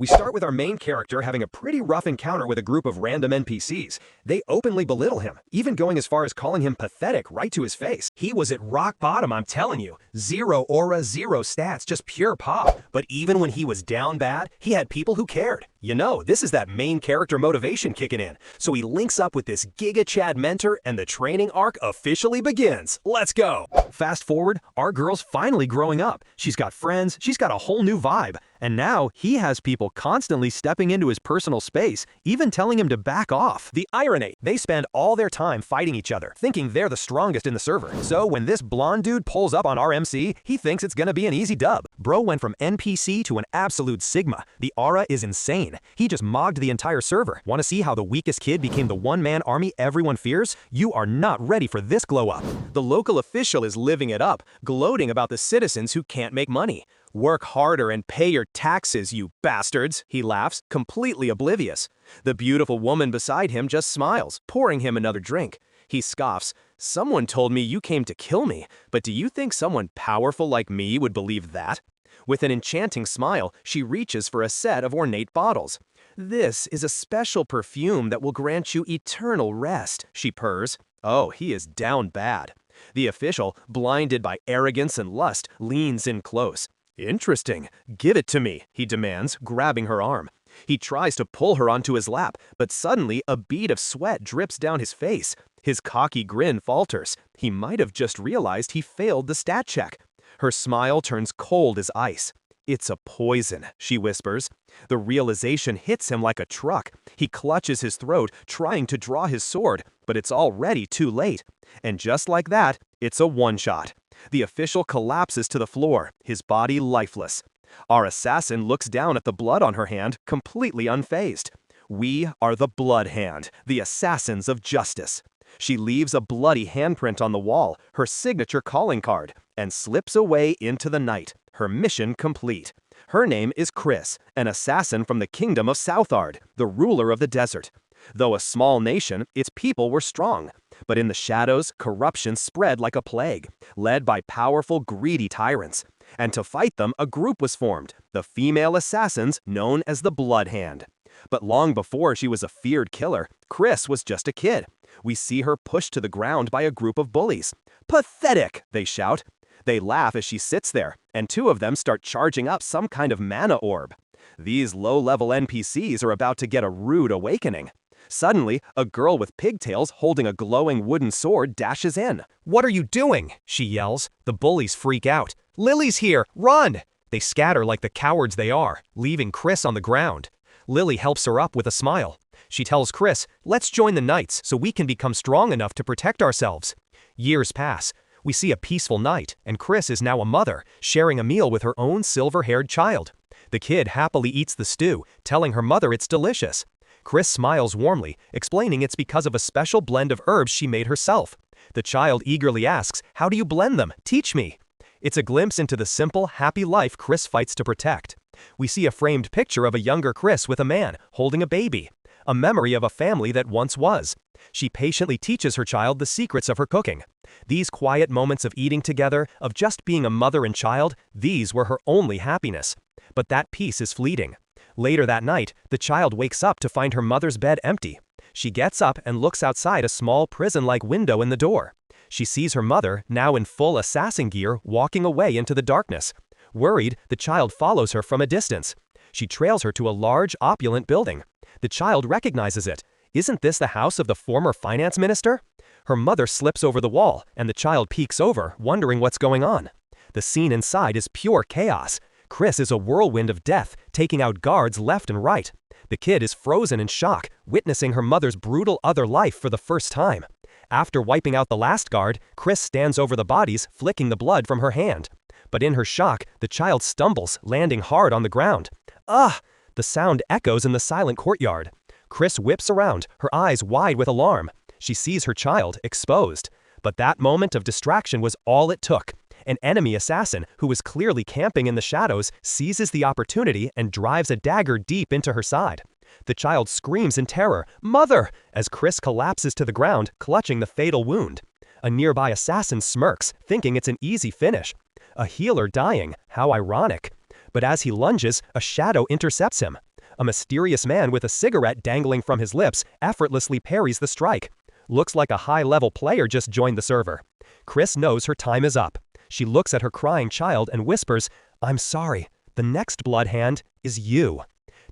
We start with our main character having a pretty rough encounter with a group of random NPCs. They openly belittle him, even going as far as calling him pathetic right to his face. He was at rock bottom, I'm telling you. Zero aura, zero stats, just pure pop. But even when he was down bad, he had people who cared. You know, this is that main character motivation kicking in. So he links up with this Giga Chad mentor and the training arc officially begins. Let's go! Fast forward, our girl's finally growing up. She's got friends, she's got a whole new vibe. And now he has people constantly stepping into his personal space, even telling him to back off. The irony, they spend all their time fighting each other, thinking they're the strongest in the server. So when this blonde dude pulls up on our MC, he thinks it's gonna be an easy dub. Bro went from NPC to an absolute Sigma. The aura is insane. He just mogged the entire server. Want to see how the weakest kid became the one-man army everyone fears? You are not ready for this glow up. The local official is living it up, gloating about the citizens who can't make money. Work harder and pay your taxes, you bastards, he laughs, completely oblivious. The beautiful woman beside him just smiles, pouring him another drink. He scoffs, "Someone told me you came to kill me, but do you think someone powerful like me would believe that?" With an enchanting smile, she reaches for a set of ornate bottles. "This is a special perfume that will grant you eternal rest," she purrs. Oh, he is down bad. The official, blinded by arrogance and lust, leans in close. "Interesting. Give it to me," he demands, grabbing her arm. He tries to pull her onto his lap, but suddenly a bead of sweat drips down his face. His cocky grin falters. He might have just realized he failed the stat check. Her smile turns cold as ice. "It's a poison," she whispers. The realization hits him like a truck. He clutches his throat, trying to draw his sword, but it's already too late. And just like that, it's a one-shot. The official collapses to the floor, his body lifeless. Our assassin looks down at the blood on her hand, completely unfazed. We are the Blood Hand, the assassins of justice. She leaves a bloody handprint on the wall, her signature calling card, and slips away into the night, her mission complete. Her name is Chris, an assassin from the kingdom of Southard, the ruler of the desert. Though a small nation, its people were strong. But in the shadows, corruption spread like a plague, led by powerful, greedy tyrants. And to fight them, a group was formed, the female assassins known as the Blood Hand. But long before she was a feared killer, Chris was just a kid. We see her pushed to the ground by a group of bullies. "Pathetic!" they shout. They laugh as she sits there, and two of them start charging up some kind of mana orb. These low-level NPCs are about to get a rude awakening. Suddenly, a girl with pigtails holding a glowing wooden sword dashes in. "What are you doing?" she yells. The bullies freak out. "Lily's here! Run!" They scatter like the cowards they are, leaving Chris on the ground. Lily helps her up with a smile. She tells Chris, "Let's join the knights so we can become strong enough to protect ourselves." Years pass. We see a peaceful night, and Chris is now a mother, sharing a meal with her own silver-haired child. The kid happily eats the stew, telling her mother it's delicious. Chris smiles warmly, explaining it's because of a special blend of herbs she made herself. The child eagerly asks, "How do you blend them? Teach me." It's a glimpse into the simple, happy life Chris fights to protect. We see a framed picture of a younger Chris with a man, holding a baby. A memory of a family that once was. She patiently teaches her child the secrets of her cooking. These quiet moments of eating together, of just being a mother and child, these were her only happiness. But that peace is fleeting. Later that night, the child wakes up to find her mother's bed empty. She gets up and looks outside a small prison-like window in the door. She sees her mother, now in full assassin gear, walking away into the darkness. Worried, the child follows her from a distance. She trails her to a large, opulent building. The child recognizes it. Isn't this the house of the former finance minister? Her mother slips over the wall, and the child peeks over, wondering what's going on. The scene inside is pure chaos. Chris is a whirlwind of death, taking out guards left and right. The kid is frozen in shock, witnessing her mother's brutal other life for the first time. After wiping out the last guard, Chris stands over the bodies, flicking the blood from her hand. But in her shock, the child stumbles, landing hard on the ground. "Ah!" The sound echoes in the silent courtyard. Chris whips around, her eyes wide with alarm. She sees her child exposed. But that moment of distraction was all it took. An enemy assassin, who was clearly camping in the shadows, seizes the opportunity and drives a dagger deep into her side. The child screams in terror, "Mother!" as Chris collapses to the ground, clutching the fatal wound. A nearby assassin smirks, thinking it's an easy finish. A healer dying, how ironic. But as he lunges, a shadow intercepts him. A mysterious man with a cigarette dangling from his lips effortlessly parries the strike. Looks like a high-level player just joined the server. Chris knows her time is up. She looks at her crying child and whispers, "I'm sorry. The next blood hand is you."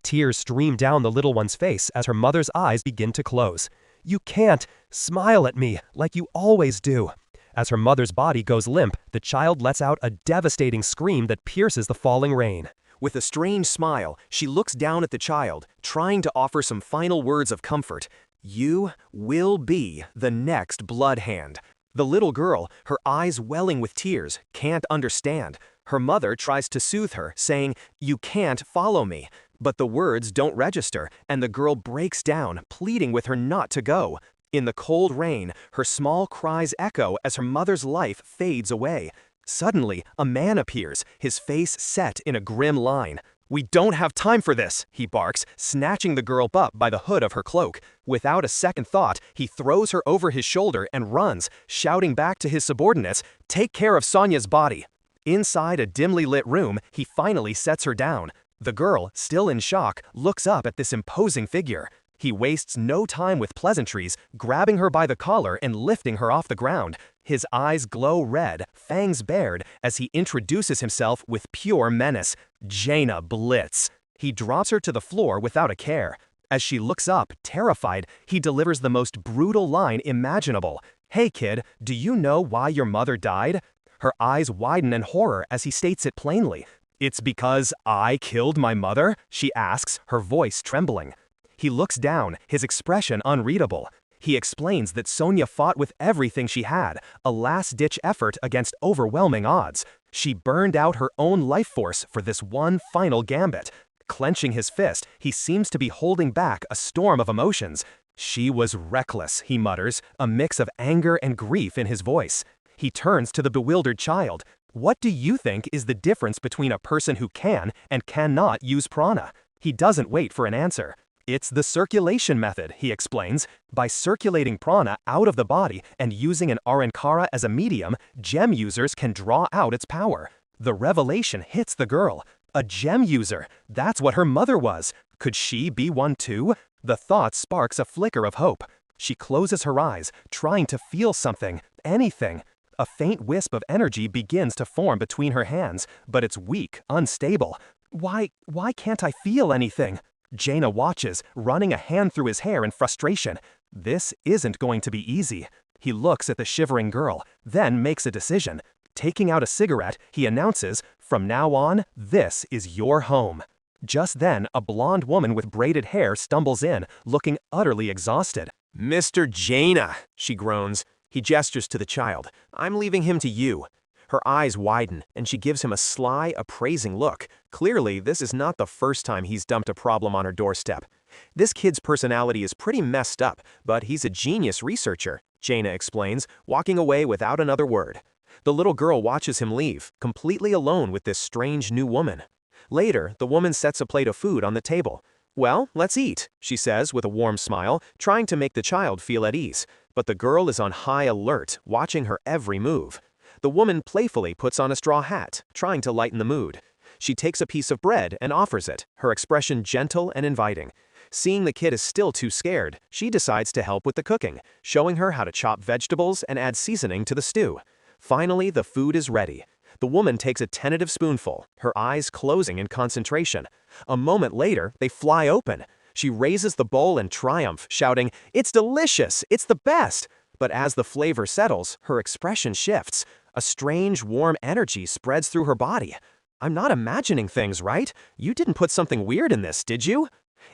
Tears stream down the little one's face as her mother's eyes begin to close. "You can't. Smile at me, like you always do." As her mother's body goes limp, the child lets out a devastating scream that pierces the falling rain. With a strange smile, she looks down at the child, trying to offer some final words of comfort. "You will be the next blood hand." The little girl, her eyes welling with tears, can't understand. Her mother tries to soothe her, saying, "You can't follow me." But the words don't register, and the girl breaks down, pleading with her not to go. In the cold rain, her small cries echo as her mother's life fades away. Suddenly, a man appears, his face set in a grim line. "We don't have time for this," he barks, snatching the girl up by the hood of her cloak. Without a second thought, he throws her over his shoulder and runs, shouting back to his subordinates, "Take care of Sonya's body." Inside a dimly lit room, he finally sets her down. The girl, still in shock, looks up at this imposing figure. He wastes no time with pleasantries, grabbing her by the collar and lifting her off the ground. His eyes glow red, fangs bared, as he introduces himself with pure menace. Jaina Blitz. He drops her to the floor without a care. As she looks up, terrified, he delivers the most brutal line imaginable. "Hey kid, do you know why your mother died?" Her eyes widen in horror as he states it plainly. "It's because I killed my mother?" she asks, her voice trembling. He looks down, his expression unreadable. He explains that Sonya fought with everything she had, a last-ditch effort against overwhelming odds. She burned out her own life force for this one final gambit. Clenching his fist, he seems to be holding back a storm of emotions. "She was reckless," he mutters, a mix of anger and grief in his voice. He turns to the bewildered child. "What do you think is the difference between a person who can and cannot use prana?" He doesn't wait for an answer. "It's the circulation method," he explains. By circulating prana out of the body and using an arankara as a medium, gem users can draw out its power. The revelation hits the girl. A gem user, that's what her mother was. Could she be one too? The thought sparks a flicker of hope. She closes her eyes, trying to feel something, anything. A faint wisp of energy begins to form between her hands, but it's weak, unstable. Why can't I feel anything?" Jaina watches, running a hand through his hair in frustration. This isn't going to be easy. He looks at the shivering girl, then makes a decision. Taking out a cigarette, he announces, "From now on, this is your home." Just then, a blonde woman with braided hair stumbles in, looking utterly exhausted. "Mr. Jaina," she groans. He gestures to the child. "I'm leaving him to you." Her eyes widen, and she gives him a sly, appraising look. Clearly, this is not the first time he's dumped a problem on her doorstep. "This kid's personality is pretty messed up, but he's a genius researcher," Jaina explains, walking away without another word. The little girl watches him leave, completely alone with this strange new woman. Later, the woman sets a plate of food on the table. "Well, let's eat," she says with a warm smile, trying to make the child feel at ease. But the girl is on high alert, watching her every move. The woman playfully puts on a straw hat, trying to lighten the mood. She takes a piece of bread and offers it, her expression gentle and inviting. Seeing the kid is still too scared, she decides to help with the cooking, showing her how to chop vegetables and add seasoning to the stew. Finally, the food is ready. The woman takes a tentative spoonful, her eyes closing in concentration. A moment later, they fly open. She raises the bowl in triumph, shouting, "It's delicious! It's the best!" But as the flavor settles, her expression shifts. A strange, warm energy spreads through her body. "I'm not imagining things, right? You didn't put something weird in this, did you?"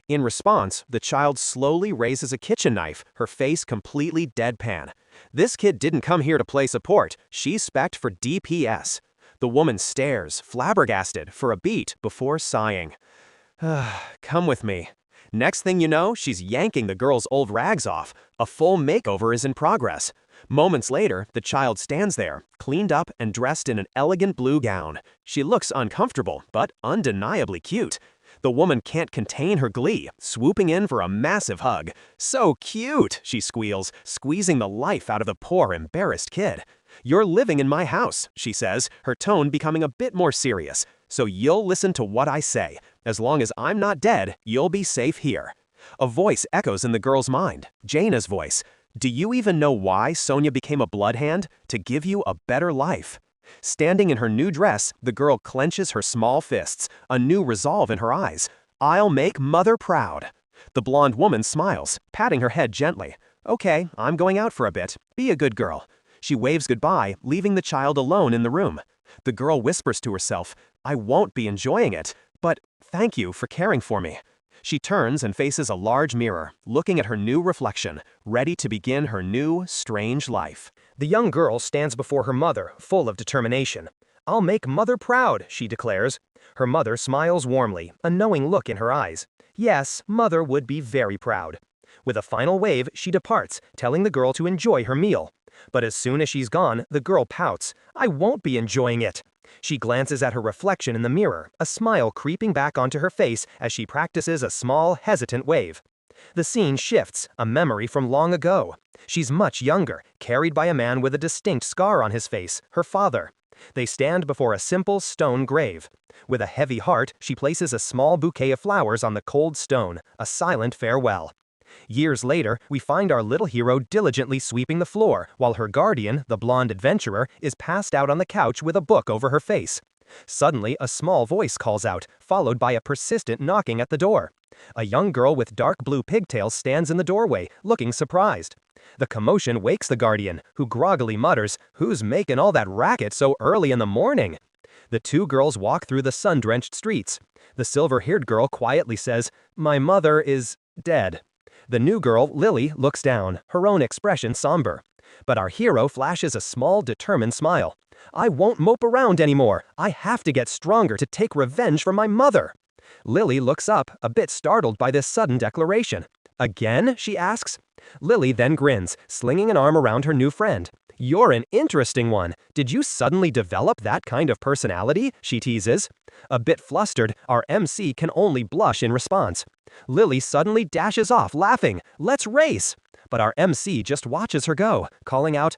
In response, the child slowly raises a kitchen knife, her face completely deadpan. This kid didn't come here to play support. She's spec'd for DPS. The woman stares, flabbergasted, for a beat before sighing. "Come with me." Next thing you know, she's yanking the girl's old rags off. A full makeover is in progress. Moments later, the child stands there, cleaned up and dressed in an elegant blue gown. She looks uncomfortable, but undeniably cute. The woman can't contain her glee, swooping in for a massive hug. "So cute," she squeals, squeezing the life out of the poor, embarrassed kid. "You're living in my house," she says, her tone becoming a bit more serious. So you'll listen to what I say. As long as I'm not dead, you'll be safe here. A voice echoes in the girl's mind, Jaina's voice. Do you even know why Sonia became a bloodhand? To give you a better life. Standing in her new dress, the girl clenches her small fists, a new resolve in her eyes. I'll make Mother proud. The blonde woman smiles, patting her head gently. Okay, I'm going out for a bit. Be a good girl. She waves goodbye, leaving the child alone in the room. The girl whispers to herself, I won't be enjoying it, but thank you for caring for me. She turns and faces a large mirror, looking at her new reflection, ready to begin her new, strange life. The young girl stands before her mother, full of determination. I'll make Mother proud, she declares. Her mother smiles warmly, a knowing look in her eyes. Yes, Mother would be very proud. With a final wave, she departs, telling the girl to enjoy her meal. But as soon as she's gone, the girl pouts. I won't be enjoying it. She glances at her reflection in the mirror, a smile creeping back onto her face as she practices a small, hesitant wave. The scene shifts, a memory from long ago. She's much younger, carried by a man with a distinct scar on his face, her father. They stand before a simple stone grave. With a heavy heart, she places a small bouquet of flowers on the cold stone, a silent farewell. Years later, we find our little hero diligently sweeping the floor, while her guardian, the blonde adventurer, is passed out on the couch with a book over her face. Suddenly, a small voice calls out, followed by a persistent knocking at the door. A young girl with dark blue pigtails stands in the doorway, looking surprised. The commotion wakes the guardian, who groggily mutters, Who's making all that racket so early in the morning? The two girls walk through the sun-drenched streets. The silver-haired girl quietly says, My mother is dead. The new girl, Lily, looks down, her own expression somber. But our hero flashes a small, determined smile. I won't mope around anymore. I have to get stronger to take revenge for my mother. Lily looks up, a bit startled by this sudden declaration. Again? She asks. Lily then grins, slinging an arm around her new friend. You're an interesting one. Did you suddenly develop that kind of personality? She teases. A bit flustered, our MC can only blush in response. Lily suddenly dashes off, laughing. Let's race! But our MC just watches her go, calling out,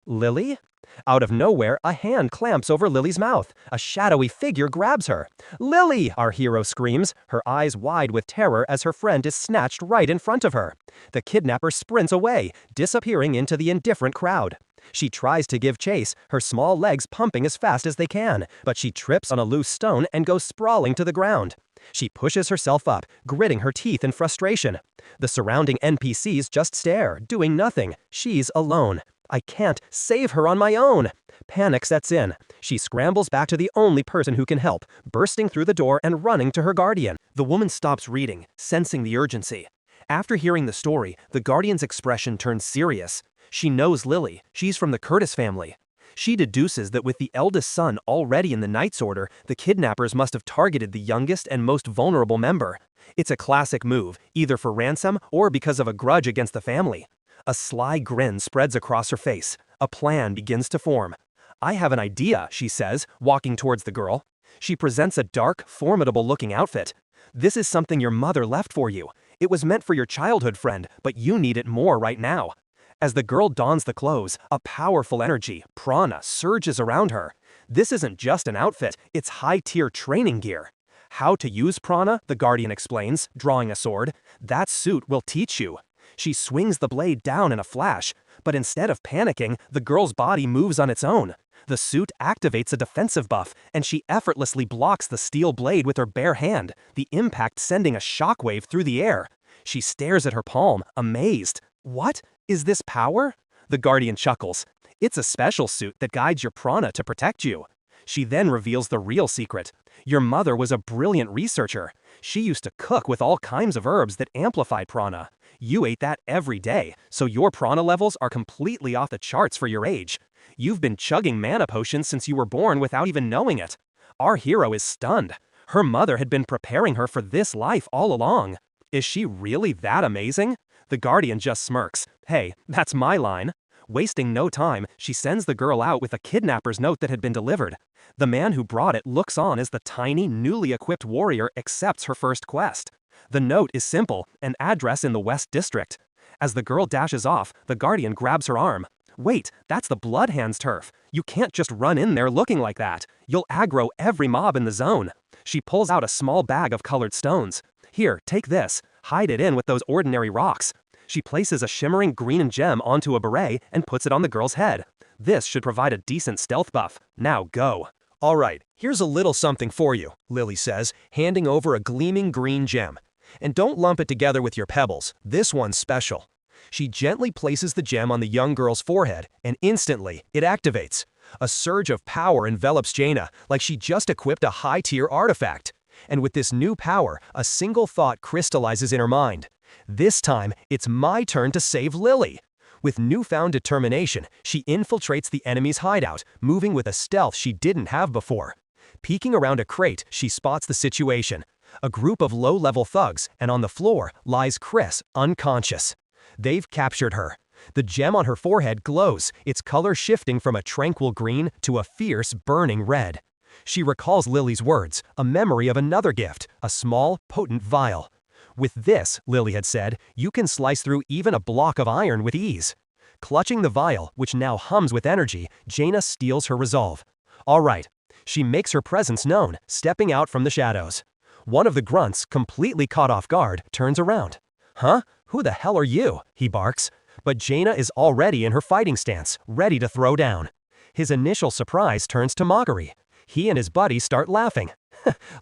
Lily? Out of nowhere, a hand clamps over Lily's mouth. A shadowy figure grabs her. Lily! Our hero screams, her eyes wide with terror as her friend is snatched right in front of her. The kidnapper sprints away, disappearing into the indifferent crowd. She tries to give chase, her small legs pumping as fast as they can, but she trips on a loose stone and goes sprawling to the ground. She pushes herself up, gritting her teeth in frustration. The surrounding NPCs just stare, doing nothing. She's alone. I can't save her on my own. Panic sets in. She scrambles back to the only person who can help, bursting through the door and running to her guardian. The woman stops reading, sensing the urgency. After hearing the story, the guardian's expression turns serious. She knows Lily. She's from the Curtis family. She deduces that with the eldest son already in the Knight's Order, the kidnappers must have targeted the youngest and most vulnerable member. It's a classic move, either for ransom or because of a grudge against the family. A sly grin spreads across her face. A plan begins to form. I have an idea, she says, walking towards the girl. She presents a dark, formidable-looking outfit. This is something your mother left for you. It was meant for your childhood friend, but you need it more right now. As the girl dons the clothes, a powerful energy, prana, surges around her. This isn't just an outfit, it's high-tier training gear. How to use prana, the guardian explains, drawing a sword. That suit will teach you. She swings the blade down in a flash, but instead of panicking, the girl's body moves on its own. The suit activates a defensive buff, and she effortlessly blocks the steel blade with her bare hand, the impact sending a shockwave through the air. She stares at her palm, amazed. What? Is this power? The guardian chuckles. It's a special suit that guides your prana to protect you. She then reveals the real secret. Your mother was a brilliant researcher. She used to cook with all kinds of herbs that amplified prana. You ate that every day, so your prana levels are completely off the charts for your age. You've been chugging mana potions since you were born without even knowing it. Our hero is stunned. Her mother had been preparing her for this life all along. Is she really that amazing? The guardian just smirks. Hey, that's my line. Wasting no time, she sends the girl out with a kidnapper's note that had been delivered. The man who brought it looks on as the tiny, newly equipped warrior accepts her first quest. The note is simple, an address in the West District. As the girl dashes off, the guardian grabs her arm. Wait, that's the Bloodhand's turf. You can't just run in there looking like that. You'll aggro every mob in the zone. She pulls out a small bag of colored stones. Here, take this. Hide it in with those ordinary rocks. She places a shimmering green gem onto a beret and puts it on the girl's head. This should provide a decent stealth buff. Now go. All right, here's a little something for you, Lily says, handing over a gleaming green gem. And don't lump it together with your pebbles. This one's special. She gently places the gem on the young girl's forehead, and instantly, it activates. A surge of power envelops Jaina, like she just equipped a high-tier artifact. And with this new power, a single thought crystallizes in her mind. This time, it's my turn to save Lily. With newfound determination, she infiltrates the enemy's hideout, moving with a stealth she didn't have before. Peeking around a crate, she spots the situation. A group of low-level thugs, and on the floor lies Chris, unconscious. They've captured her. The gem on her forehead glows, its color shifting from a tranquil green to a fierce, burning red. She recalls Lily's words, a memory of another gift, a small, potent vial. With this, Lily had said, you can slice through even a block of iron with ease. Clutching the vial, which now hums with energy, Jaina steals her resolve. All right. She makes her presence known, stepping out from the shadows. One of the grunts, completely caught off guard, turns around. Huh? Who the hell are you? He barks. But Jaina is already in her fighting stance, ready to throw down. His initial surprise turns to mockery. He and his buddy start laughing.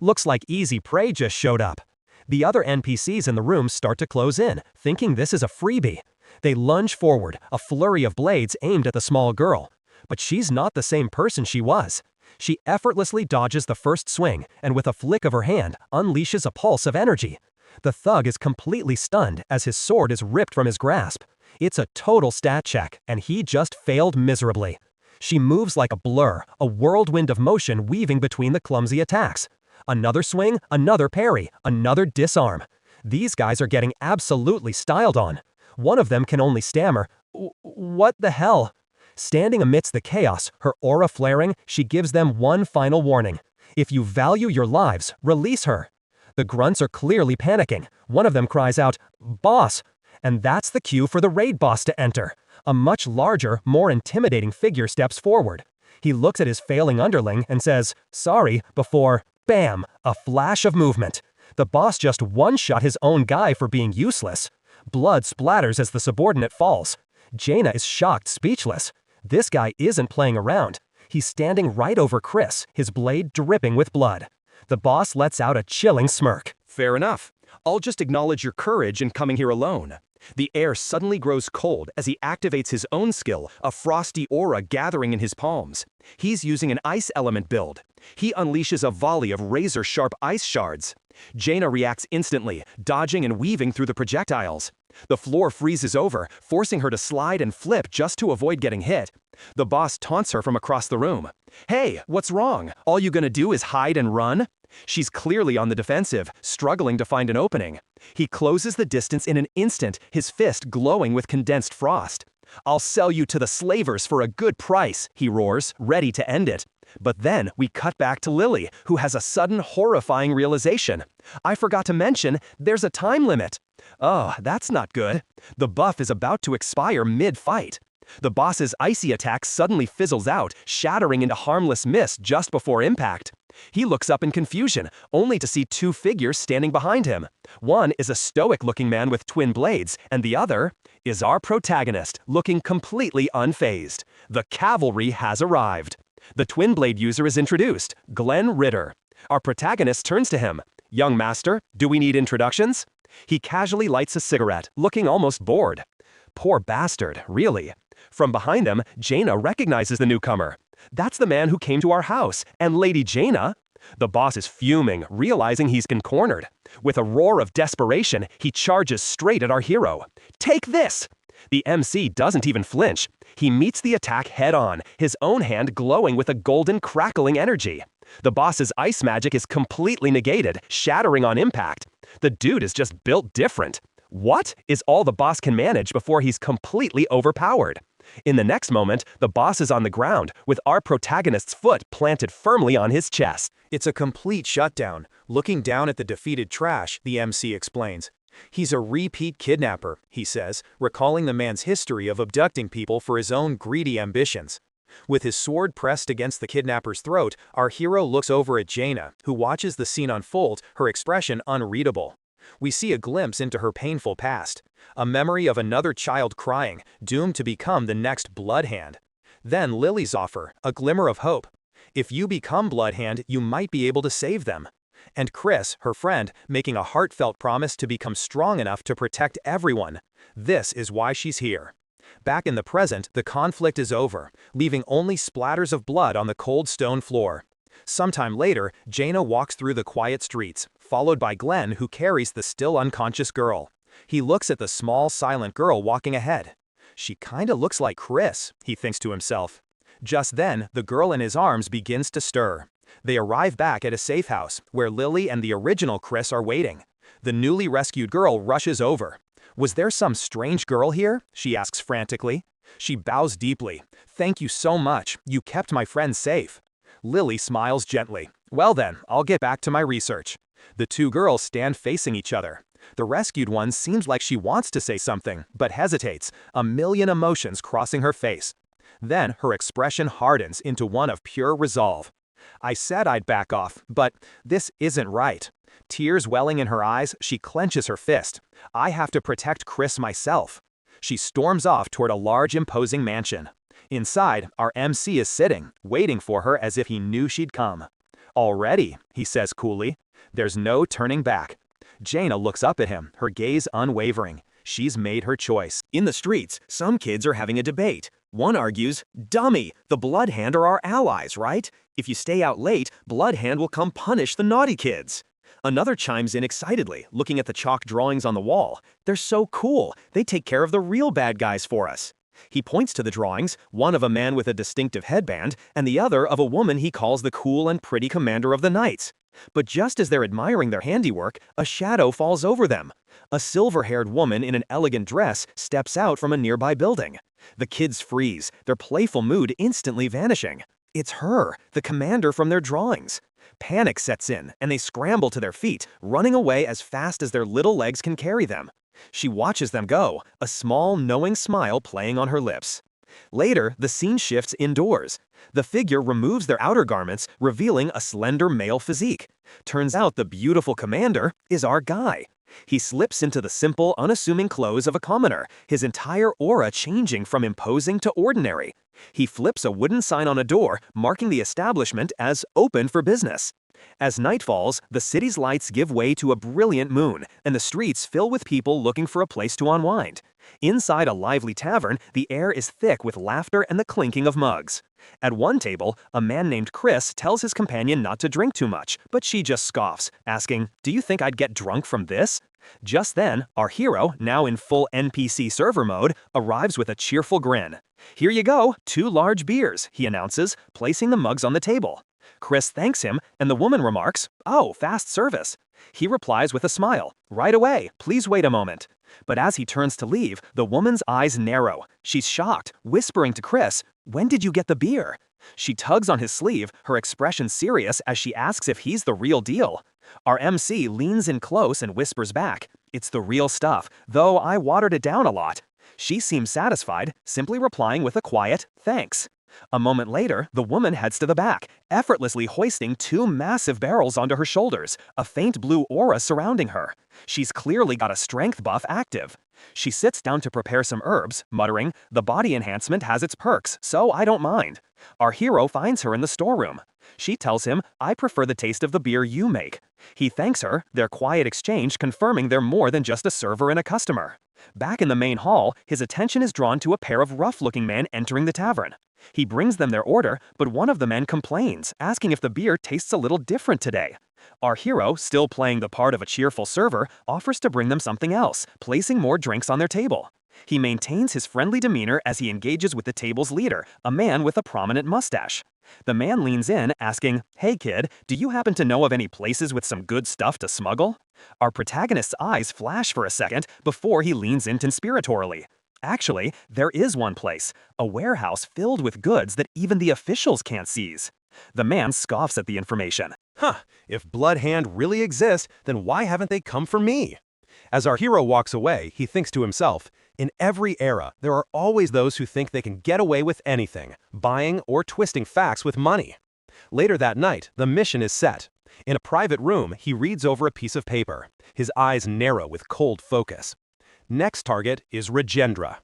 Looks like easy prey just showed up. The other NPCs in the room start to close in, thinking this is a freebie. They lunge forward, a flurry of blades aimed at the small girl. But she's not the same person she was. She effortlessly dodges the first swing, and with a flick of her hand, unleashes a pulse of energy. The thug is completely stunned as his sword is ripped from his grasp. It's a total stat check, and he just failed miserably. She moves like a blur, a whirlwind of motion weaving between the clumsy attacks. Another swing, another parry, another disarm. These guys are getting absolutely styled on. One of them can only stammer, "What the hell?" Standing amidst the chaos, her aura flaring, she gives them one final warning. If you value your lives, release her. The grunts are clearly panicking. One of them cries out, "Boss!" And that's the cue for the raid boss to enter. A much larger, more intimidating figure steps forward. He looks at his failing underling and says, "Sorry," before, bam, a flash of movement. The boss just one-shot his own guy for being useless. Blood splatters as the subordinate falls. Jaina is shocked, speechless. This guy isn't playing around. He's standing right over Chris, his blade dripping with blood. The boss lets out a chilling smirk. Fair enough. I'll just acknowledge your courage in coming here alone. The air suddenly grows cold as he activates his own skill, a frosty aura gathering in his palms. He's using an ice element build. He unleashes a volley of razor-sharp ice shards. Jaina reacts instantly, dodging and weaving through the projectiles. The floor freezes over, forcing her to slide and flip just to avoid getting hit. The boss taunts her from across the room. "Hey, what's wrong? All you gonna do is hide and run?" She's clearly on the defensive, struggling to find an opening. He closes the distance in an instant, his fist glowing with condensed frost. "I'll sell you to the slavers for a good price," he roars, ready to end it. But then we cut back to Lily, who has a sudden horrifying realization. I forgot to mention, there's a time limit. Oh, that's not good. The buff is about to expire mid-fight. The boss's icy attack suddenly fizzles out, shattering into harmless mist just before impact. He looks up in confusion, only to see two figures standing behind him. One is a stoic-looking man with twin blades, and the other is our protagonist, looking completely unfazed. The cavalry has arrived. The twin blade user is introduced, Glenn Ritter. Our protagonist turns to him. "Young master, do we need introductions?" He casually lights a cigarette, looking almost bored. Poor bastard, really. From behind them, Jaina recognizes the newcomer. "That's the man who came to our house, and Lady Jaina." The boss is fuming, realizing he's been cornered. With a roar of desperation, he charges straight at our hero. "Take this!" The MC doesn't even flinch. He meets the attack head-on, his own hand glowing with a golden, crackling energy. The boss's ice magic is completely negated, shattering on impact. The dude is just built different. What is all the boss can manage before he's completely overpowered? In the next moment, the boss is on the ground, with our protagonist's foot planted firmly on his chest. "It's a complete shutdown. Looking down at the defeated trash," the MC explains. He's a repeat kidnapper, he says, recalling the man's history of abducting people for his own greedy ambitions. With his sword pressed against the kidnapper's throat, our hero looks over at Jaina, who watches the scene unfold, her expression unreadable. We see a glimpse into her painful past, a memory of another child crying, doomed to become the next Bloodhand. Then Lily's offer, a glimmer of hope. If you become Bloodhand, you might be able to save them. And Chris, her friend, making a heartfelt promise to become strong enough to protect everyone. This is why she's here. Back in the present, the conflict is over, leaving only splatters of blood on the cold stone floor. Sometime later, Jaina walks through the quiet streets, followed by Glenn, who carries the still unconscious girl. He looks at the small, silent girl walking ahead. She kinda looks like Chris, he thinks to himself. Just then, the girl in his arms begins to stir. They arrive back at a safe house, where Lily and the original Chris are waiting. The newly rescued girl rushes over. Was there some strange girl here? She asks frantically. She bows deeply. Thank you so much. You kept my friend safe. Lily smiles gently. Well then, I'll get back to my research. The two girls stand facing each other. The rescued one seems like she wants to say something, but hesitates, a million emotions crossing her face. Then her expression hardens into one of pure resolve. I said I'd back off, but this isn't right. Tears welling in her eyes, she clenches her fist. I have to protect Chris myself. She storms off toward a large, imposing mansion. Inside, our MC is sitting, waiting for her as if he knew she'd come. Already, he says coolly. There's no turning back. Jaina looks up at him, her gaze unwavering. She's made her choice. In the streets, some kids are having a debate. One argues, "Dummy, the Bloodhand are our allies, right? If you stay out late, Bloodhand will come punish the naughty kids." Another chimes in excitedly, looking at the chalk drawings on the wall. They're so cool, they take care of the real bad guys for us. He points to the drawings, one of a man with a distinctive headband, and the other of a woman he calls the cool and pretty commander of the knights. But just as they're admiring their handiwork, a shadow falls over them. A silver-haired woman in an elegant dress steps out from a nearby building. The kids freeze, their playful mood instantly vanishing. It's her, the commander from their drawings. Panic sets in, and they scramble to their feet, running away as fast as their little legs can carry them. She watches them go, a small, knowing smile playing on her lips. Later, the scene shifts indoors. The figure removes their outer garments, revealing a slender male physique. Turns out the beautiful commander is our guy. He slips into the simple, unassuming clothes of a commoner, his entire aura changing from imposing to ordinary. He flips a wooden sign on a door, marking the establishment as open for business. As night falls, the city's lights give way to a brilliant moon, and the streets fill with people looking for a place to unwind. Inside a lively tavern, the air is thick with laughter and the clinking of mugs. At one table, a man named Chris tells his companion not to drink too much, but she just scoffs, asking, "Do you think I'd get drunk from this?" Just then, our hero, now in full NPC server mode, arrives with a cheerful grin. "Here you go, 2 large beers," he announces, placing the mugs on the table. Chris thanks him, and the woman remarks, "Oh, fast service." He replies with a smile, "Right away, please wait a moment." But as he turns to leave, the woman's eyes narrow. She's shocked, whispering to Chris, "When did you get the beer?" She tugs on his sleeve, her expression serious as she asks if he's the real deal. Our MC leans in close and whispers back, "It's the real stuff, though I watered it down a lot." She seems satisfied, simply replying with a quiet, "Thanks." A moment later, the woman heads to the back, effortlessly hoisting 2 massive barrels onto her shoulders, a faint blue aura surrounding her. She's clearly got a strength buff active. She sits down to prepare some herbs, muttering, "The body enhancement has its perks, so I don't mind." Our hero finds her in the storeroom. She tells him, "I prefer the taste of the beer you make." He thanks her, their quiet exchange confirming they're more than just a server and a customer. Back in the main hall, his attention is drawn to a pair of rough-looking men entering the tavern. He brings them their order, but one of the men complains, asking if the beer tastes a little different today. Our hero, still playing the part of a cheerful server, offers to bring them something else, placing more drinks on their table. He maintains his friendly demeanor as he engages with the table's leader, a man with a prominent mustache. The man leans in, asking, "Hey kid, do you happen to know of any places with some good stuff to smuggle?" Our protagonist's eyes flash for a second before he leans in conspiratorially. Actually, there is one place, a warehouse filled with goods that even the officials can't seize. The man scoffs at the information. Huh, if Bloodhand really exists, then why haven't they come for me? As our hero walks away, he thinks to himself, in every era, there are always those who think they can get away with anything, buying or twisting facts with money. Later that night, the mission is set. In a private room, he reads over a piece of paper. His eyes narrow with cold focus. Next target is Rajendra.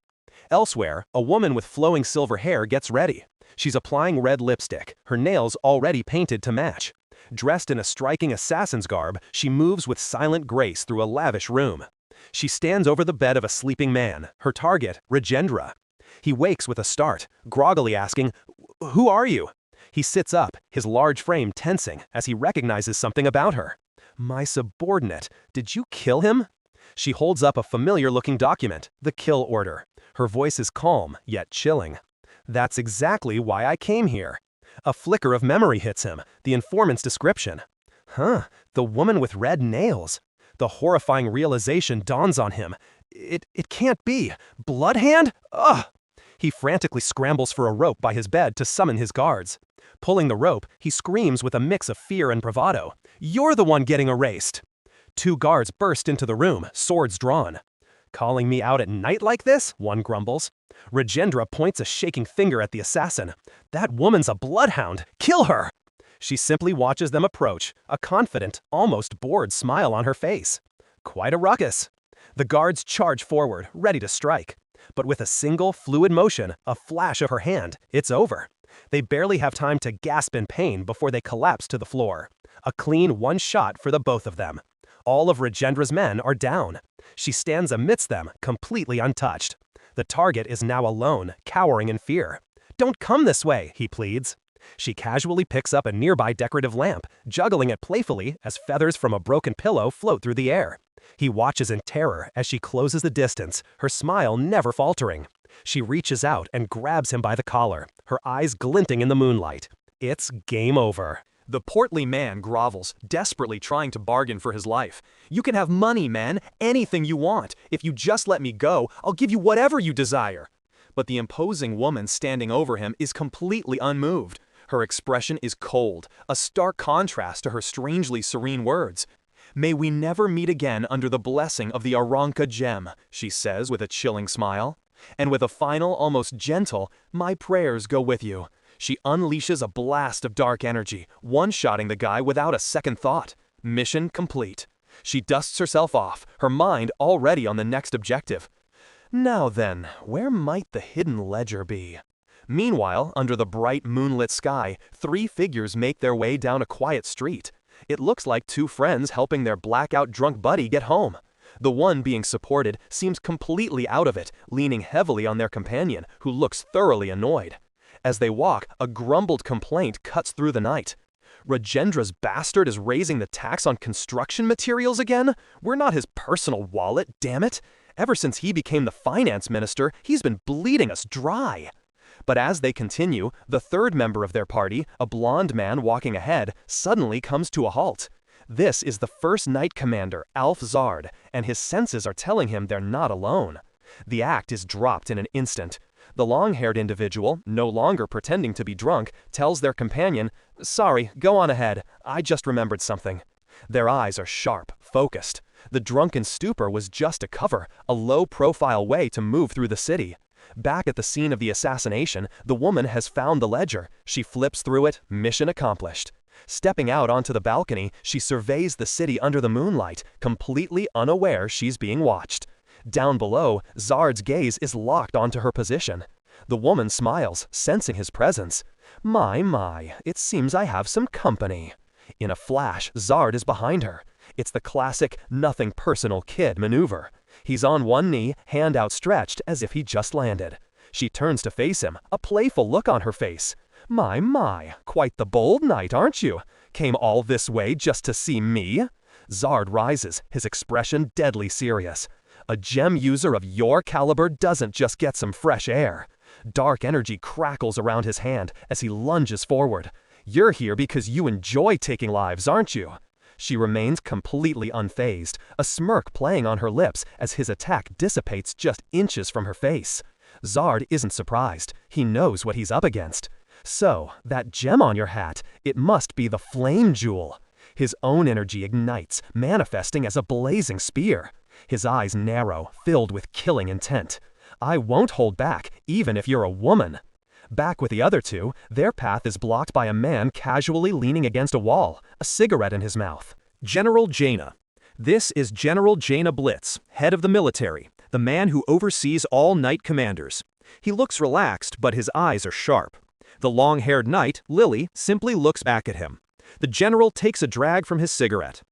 Elsewhere, a woman with flowing silver hair gets ready. She's applying red lipstick, her nails already painted to match. Dressed in a striking assassin's garb, she moves with silent grace through a lavish room. She stands over the bed of a sleeping man, her target, Rajendra. He wakes with a start, groggily asking, "Who are you?" He sits up, his large frame tensing as he recognizes something about her. "My subordinate, did you kill him?" She holds up a familiar-looking document, the kill order. Her voice is calm, yet chilling. "That's exactly why I came here." A flicker of memory hits him, the informant's description. The woman with red nails. The horrifying realization dawns on him. It can't be. Bloodhand? Ugh! He frantically scrambles for a rope by his bed to summon his guards. Pulling the rope, he screams with a mix of fear and bravado. "You're the one getting erased!" 2 guards burst into the room, swords drawn. "Calling me out at night like this?" one grumbles. Rajendra points a shaking finger at the assassin. "That woman's a bloodhound! Kill her!" She simply watches them approach, a confident, almost bored smile on her face. Quite a ruckus. The guards charge forward, ready to strike. But with a single, fluid motion, a flash of her hand, it's over. They barely have time to gasp in pain before they collapse to the floor. A clean one shot for the both of them. All of Rajendra's men are down. She stands amidst them, completely untouched. The target is now alone, cowering in fear. "Don't come this way," he pleads. She casually picks up a nearby decorative lamp, juggling it playfully as feathers from a broken pillow float through the air. He watches in terror as she closes the distance, her smile never faltering. She reaches out and grabs him by the collar, her eyes glinting in the moonlight. It's game over. The portly man grovels, desperately trying to bargain for his life. "You can have money, man, anything you want. If you just let me go, I'll give you whatever you desire." But the imposing woman standing over him is completely unmoved. Her expression is cold, a stark contrast to her strangely serene words. "May we never meet again under the blessing of the Aranka gem," she says with a chilling smile. And with a final, almost gentle, "My prayers go with you," she unleashes a blast of dark energy, one-shotting the guy without a second thought. Mission complete. She dusts herself off, her mind already on the next objective. Now then, where might the hidden ledger be? Meanwhile, under the bright moonlit sky, 3 figures make their way down a quiet street. It looks like 2 friends helping their blackout drunk buddy get home. The one being supported seems completely out of it, leaning heavily on their companion, who looks thoroughly annoyed. As they walk, a grumbled complaint cuts through the night. "Rajendra's bastard is raising the tax on construction materials again? We're not his personal wallet, damn it! Ever since he became the finance minister, he's been bleeding us dry." But as they continue, the third member of their party, a blonde man walking ahead, suddenly comes to a halt. This is the first Knight Commander, Alf Zard, and his senses are telling him they're not alone. The act is dropped in an instant. The long-haired individual, no longer pretending to be drunk, tells their companion, "Sorry, go on ahead. I just remembered something." Their eyes are sharp, focused. The drunken stupor was just a cover, a low-profile way to move through the city. Back at the scene of the assassination, the woman has found the ledger. She flips through it, mission accomplished. Stepping out onto the balcony, she surveys the city under the moonlight, completely unaware she's being watched. Down below, Zard's gaze is locked onto her position. The woman smiles, sensing his presence. My, it seems I have some company." In a flash, Zard is behind her. It's the classic, nothing personal kid maneuver. He's on one knee, hand outstretched as if he just landed. She turns to face him, a playful look on her face. My, quite the bold knight, aren't you? Came all this way just to see me?" Zard rises, his expression deadly serious. "A gem user of your caliber doesn't just get some fresh air." Dark energy crackles around his hand as he lunges forward. "You're here because you enjoy taking lives, aren't you?" She remains completely unfazed, a smirk playing on her lips as his attack dissipates just inches from her face. Zard isn't surprised. He knows what he's up against. So, that gem on your hat, it must be the flame jewel. His own energy ignites, manifesting as a blazing spear. his eyes narrow, filled with killing intent. I won't hold back, even if you're a woman. Back with the other two, their path is blocked by a man casually leaning against a wall, a cigarette in his mouth. General Jaina. This is General Jaina Blitz, head of the military, the man who oversees all knight commanders. He looks relaxed, but his eyes are sharp. The long-haired knight, Lily, simply looks back at him. The general takes a drag from his cigarette.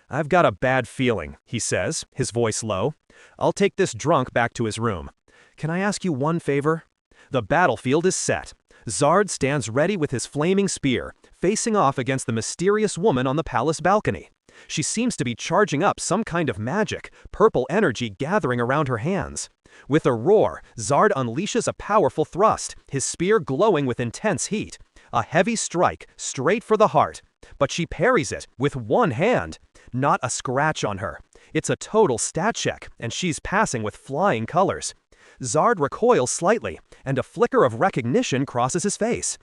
"I've got a bad feeling," he says, his voice low. "I'll take this drunk back to his room. Can I ask you one favor?" The battlefield is set. Zard stands ready with his flaming spear, facing off against the mysterious woman on the palace balcony. She seems to be charging up some kind of magic, purple energy gathering around her hands. With a roar, Zard unleashes a powerful thrust, his spear glowing with intense heat. A heavy strike, straight for the heart. But she parries it with one hand. Not a scratch on her. It's a total stat check, and she's passing with flying colors. Zard recoils slightly, and a flicker of recognition crosses his face.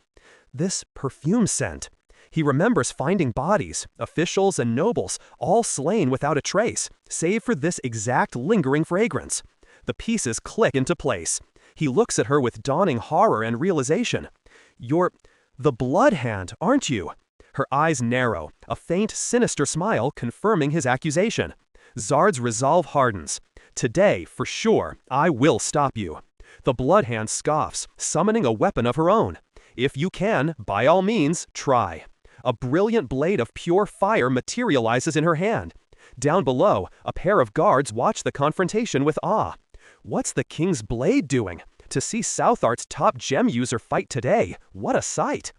This perfume scent. He remembers finding bodies, officials and nobles, all slain without a trace, save for this exact lingering fragrance. The pieces click into place. He looks at her with dawning horror and realization. "You're the Blood Hand, aren't you?" Her eyes narrow, a faint, sinister smile confirming his accusation. Zard's resolve hardens. "Today, for sure, I will stop you." The Blood Hand scoffs, summoning a weapon of her own. "If you can, by all means, try." A brilliant blade of pure fire materializes in her hand. Down below, a pair of guards watch the confrontation with awe. What's the king's blade doing? To see Southart's top gem user fight today, what a sight!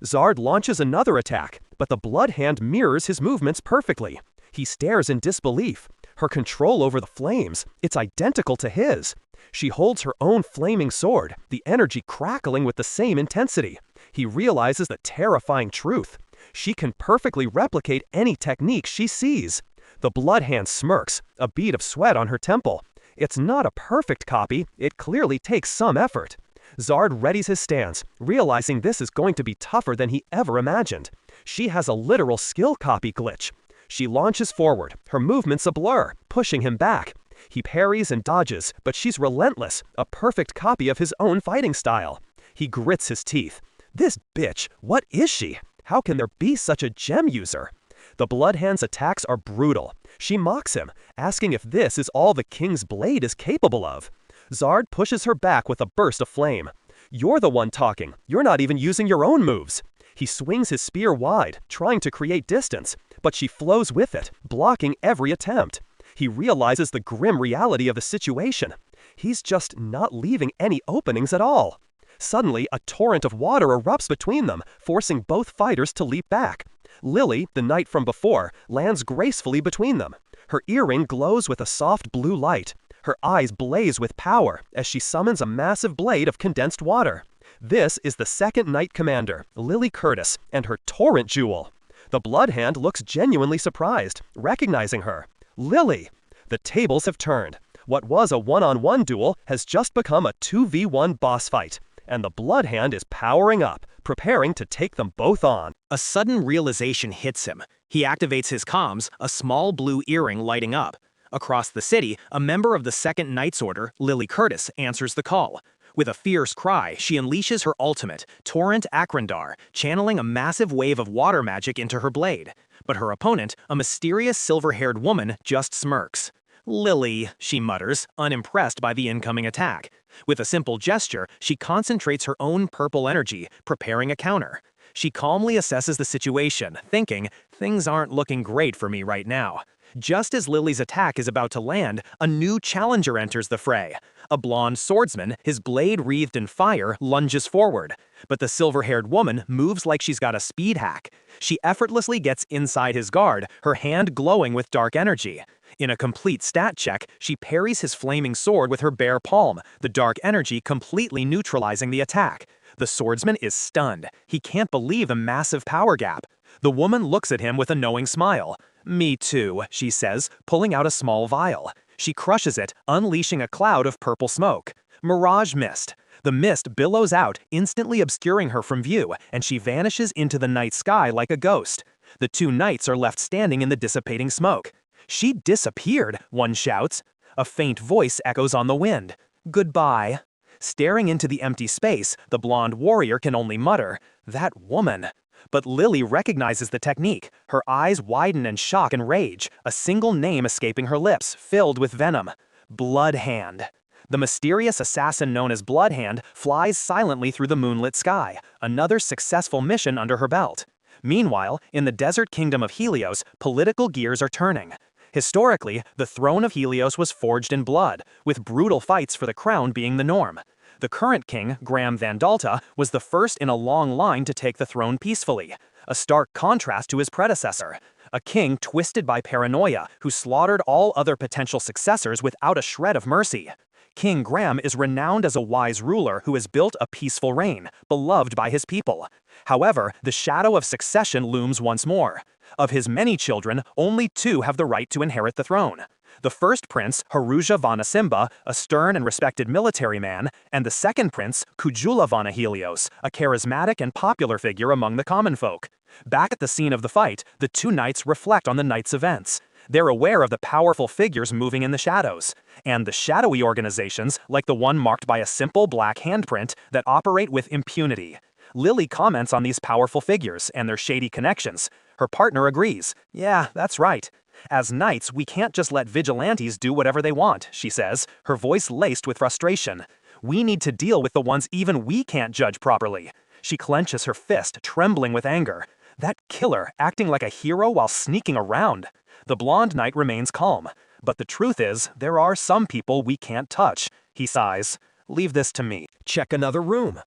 Zard launches another attack, but the Blood Hand mirrors his movements perfectly. He stares in disbelief. Her control over the flames, it's identical to his. She holds her own flaming sword, the energy crackling with the same intensity. He realizes the terrifying truth. She can perfectly replicate any technique she sees. The Blood Hand smirks, a bead of sweat on her temple. It's not a perfect copy, it clearly takes some effort. Zard readies his stance, realizing this is going to be tougher than he ever imagined. She has a literal skill copy glitch. She launches forward, her movements a blur, pushing him back. He parries and dodges, but she's relentless, a perfect copy of his own fighting style. He grits his teeth. This bitch, what is she? How can there be such a gem user? The Blood Hand's attacks are brutal. She mocks him, asking if this is all the king's blade is capable of. Zard pushes her back with a burst of flame. "You're the one talking. You're not even using your own moves." He swings his spear wide, trying to create distance, but she flows with it, blocking every attempt. He realizes the grim reality of the situation. He's just not leaving any openings at all. Suddenly, a torrent of water erupts between them, forcing both fighters to leap back. Lily, the knight from before, lands gracefully between them. Her earring glows with a soft blue light. Her eyes blaze with power as she summons a massive blade of condensed water. This is the second knight commander, Lily Curtis, and her torrent jewel. The Blood Hand looks genuinely surprised, recognizing her. Lily! The tables have turned. What was a one-on-one duel has just become a 2v1 boss fight, and the Blood Hand is powering up, preparing to take them both on. A sudden realization hits him. He activates his comms, a small blue earring lighting up. Across the city, a member of the Second Knight's Order, Lily Curtis, answers the call. With a fierce cry, she unleashes her ultimate, Torrent Akrandar, channeling a massive wave of water magic into her blade. But her opponent, a mysterious silver-haired woman, just smirks. "Lily," she mutters, unimpressed by the incoming attack. With a simple gesture, she concentrates her own purple energy, preparing a counter. She calmly assesses the situation, thinking, "Things aren't looking great for me right now." Just as Lily's attack is about to land, a new challenger enters the fray. A blonde swordsman, his blade wreathed in fire, lunges forward. But the silver-haired woman moves like she's got a speed hack. She effortlessly gets inside his guard, her hand glowing with dark energy. In a complete stat check, she parries his flaming sword with her bare palm, the dark energy completely neutralizing the attack. The swordsman is stunned. He can't believe the massive power gap. The woman looks at him with a knowing smile. "Me too," she says, pulling out a small vial. She crushes it, unleashing a cloud of purple smoke. Mirage mist. The mist billows out, instantly obscuring her from view, and she vanishes into the night sky like a ghost. The two knights are left standing in the dissipating smoke. "She disappeared," one shouts. A faint voice echoes on the wind. "Goodbye." Staring into the empty space, the blonde warrior can only mutter, "That woman." But Lily recognizes the technique. Her eyes widen in shock and rage, a single name escaping her lips, filled with venom. Bloodhand. The mysterious assassin known as Bloodhand flies silently through the moonlit sky, another successful mission under her belt. Meanwhile, in the desert kingdom of Helios, political gears are turning. Historically, the throne of Helios was forged in blood, with brutal fights for the crown being the norm. The current king, Graham Van Dalta, was the first in a long line to take the throne peacefully, a stark contrast to his predecessor, a king twisted by paranoia who slaughtered all other potential successors without a shred of mercy. King Graham is renowned as a wise ruler who has built a peaceful reign, beloved by his people. However, the shadow of succession looms once more. Of his many children, only 2 have the right to inherit the throne. The first prince, Haruja Vanasimba, a stern and respected military man, and the second prince, Kujula Vana Helios, a charismatic and popular figure among the common folk. Back at the scene of the fight, the 2 knights reflect on the night's events. They're aware of the powerful figures moving in the shadows, and the shadowy organizations, like the one marked by a simple black handprint, that operate with impunity. Lily comments on these powerful figures and their shady connections. Her partner agrees. "Yeah, that's right. As knights, we can't just let vigilantes do whatever they want," she says, her voice laced with frustration. "We need to deal with the ones even we can't judge properly." She clenches her fist, trembling with anger. That killer, acting like a hero while sneaking around. The blonde knight remains calm. "But the truth is, there are some people we can't touch." He sighs. "Leave this to me." Check another room.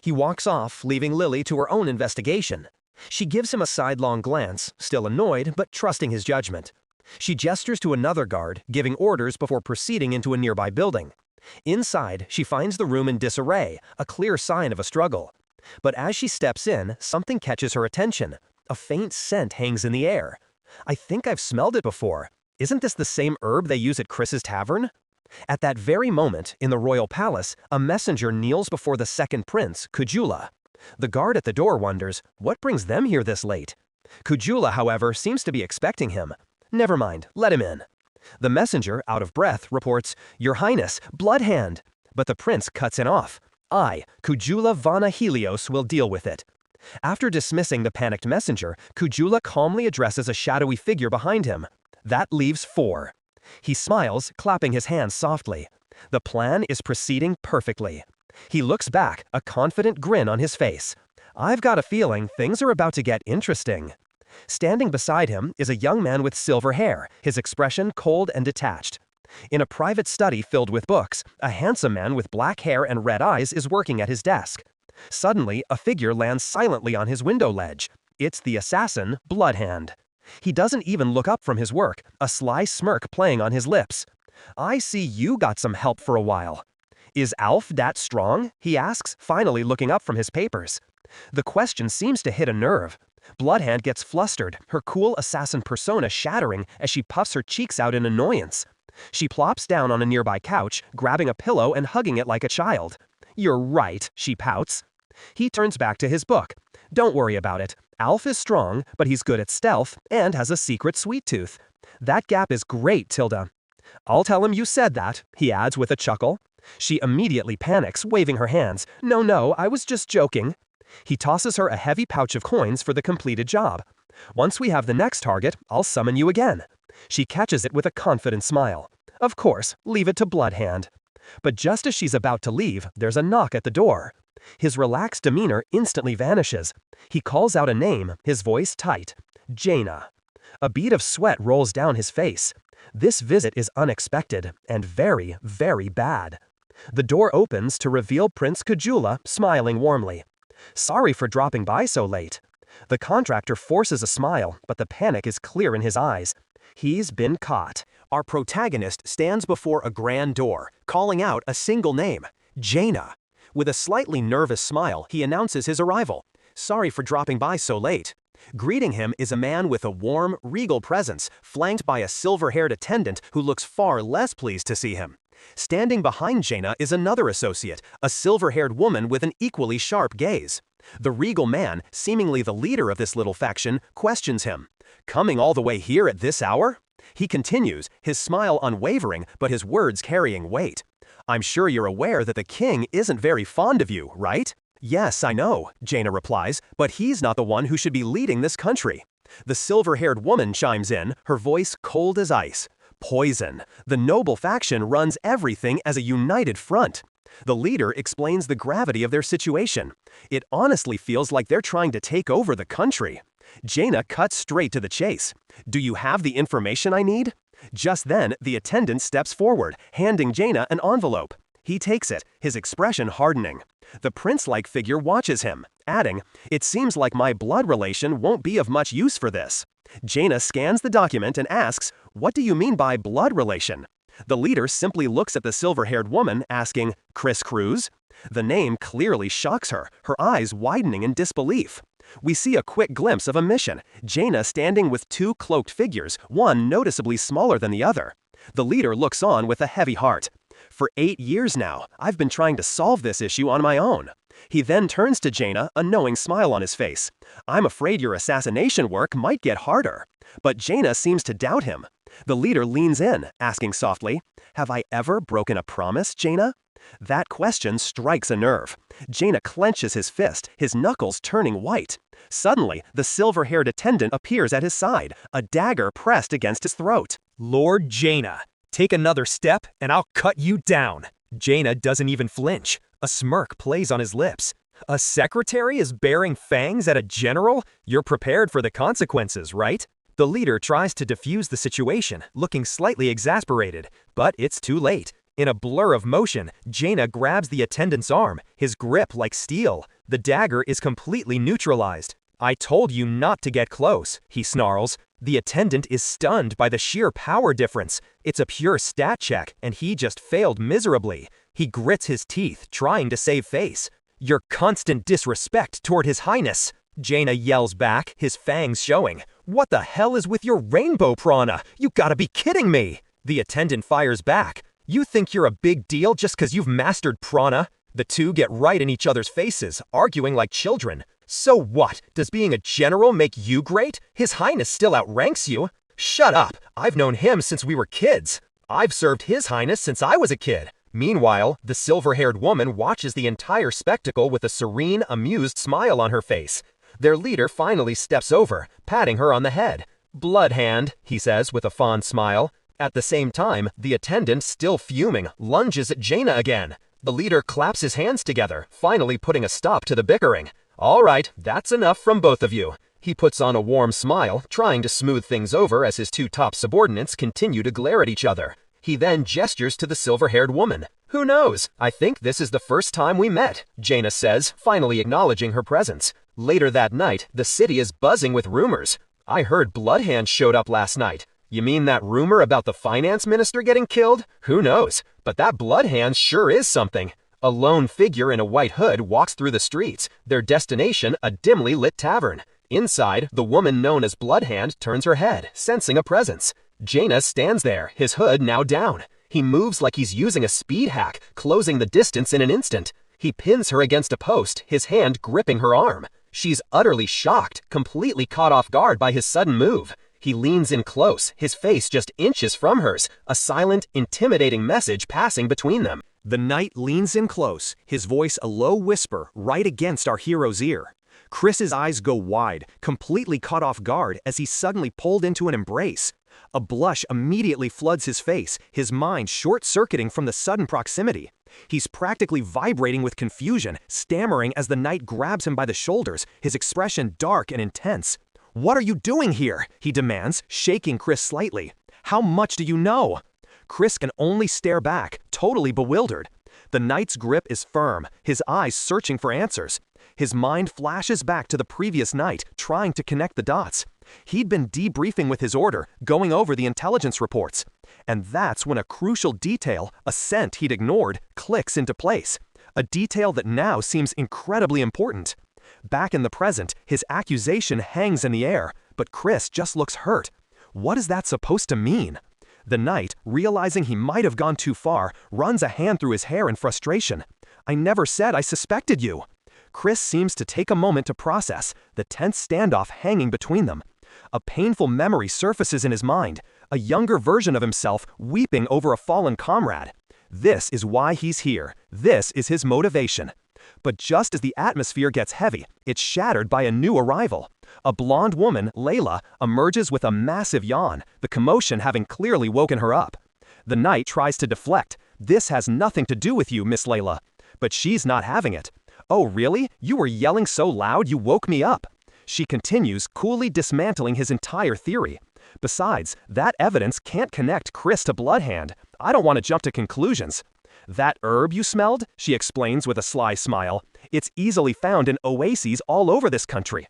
He walks off, leaving Lily to her own investigation. She gives him a sidelong glance, still annoyed but trusting his judgment. She gestures to another guard, giving orders before proceeding into a nearby building. Inside, she finds the room in disarray, a clear sign of a struggle. But as she steps in, something catches her attention. A faint scent hangs in the air. "I think I've smelled it before. Isn't this the same herb they use at Chris's tavern?" At that very moment, in the royal palace, a messenger kneels before the second prince, Kujula. The guard at the door wonders, what brings them here this late? Kujula, however, seems to be expecting him. "Never mind, let him in." The messenger, out of breath, reports, "Your Highness, Bloodhand." But the prince cuts it off. "I, Kujula Vana Helios, will deal with it." After dismissing the panicked messenger, Kujula calmly addresses a shadowy figure behind him. That leaves 4. He smiles, clapping his hands softly. The plan is proceeding perfectly. He looks back, a confident grin on his face. "I've got a feeling things are about to get interesting." Standing beside him is a young man with silver hair, his expression cold and detached. In a private study filled with books, a handsome man with black hair and red eyes is working at his desk. Suddenly, a figure lands silently on his window ledge. It's the assassin, Bloodhand. He doesn't even look up from his work, a sly smirk playing on his lips. "I see you got some help for a while." "Is Alf that strong?" he asks, finally looking up from his papers. The question seems to hit a nerve. Bloodhand gets flustered, her cool assassin persona shattering as she puffs her cheeks out in annoyance. She plops down on a nearby couch, grabbing a pillow and hugging it like a child. "You're right," she pouts. He turns back to his book. "Don't worry about it. Alf is strong, but he's good at stealth and has a secret sweet tooth. That gap is great, Tilda." "I'll tell him you said that," he adds with a chuckle. She immediately panics, waving her hands. No, I was just joking." He tosses her a heavy pouch of coins for the completed job. "Once we have the next target, I'll summon you again." She catches it with a confident smile. "Of course, leave it to Bloodhand." But just as she's about to leave, there's a knock at the door. His relaxed demeanor instantly vanishes. He calls out a name, his voice tight. "Jaina." A bead of sweat rolls down his face. This visit is unexpected and very, very bad. The door opens to reveal Prince Kujula smiling warmly. "Sorry for dropping by so late." The contractor forces a smile, but the panic is clear in his eyes. He's been caught. Our protagonist stands before a grand door, calling out a single name, Jaina. With a slightly nervous smile, he announces his arrival. "Sorry for dropping by so late." Greeting him is a man with a warm, regal presence, flanked by a silver-haired attendant who looks far less pleased to see him. Standing behind Jaina is another associate, a silver-haired woman with an equally sharp gaze. The regal man, seemingly the leader of this little faction, questions him. "Coming all the way here at this hour?" He continues, his smile unwavering, but his words carrying weight. I'm sure you're aware that the king isn't very fond of you, right? Yes, I know, Jaina replies, but he's not the one who should be leading this country. The silver-haired woman chimes in, her voice cold as ice. Poison. The noble faction runs everything as a united front. The leader explains the gravity of their situation. It honestly feels like they're trying to take over the country. Jaina cuts straight to the chase. Do you have the information I need? Just then, the attendant steps forward, handing Jaina an envelope. He takes it, his expression hardening. The prince-like figure watches him, adding, "It seems like my blood relation won't be of much use for this." Jaina scans the document and asks, "What do you mean by blood relation?" The leader simply looks at the silver-haired woman, asking, "Chris Cruz?" The name clearly shocks her, her eyes widening in disbelief. We see a quick glimpse of a mission, Jaina standing with two cloaked figures, one noticeably smaller than the other. The leader looks on with a heavy heart. For 8 years now, I've been trying to solve this issue on my own. He then turns to Jaina, a knowing smile on his face. I'm afraid your assassination work might get harder. But Jaina seems to doubt him. The leader leans in, asking softly, "Have I ever broken a promise, Jaina?" That question strikes a nerve. Jaina clenches his fist, his knuckles turning white. Suddenly, the silver-haired attendant appears at his side, a dagger pressed against his throat. Lord Jaina, take another step and I'll cut you down. Jaina doesn't even flinch. A smirk plays on his lips. A secretary is bearing fangs at a general? You're prepared for the consequences, right? The leader tries to defuse the situation, looking slightly exasperated, but it's too late. In a blur of motion, Jaina grabs the attendant's arm, his grip like steel. The dagger is completely neutralized. I told you not to get close, he snarls. The attendant is stunned by the sheer power difference. It's a pure stat check, and he just failed miserably. He grits his teeth, trying to save face. Your constant disrespect toward His Highness, Jaina yells back, his fangs showing. What the hell is with your rainbow prana? You gotta be kidding me! The attendant fires back. You think you're a big deal just because you've mastered prana? The two get right in each other's faces, arguing like children. So what? Does being a general make you great? His Highness still outranks you. Shut up! I've known him since we were kids. I've served His Highness since I was a kid. Meanwhile, the silver-haired woman watches the entire spectacle with a serene, amused smile on her face. Their leader finally steps over, patting her on the head. "Blood hand," he says with a fond smile. At the same time, the attendant, still fuming, lunges at Jaina again. The leader claps his hands together, finally putting a stop to the bickering. All right, that's enough from both of you. He puts on a warm smile, trying to smooth things over as his two top subordinates continue to glare at each other. He then gestures to the silver-haired woman. Who knows? I think this is the first time we met, Jaina says, finally acknowledging her presence. Later that night, the city is buzzing with rumors. I heard Bloodhand showed up last night. You mean that rumor about the finance minister getting killed? Who knows? But that Bloodhand sure is something. A lone figure in a white hood walks through the streets, their destination a dimly lit tavern. Inside, the woman known as Bloodhand turns her head, sensing a presence. Jaina stands there, his hood now down. He moves like he's using a speed hack, closing the distance in an instant. He pins her against a post, his hand gripping her arm. She's utterly shocked, completely caught off guard by his sudden move. He leans in close, his face just inches from hers, a silent, intimidating message passing between them. The knight leans in close, his voice a low whisper right against our hero's ear. Chris's eyes go wide, completely caught off guard as he's suddenly pulled into an embrace. A blush immediately floods his face, his mind short-circuiting from the sudden proximity. He's practically vibrating with confusion, stammering as the knight grabs him by the shoulders, his expression dark and intense. What are you doing here? He demands, shaking Chris slightly. How much do you know? Chris can only stare back, totally bewildered. The knight's grip is firm, his eyes searching for answers. His mind flashes back to the previous night, trying to connect the dots. He'd been debriefing with his order, going over the intelligence reports. And that's when a crucial detail, a scent he'd ignored, clicks into place. A detail that now seems incredibly important. Back in the present, his accusation hangs in the air, but Chris just looks hurt. What is that supposed to mean? The knight, realizing he might have gone too far, runs a hand through his hair in frustration. I never said I suspected you. Chris seems to take a moment to process, the tense standoff hanging between them. A painful memory surfaces in his mind, a younger version of himself weeping over a fallen comrade. This is why he's here. This is his motivation. But just as the atmosphere gets heavy, it's shattered by a new arrival. A blonde woman, Layla, emerges with a massive yawn, the commotion having clearly woken her up. The knight tries to deflect. This has nothing to do with you, Miss Layla. But she's not having it. Oh, really? You were yelling so loud you woke me up. She continues, coolly dismantling his entire theory. Besides, that evidence can't connect Chris to Bloodhand. I don't want to jump to conclusions. That herb you smelled, she explains with a sly smile, it's easily found in oases all over this country.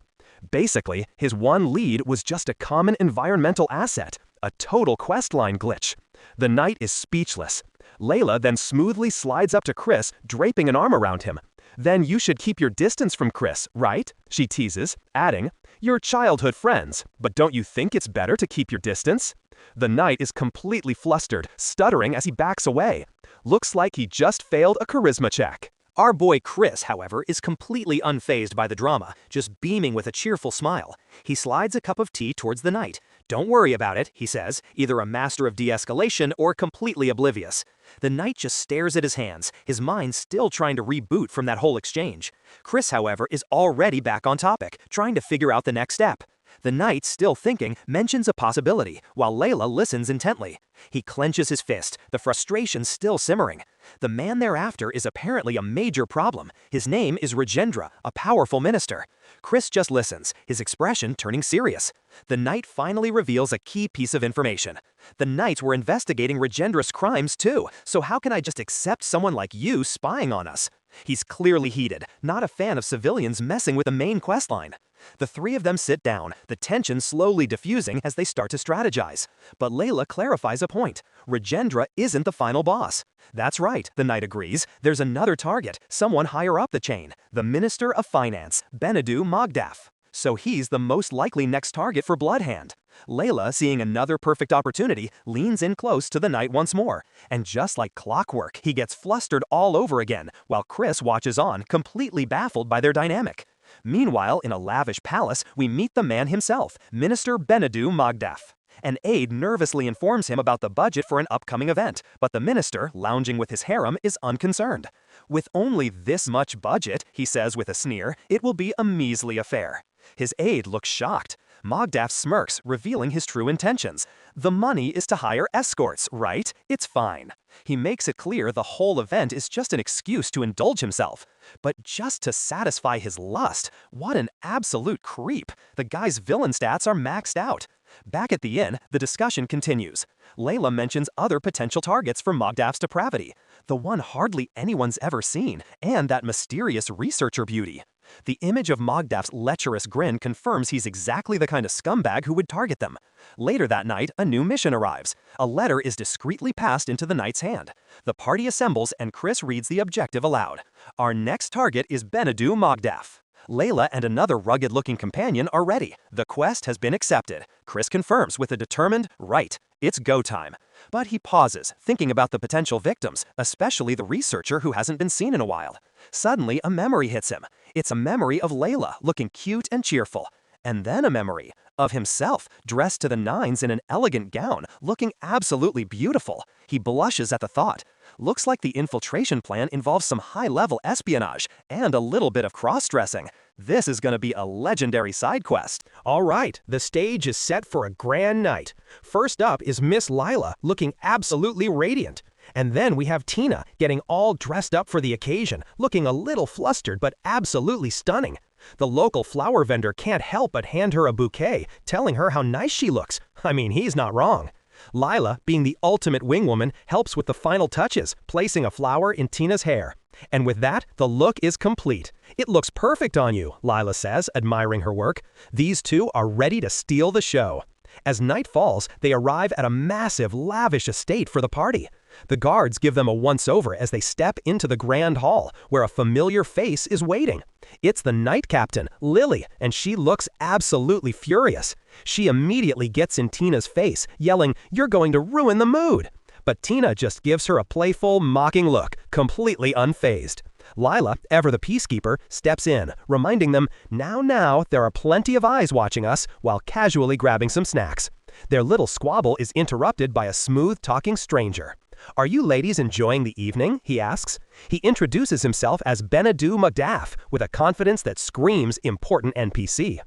Basically, his one lead was just a common environmental asset, a total questline glitch. The knight is speechless. Layla then smoothly slides up to Chris, draping an arm around him. Then you should keep your distance from Chris, right? She teases, adding, you're childhood friends, but don't you think it's better to keep your distance? The knight is completely flustered, stuttering as he backs away. Looks like he just failed a charisma check. Our boy Chris, however, is completely unfazed by the drama, just beaming with a cheerful smile. He slides a cup of tea towards the knight. Don't worry about it, he says, either a master of de-escalation or completely oblivious. The knight just stares at his hands, his mind still trying to reboot from that whole exchange. Chris, however, is already back on topic, trying to figure out the next step. The knight, still thinking, mentions a possibility, while Layla listens intently. He clenches his fist, the frustration still simmering. The man thereafter is apparently a major problem. His name is Rajendra, a powerful minister. Chris just listens, his expression turning serious. The knight finally reveals a key piece of information. The knights were investigating Rajendra's crimes too, so how can I just accept someone like you spying on us? He's clearly heated, not a fan of civilians messing with the main questline. The three of them sit down, the tension slowly diffusing as they start to strategize. But Layla clarifies a point. Rajendra isn't the final boss. That's right, the knight agrees. There's another target, someone higher up the chain, the Minister of Finance, Benadu Mogdaf. So he's the most likely next target for Bloodhand. Layla, seeing another perfect opportunity, leans in close to the knight once more. And just like clockwork, he gets flustered all over again, while Chris watches on, completely baffled by their dynamic. Meanwhile, in a lavish palace, we meet the man himself, Minister Benadu Mogdaf. An aide nervously informs him about the budget for an upcoming event, but the minister, lounging with his harem, is unconcerned. With only this much budget, he says with a sneer, it will be a measly affair. His aide looks shocked. Mogdaf smirks, revealing his true intentions. The money is to hire escorts, right? It's fine. He makes it clear the whole event is just an excuse to indulge himself. But just to satisfy his lust, what an absolute creep. The guy's villain stats are maxed out. Back at the inn, the discussion continues. Layla mentions other potential targets for Mogdaf's depravity, the one hardly anyone's ever seen, and that mysterious researcher beauty. The image of Mogdaf's lecherous grin confirms he's exactly the kind of scumbag who would target them. Later that night, a new mission arrives. A letter is discreetly passed into the knight's hand. The party assembles and Chris reads the objective aloud. Our next target is Benadu Mogdaf. Layla and another rugged-looking companion are ready. The quest has been accepted. Chris confirms with a determined, right, it's go time. But he pauses, thinking about the potential victims, especially the researcher who hasn't been seen in a while. Suddenly, a memory hits him. It's a memory of Layla, looking cute and cheerful. And then a memory of himself, dressed to the nines in an elegant gown, looking absolutely beautiful. He blushes at the thought. Looks like the infiltration plan involves some high-level espionage and a little bit of cross-dressing. This is going to be a legendary side quest. All right, the stage is set for a grand night. First up is Miss Lila, looking absolutely radiant. And then we have Tina, getting all dressed up for the occasion, looking a little flustered but absolutely stunning. The local flower vendor can't help but hand her a bouquet, telling her how nice she looks. I mean, he's not wrong. Lila, being the ultimate wingwoman, helps with the final touches, placing a flower in Tina's hair. And with that, the look is complete. It looks perfect on you, Lila says, admiring her work. These two are ready to steal the show. As night falls, they arrive at a massive, lavish estate for the party. The guards give them a once-over as they step into the grand hall, where a familiar face is waiting. It's the night captain, Lily, and she looks absolutely furious. She immediately gets in Tina's face, yelling, "You're going to ruin the mood!" But Tina just gives her a playful, mocking look, completely unfazed. Lila, ever the peacekeeper, steps in, reminding them, now, there are plenty of eyes watching us, while casually grabbing some snacks. Their little squabble is interrupted by a smooth-talking stranger. "Are you ladies enjoying the evening?" he asks. He introduces himself as Benadu McDaff, with a confidence that screams important NPC.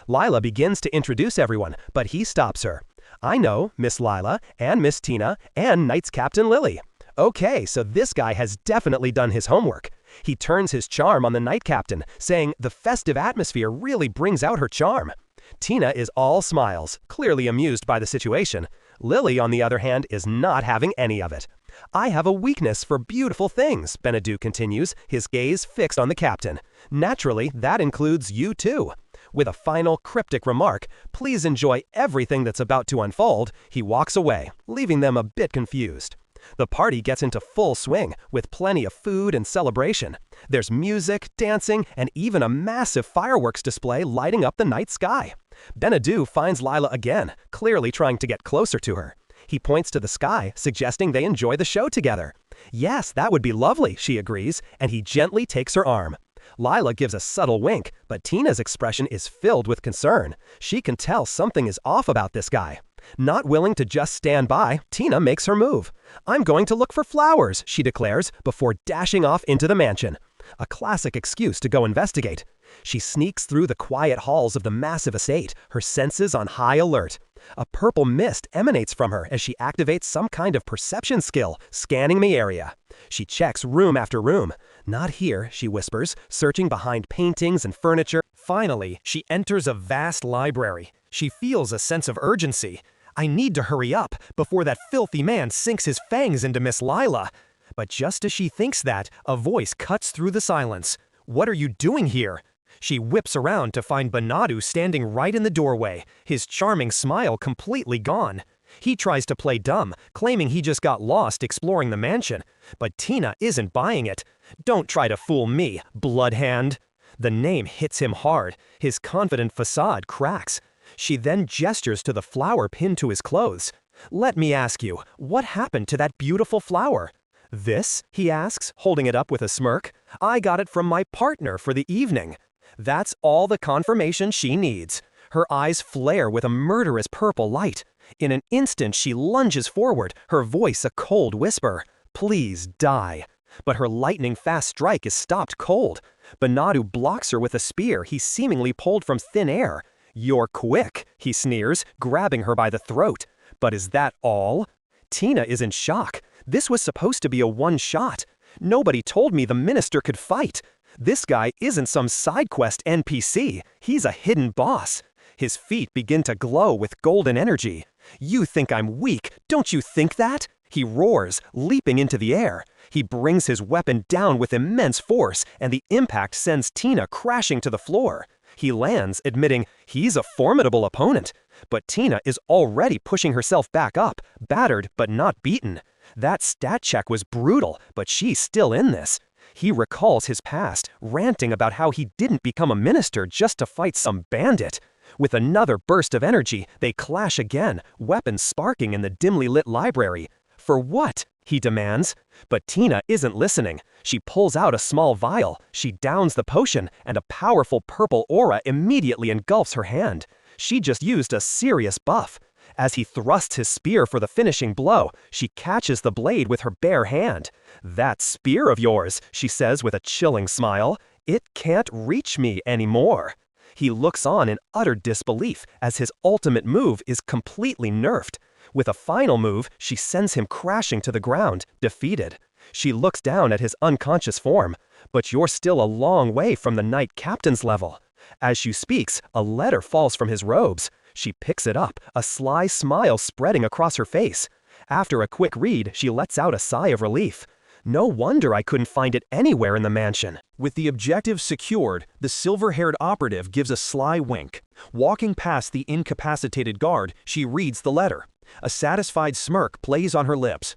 Lila begins to introduce everyone, but he stops her. "I know Miss Lila, and Miss Tina, and Knights Captain Lily." Okay, so this guy has definitely done his homework. He turns his charm on the Knight Captain, saying the festive atmosphere really brings out her charm. Tina is all smiles, clearly amused by the situation. Lily, on the other hand, is not having any of it. "I have a weakness for beautiful things," Benadu continues, his gaze fixed on the captain. "Naturally, that includes you too." With a final cryptic remark, "Please enjoy everything that's about to unfold," he walks away, leaving them a bit confused. The party gets into full swing, with plenty of food and celebration. There's music, dancing, and even a massive fireworks display lighting up the night sky. Benadu finds Lila again, clearly trying to get closer to her. He points to the sky, suggesting they enjoy the show together. "Yes, that would be lovely," she agrees, and he gently takes her arm. Lila gives a subtle wink, but Tina's expression is filled with concern. She can tell something is off about this guy. Not willing to just stand by, Tina makes her move. "I'm going to look for flowers," she declares, before dashing off into the mansion. A classic excuse to go investigate. She sneaks through the quiet halls of the massive estate, her senses on high alert. A purple mist emanates from her as she activates some kind of perception skill, scanning the area. She checks room after room. "Not here," she whispers, searching behind paintings and furniture. Finally, she enters a vast library. She feels a sense of urgency. "I need to hurry up before that filthy man sinks his fangs into Miss Lila." But just as she thinks that, a voice cuts through the silence. "What are you doing here?" She whips around to find Benadu standing right in the doorway, his charming smile completely gone. He tries to play dumb, claiming he just got lost exploring the mansion. But Tina isn't buying it. "Don't try to fool me, bloodhand." The name hits him hard. His confident facade cracks. She then gestures to the flower pinned to his clothes. "Let me ask you, what happened to that beautiful flower?" "This?" he asks, holding it up with a smirk. "I got it from my partner for the evening." That's all the confirmation she needs. Her eyes flare with a murderous purple light. In an instant, she lunges forward, her voice a cold whisper. "Please die." But her lightning-fast strike is stopped cold. Benadu blocks her with a spear he seemingly pulled from thin air. "You're quick," he sneers, grabbing her by the throat. But is that all? Tina is in shock. This was supposed to be a one-shot. Nobody told me the minister could fight. This guy isn't some side quest NPC. He's a hidden boss. His feet begin to glow with golden energy. "You think I'm weak, don't you think that?" He roars, leaping into the air. He brings his weapon down with immense force, and the impact sends Tina crashing to the floor. He lands, admitting he's a formidable opponent. But Tina is already pushing herself back up, battered but not beaten. That stat check was brutal, but she's still in this. He recalls his past, ranting about how he didn't become a minister just to fight some bandit. With another burst of energy, they clash again, weapons sparking in the dimly lit library. "For what?" he demands. But Tina isn't listening. She pulls out a small vial, she downs the potion, and a powerful purple aura immediately engulfs her hand. She just used a serious buff. As he thrusts his spear for the finishing blow, she catches the blade with her bare hand. "That spear of yours," she says with a chilling smile, "it can't reach me anymore." He looks on in utter disbelief as his ultimate move is completely nerfed. With a final move, she sends him crashing to the ground, defeated. She looks down at his unconscious form. "But you're still a long way from the Knight Captain's level." As she speaks, a letter falls from his robes. She picks it up, a sly smile spreading across her face. After a quick read, she lets out a sigh of relief. "No wonder I couldn't find it anywhere in the mansion." With the objective secured, the silver-haired operative gives a sly wink. Walking past the incapacitated guard, she reads the letter. A satisfied smirk plays on her lips.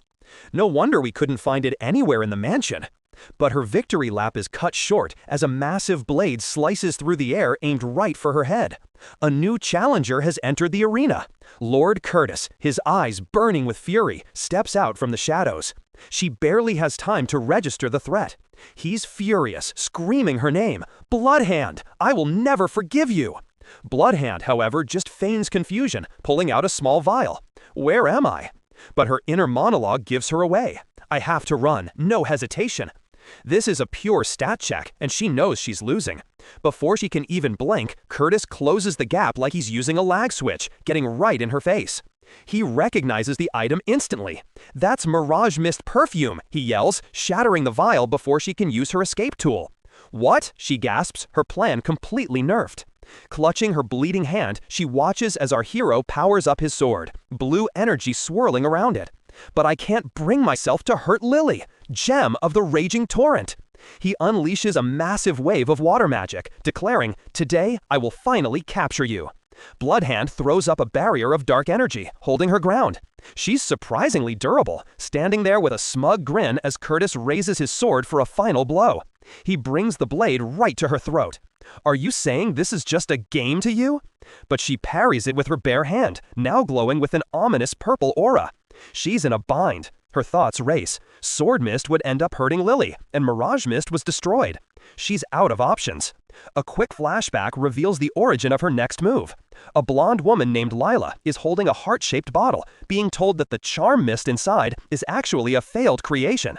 "No wonder we couldn't find it anywhere in the mansion." But her victory lap is cut short as a massive blade slices through the air aimed right for her head. A new challenger has entered the arena. Lord Curtis, his eyes burning with fury, steps out from the shadows. She barely has time to register the threat. He's furious, screaming her name. Bloodhand, I will never forgive you. Bloodhand, however, just feigns confusion, pulling out a small vial. Where am I? But her inner monologue gives her away. I have to run, no hesitation. This is a pure stat check, and she knows she's losing. Before she can even blink, Curtis closes the gap like he's using a lag switch, getting right in her face. He recognizes the item instantly. That's Mirage Mist perfume, he yells, shattering the vial before she can use her escape tool. What? She gasps, her plan completely nerfed. Clutching her bleeding hand, she watches as our hero powers up his sword, blue energy swirling around it. But I can't bring myself to hurt Lily, gem of the raging torrent. He unleashes a massive wave of water magic, declaring, "Today I will finally capture you." Bloodhand throws up a barrier of dark energy, holding her ground. She's surprisingly durable, standing there with a smug grin as Curtis raises his sword for a final blow. He brings the blade right to her throat. Are you saying this is just a game to you? But she parries it with her bare hand, now glowing with an ominous purple aura. She's in a bind. Her thoughts race. Sword Mist would end up hurting Lily, and Mirage Mist was destroyed. She's out of options. A quick flashback reveals the origin of her next move. A blonde woman named Lila is holding a heart-shaped bottle, being told that the charm mist inside is actually a failed creation.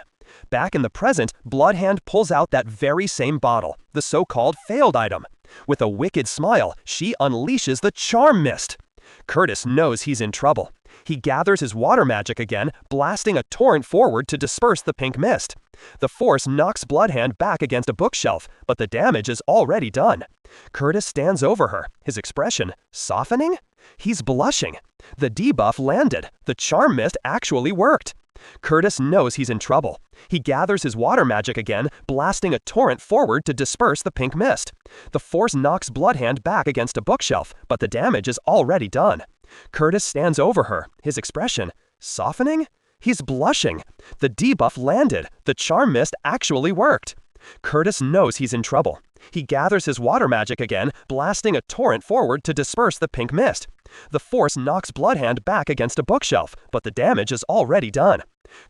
Back in the present, Bloodhand pulls out that very same bottle, the so-called failed item. With a wicked smile, she unleashes the charm mist. Curtis knows he's in trouble. He gathers his water magic again, blasting a torrent forward to disperse the pink mist. The force knocks Bloodhand back against a bookshelf, but the damage is already done. Curtis stands over her, his expression softening? He's blushing. The debuff landed. The charm mist actually worked. Curtis knows he's in trouble. He gathers his water magic again, blasting a torrent forward to disperse the pink mist. The force knocks Bloodhand back against a bookshelf, but the damage is already done. Curtis stands over her, his expression softening? He's blushing. The debuff landed. The charm mist actually worked. Curtis knows he's in trouble. He gathers his water magic again, blasting a torrent forward to disperse the pink mist. The force knocks Bloodhand back against a bookshelf, but the damage is already done.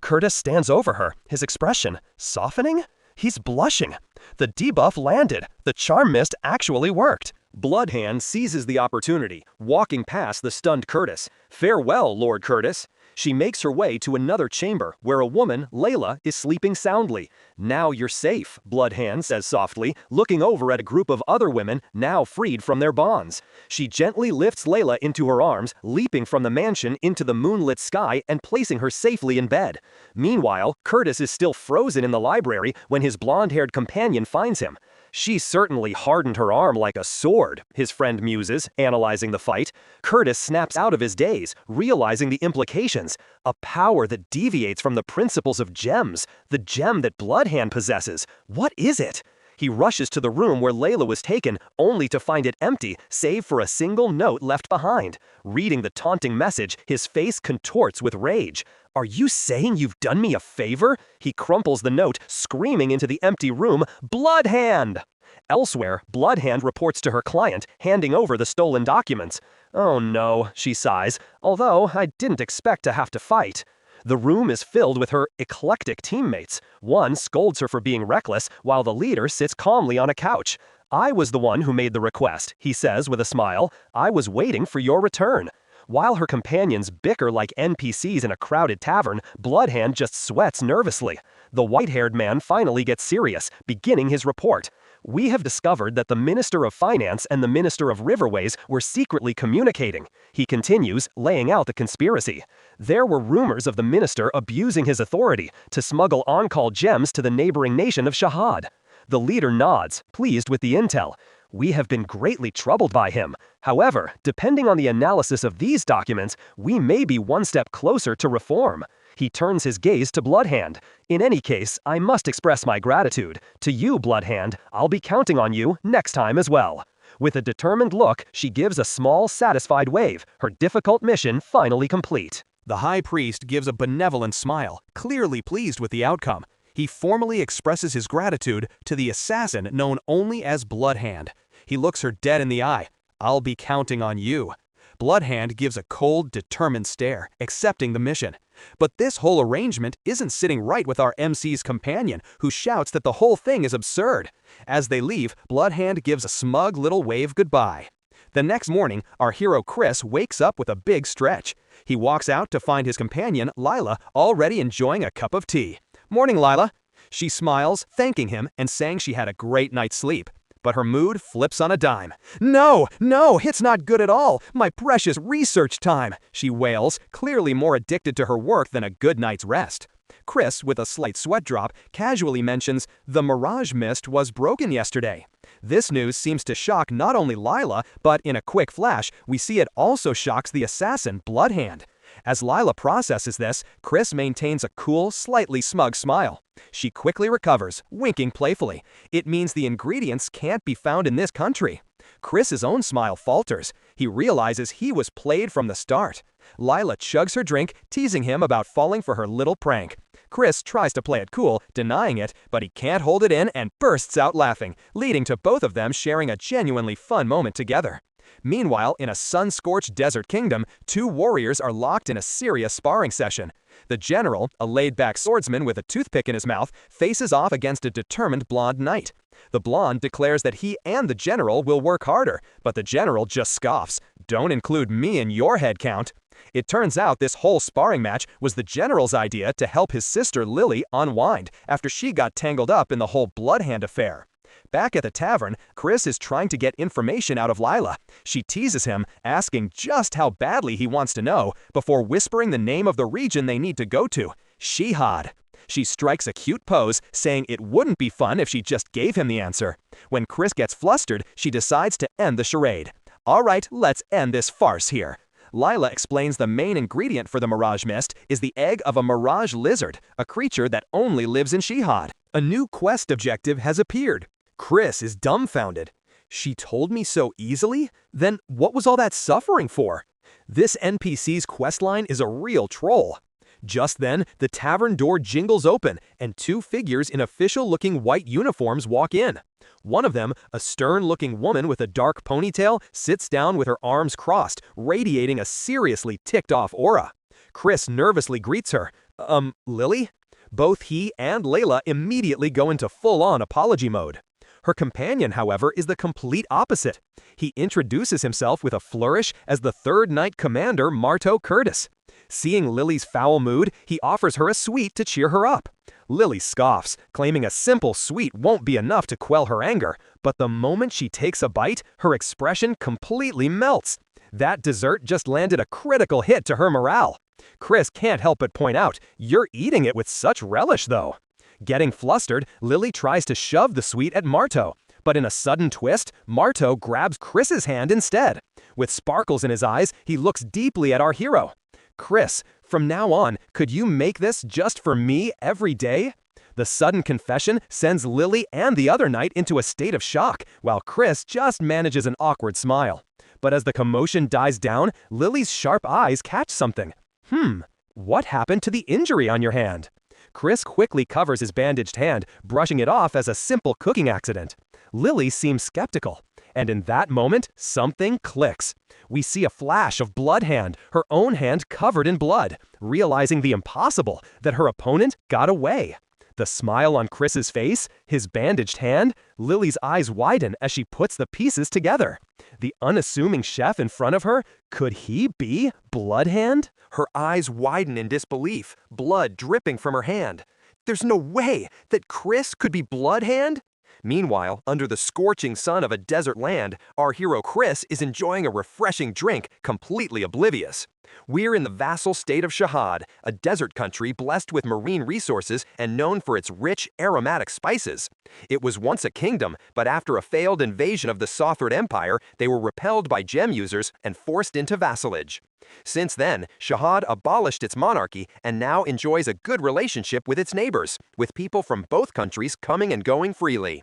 Curtis stands over her, his expression softening? He's blushing. The debuff landed. The charm mist actually worked. Bloodhand seizes the opportunity, walking past the stunned Curtis. Farewell, Lord Curtis. She makes her way to another chamber where a woman, Layla, is sleeping soundly. Now you're safe, Bloodhand says softly, looking over at a group of other women now freed from their bonds. She gently lifts Layla into her arms, leaping from the mansion into the moonlit sky and placing her safely in bed. Meanwhile, Curtis is still frozen in the library when his blonde-haired companion finds him. She certainly hardened her arm like a sword, his friend muses, analyzing the fight. Curtis snaps out of his daze, realizing the implications. A power that deviates from the principles of gems, the gem that Bloodhand possesses. What is it? He rushes to the room where Layla was taken, only to find it empty, save for a single note left behind. Reading the taunting message, his face contorts with rage. Are you saying you've done me a favor? He crumples the note, screaming into the empty room, Bloodhand! Elsewhere, Bloodhand reports to her client, handing over the stolen documents. Oh no, she sighs, although I didn't expect to have to fight. The room is filled with her eclectic teammates. One scolds her for being reckless, while the leader sits calmly on a couch. I was the one who made the request, he says with a smile. I was waiting for your return. While her companions bicker like NPCs in a crowded tavern, Bloodhand just sweats nervously. The white-haired man finally gets serious, beginning his report. We have discovered that the Minister of Finance and the Minister of Riverways were secretly communicating. He continues, laying out the conspiracy. There were rumors of the minister abusing his authority to smuggle on-call gems to the neighboring nation of Shahad. The leader nods, pleased with the intel. We have been greatly troubled by him. However, depending on the analysis of these documents, we may be one step closer to reform. He turns his gaze to Bloodhand. In any case, I must express my gratitude. To you, Bloodhand, I'll be counting on you next time as well. With a determined look, she gives a small, satisfied wave, her difficult mission finally complete. The High Priest gives a benevolent smile, clearly pleased with the outcome. He formally expresses his gratitude to the assassin known only as Bloodhand. He looks her dead in the eye. I'll be counting on you. Bloodhand gives a cold, determined stare, accepting the mission. But this whole arrangement isn't sitting right with our MC's companion, who shouts that the whole thing is absurd. As they leave, Bloodhand gives a smug little wave goodbye. The next morning, our hero Chris wakes up with a big stretch. He walks out to find his companion, Lila, already enjoying a cup of tea. "Morning, Lila." She smiles, thanking him and saying she had a great night's sleep. But her mood flips on a dime. "No, it's not good at all. My precious research time," she wails, clearly more addicted to her work than a good night's rest. Chris, with a slight sweat drop, casually mentions, "The mirage mist was broken yesterday." This news seems to shock not only Lila, but in a quick flash, we see it also shocks the assassin, Bloodhand. As Lila processes this, Chris maintains a cool, slightly smug smile. She quickly recovers, winking playfully. It means the ingredients can't be found in this country. Chris's own smile falters. He realizes he was played from the start. Lila chugs her drink, teasing him about falling for her little prank. Chris tries to play it cool, denying it, but he can't hold it in and bursts out laughing, leading to both of them sharing a genuinely fun moment together. Meanwhile, in a sun-scorched desert kingdom, two warriors are locked in a serious sparring session. The general, a laid-back swordsman with a toothpick in his mouth, faces off against a determined blonde knight. The blonde declares that he and the general will work harder, but the general just scoffs. "Don't include me in your head count." It turns out this whole sparring match was the general's idea to help his sister Lily unwind after she got tangled up in the whole Bloodhand affair. Back at the tavern, Chris is trying to get information out of Lila. She teases him, asking just how badly he wants to know, before whispering the name of the region they need to go to, Shihad. She strikes a cute pose, saying it wouldn't be fun if she just gave him the answer. When Chris gets flustered, she decides to end the charade. "All right, let's end this farce here." Lila explains the main ingredient for the mirage mist is the egg of a mirage lizard, a creature that only lives in Shihad. A new quest objective has appeared. Chris is dumbfounded. She told me so easily? Then what was all that suffering for? This NPC's questline is a real troll. Just then, the tavern door jingles open, and two figures in official-looking white uniforms walk in. One of them, a stern-looking woman with a dark ponytail, sits down with her arms crossed, radiating a seriously ticked-off aura. Chris nervously greets her. Lily?" Both he and Layla immediately go into full-on apology mode. Her companion, however, is the complete opposite. He introduces himself with a flourish as the Third Knight Commander Marto Curtis. Seeing Lily's foul mood, he offers her a sweet to cheer her up. Lily scoffs, claiming a simple sweet won't be enough to quell her anger, but the moment she takes a bite, her expression completely melts. That dessert just landed a critical hit to her morale. Chris can't help but point out, "You're eating it with such relish, though." Getting flustered, Lily tries to shove the sweet at Marto, but in a sudden twist, Marto grabs Chris's hand instead. With sparkles in his eyes, he looks deeply at our hero. "Chris, from now on, could you make this just for me every day?" The sudden confession sends Lily and the other knight into a state of shock, while Chris just manages an awkward smile. But as the commotion dies down, Lily's sharp eyes catch something. What happened to the injury on your hand?" Chris quickly covers his bandaged hand, brushing it off as a simple cooking accident. Lily seems skeptical, and in that moment, something clicks. We see a flash of Bloodhand, her own hand covered in blood, realizing the impossible, that her opponent got away. The smile on Chris's face, his bandaged hand, Lily's eyes widen as she puts the pieces together. The unassuming chef in front of her, could he be Bloodhand? Her eyes widen in disbelief, blood dripping from her hand. There's no way that Chris could be Bloodhand? Meanwhile, under the scorching sun of a desert land, our hero Chris is enjoying a refreshing drink, completely oblivious. We're in the vassal state of Shahad, a desert country blessed with marine resources and known for its rich, aromatic spices. It was once a kingdom, but after a failed invasion of the Sothrid Empire, they were repelled by gem users and forced into vassalage. Since then, Shahad abolished its monarchy and now enjoys a good relationship with its neighbors, with people from both countries coming and going freely.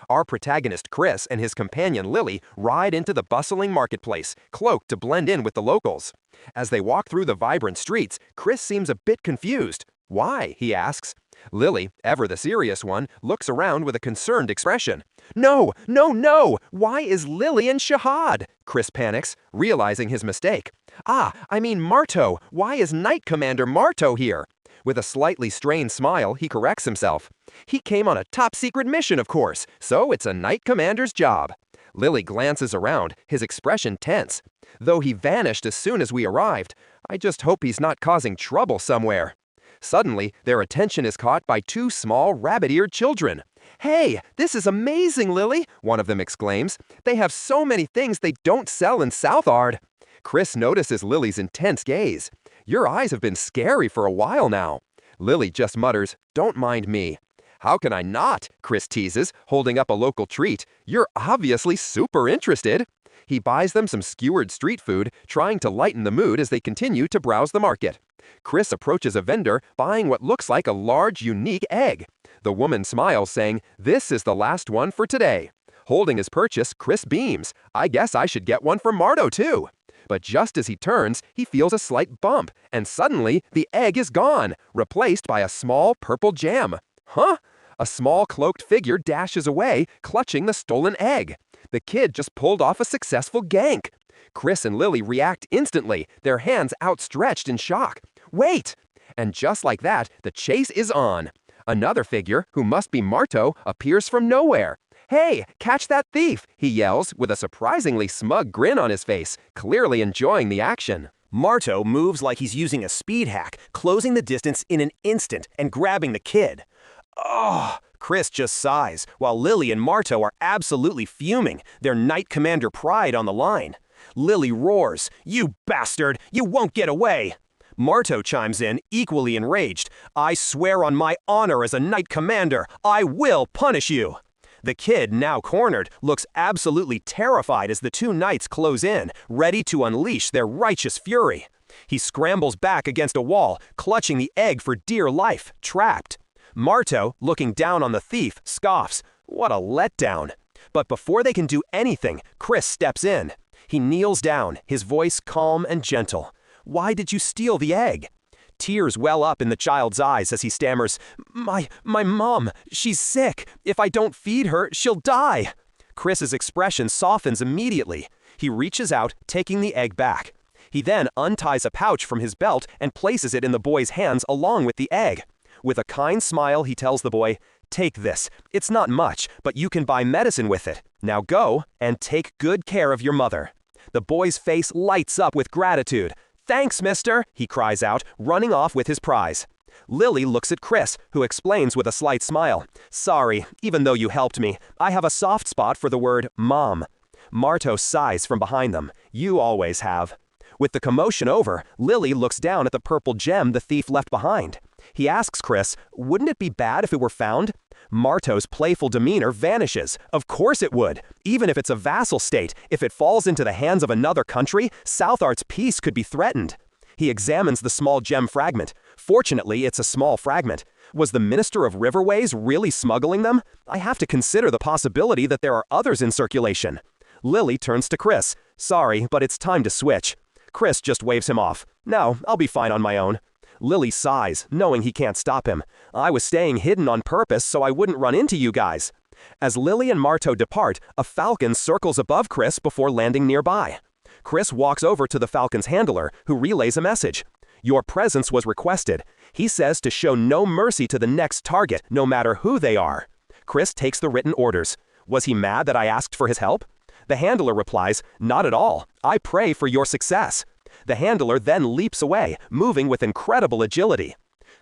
Our protagonist Chris and his companion Lily ride into the bustling marketplace, cloaked to blend in with the locals. As they walk through the vibrant streets, Chris seems a bit confused. "Why?" he asks. Lily, ever the serious one, looks around with a concerned expression. No, no, no! Why is Lily in Shahad? Chris panics, realizing his mistake. I mean Marto. Why is Knight Commander Marto here? With a slightly strained smile, he corrects himself. He came on a top-secret mission, of course, so it's a Knight Commander's job. Lily glances around, his expression tense. Though he vanished as soon as we arrived, I just hope he's not causing trouble somewhere. Suddenly, their attention is caught by two small rabbit-eared children. Hey, this is amazing, Lily, one of them exclaims. They have so many things they don't sell in Southard. Chris notices Lily's intense gaze. Your eyes have been scary for a while now. Lily just mutters, don't mind me. How can I not? Chris teases, holding up a local treat. You're obviously super interested. He buys them some skewered street food, trying to lighten the mood as they continue to browse the market. Chris approaches a vendor, buying what looks like a large, unique egg. The woman smiles, saying, this is the last one for today. Holding his purchase, Chris beams. I guess I should get one for Marto, too. But just as he turns, he feels a slight bump, and suddenly, the egg is gone, replaced by a small purple gem. Huh? A small cloaked figure dashes away, clutching the stolen egg. The kid just pulled off a successful gank. Chris and Lily react instantly, their hands outstretched in shock. Wait! And just like that, the chase is on. Another figure, who must be Marto, appears from nowhere. Hey, catch that thief, he yells, with a surprisingly smug grin on his face, clearly enjoying the action. Marto moves like he's using a speed hack, closing the distance in an instant and grabbing the kid. Oh, Chris just sighs, while Lily and Marto are absolutely fuming, their Knight Commander pride on the line. Lily roars, you bastard, you won't get away. Marto chimes in, equally enraged, I swear on my honor as a Knight Commander, I will punish you. The kid, now cornered, looks absolutely terrified as the two knights close in, ready to unleash their righteous fury. He scrambles back against a wall, clutching the egg for dear life, trapped. Marto, looking down on the thief, scoffs. What a letdown. But before they can do anything, Chris steps in. He kneels down, his voice calm and gentle. Why did you steal the egg? Tears well up in the child's eyes as he stammers, My mom, she's sick. If I don't feed her, she'll die. Chris's expression softens immediately. He reaches out, taking the egg back. He then unties a pouch from his belt and places it in the boy's hands along with the egg. With a kind smile, he tells the boy, take this. It's not much, but you can buy medicine with it. Now go and take good care of your mother. The boy's face lights up with gratitude. Thanks, mister, he cries out, running off with his prize. Lily looks at Chris, who explains with a slight smile. Sorry, even though you helped me, I have a soft spot for the word mom. Marto sighs from behind them. You always have. With the commotion over, Lily looks down at the purple gem the thief left behind. He asks Chris, wouldn't it be bad if it were found? Marto's playful demeanor vanishes. Of course it would. Even if it's a vassal state, if it falls into the hands of another country, Southart's peace could be threatened. He examines the small gem fragment. Fortunately, it's a small fragment. Was the Minister of Riverways really smuggling them? I have to consider the possibility that there are others in circulation. Lily turns to Chris. Sorry, but it's time to switch. Chris just waves him off. No, I'll be fine on my own. Lily sighs, knowing he can't stop him. I was staying hidden on purpose so I wouldn't run into you guys. As Lily and Marto depart, a falcon circles above Chris before landing nearby. Chris walks over to the falcon's handler, who relays a message. Your presence was requested. He says to show no mercy to the next target, no matter who they are. Chris takes the written orders. Was he mad that I asked for his help? The handler replies, not at all. I pray for your success. The handler then leaps away, moving with incredible agility.